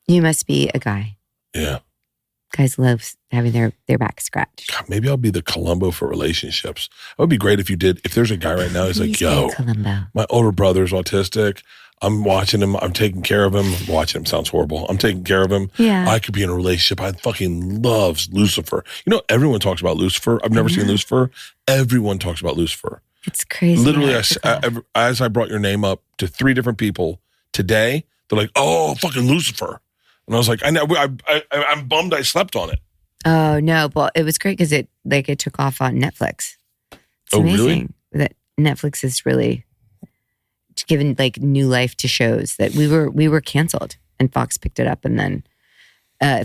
must be a guy. Yeah. Guys love having their back scratched. God, maybe I'll be the Columbo for relationships. It would be great if you did. If there's a guy right now, he's like, "Yo, Columbo. My older brother's autistic. I'm watching him. I'm taking care of him. Watching him sounds horrible. I'm taking care of him. Yeah. I could be in a relationship. I fucking love Lucifer. You know, everyone talks about Lucifer. I've never seen Lucifer. Everyone talks about Lucifer. It's crazy. Literally, as I brought your name up to 3 different people today, they're like, "Oh, fucking Lucifer." And I was like, I'm bummed I slept on it. Oh, no. Well, it was great because it took off on Netflix. It's amazing that Netflix is really given like new life to shows that we were canceled and Fox picked it up and then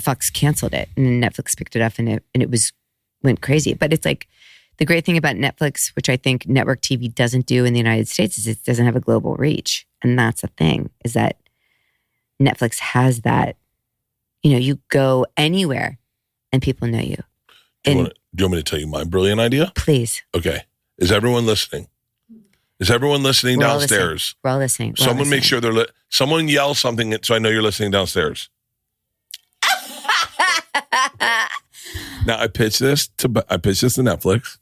Fox canceled it and then Netflix picked it up and it went crazy. But it's like the great thing about Netflix, which I think network TV doesn't do in the United States, is it doesn't have a global reach. And that's the thing, is that Netflix has that. You know, you go anywhere and people know you. Do you want me to tell you my brilliant idea? Please. Okay. Is everyone listening? Is everyone listening downstairs? We're all listening. Someone make sure they're someone yell something so I know you're listening downstairs. Now I pitched this to Netflix.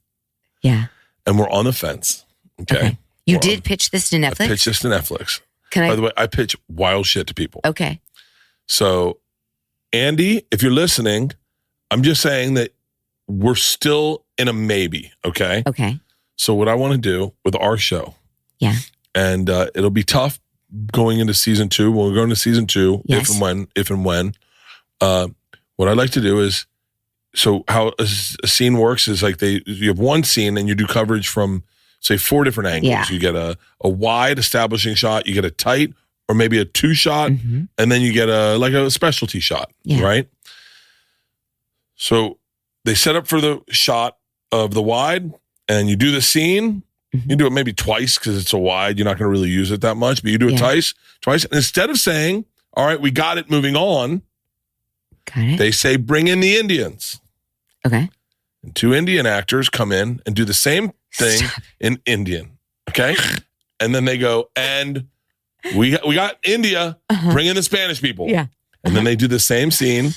Yeah. And we're on the fence. Okay. You did pitch this to Netflix? I pitched this to Netflix. By the way, I pitch wild shit to people. Okay. So, Andy, if you're listening, I'm just saying that we're still in a maybe, okay? Okay. So what I want to do with our show, and it'll be tough going into season 2. When we go into season 2, if and when, what I'd like to do is, so how a scene works is like you have one scene and you do coverage from, say, 4 different angles. Yeah. You get a wide establishing shot, you get a tight, or maybe a 2 shot, and then you get a specialty shot, right? So they set up for the shot of the wide, and you do the scene. You do it maybe twice because it's a wide. You're not going to really use it that much, but you do it twice. And instead of saying, "All right, we got it, moving on," they say, "Bring in the Indians." Okay. And 2 Indian actors come in and do the same thing in Indian. Okay. And then they go, and we got India, bring in the Spanish people. Yeah. And then they do the same scene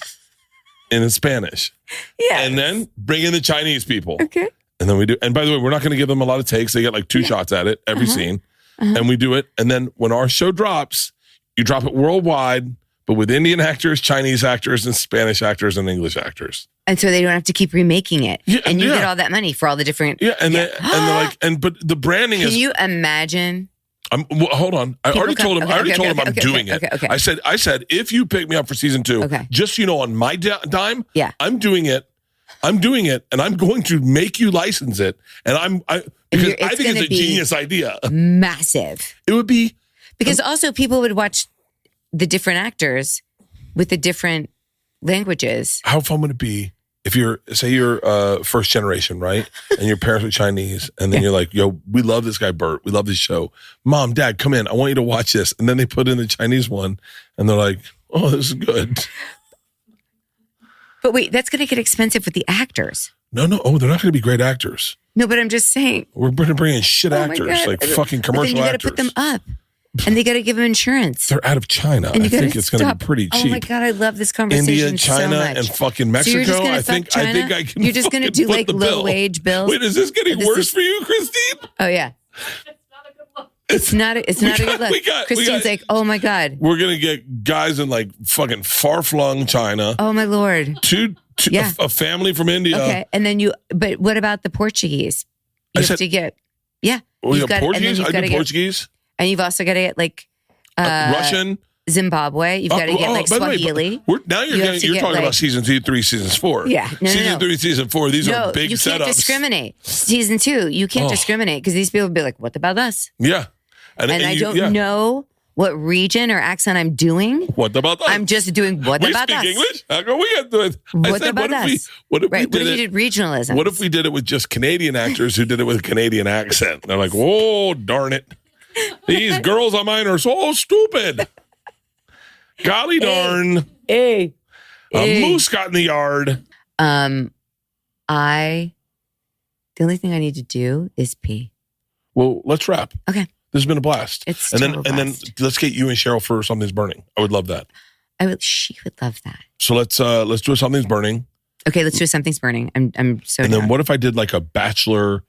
in Spanish. Yeah. And then bring in the Chinese people. Okay. And then we do, and by the way, we're not going to give them a lot of takes. They get like 2 shots at it, every scene. And we do it. And then when our show drops, you drop it worldwide, but with Indian actors, Chinese actors, and Spanish actors and English actors. And so they don't have to keep remaking it. Yeah, and you get all that money for all the different. Yeah. And they're like, but the branding is. Can you imagine? Hold on. I already told him I'm doing it. Okay. I said, if you pick me up for season 2, just so you know, on my dime, I'm doing it. And I'm going to make you license it. And because I think it's a genius idea. Massive. It would be. Because also people would watch the different actors with the different languages. How fun would it be if you're first generation, right? And your parents are Chinese. And then you're like, yo, we love this guy, Bert. We love this show. Mom, Dad, come in. I want you to watch this. And then they put in the Chinese one. And they're like, oh, this is good. But wait, that's going to get expensive with the actors. No. Oh, they're not going to be great actors. No, but I'm just saying. We're going to bring in shit actors, like fucking commercial actors. But then you got to put them up. And they got to give them insurance. They're out of China. I think it's going to be pretty cheap. Oh my God, I love this conversation India, China, so much. and fucking Mexico. So I think I can. You're just going to do like low wage bills. Wait, is this getting worse for you, Christine? Oh yeah. It's not a good look. Christine's like, oh my God. We're going to get guys in like fucking far-flung China. Oh my Lord. A family from India. Okay. And then but what about the Portuguese? You have to get, Portuguese? I do Portuguese. And you've also got to get like Russian. Zimbabwe. You've got to get like Swahili. Now you're talking about season 2, 3, seasons 4. Yeah. Season 3, season 4. These are big setups. You can't discriminate. Season 2, you can't discriminate because these people will be like, what about us? Yeah. And I don't know what region or accent I'm doing. What about us? I'm just doing what about us. We speak English? How come we got to it? What about us? What if you did regionalism? What if we did it with just Canadian actors who did it with a Canadian accent? They're like, oh, darn it. These girls of mine are so stupid. Golly darn. A moose got in the yard. The only thing I need to do is pee. Well, let's wrap. Okay. This has been a blast. It's and then let's get you and Cheryl for Something's Burning. I would love that. She would love that. So let's do a Something's Burning. Okay, let's do a Something's Burning. I'm so. And down. then what if I did like a bachelorette?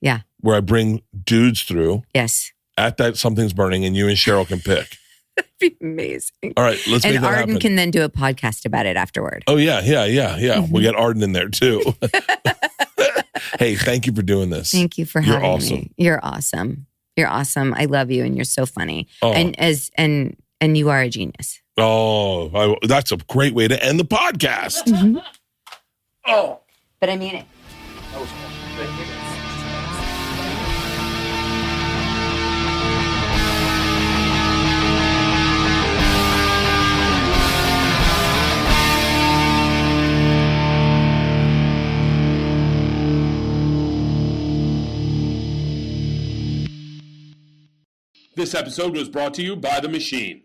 Yeah. Where I bring dudes through. Yes. At that Something's Burning, and you and Cheryl can pick. That'd be amazing. All right, let's make that happen. And Arden can then do a podcast about it afterward. Oh, yeah. We'll get Arden in there, too. Hey, thank you for doing this. Thank you for having me. You're awesome. You're awesome. I love you, and you're so funny. Oh. And you are a genius. Oh, that's a great way to end the podcast. Mm-hmm. Oh. But I mean it. That was fun. Thank you. This episode was brought to you by The Machine.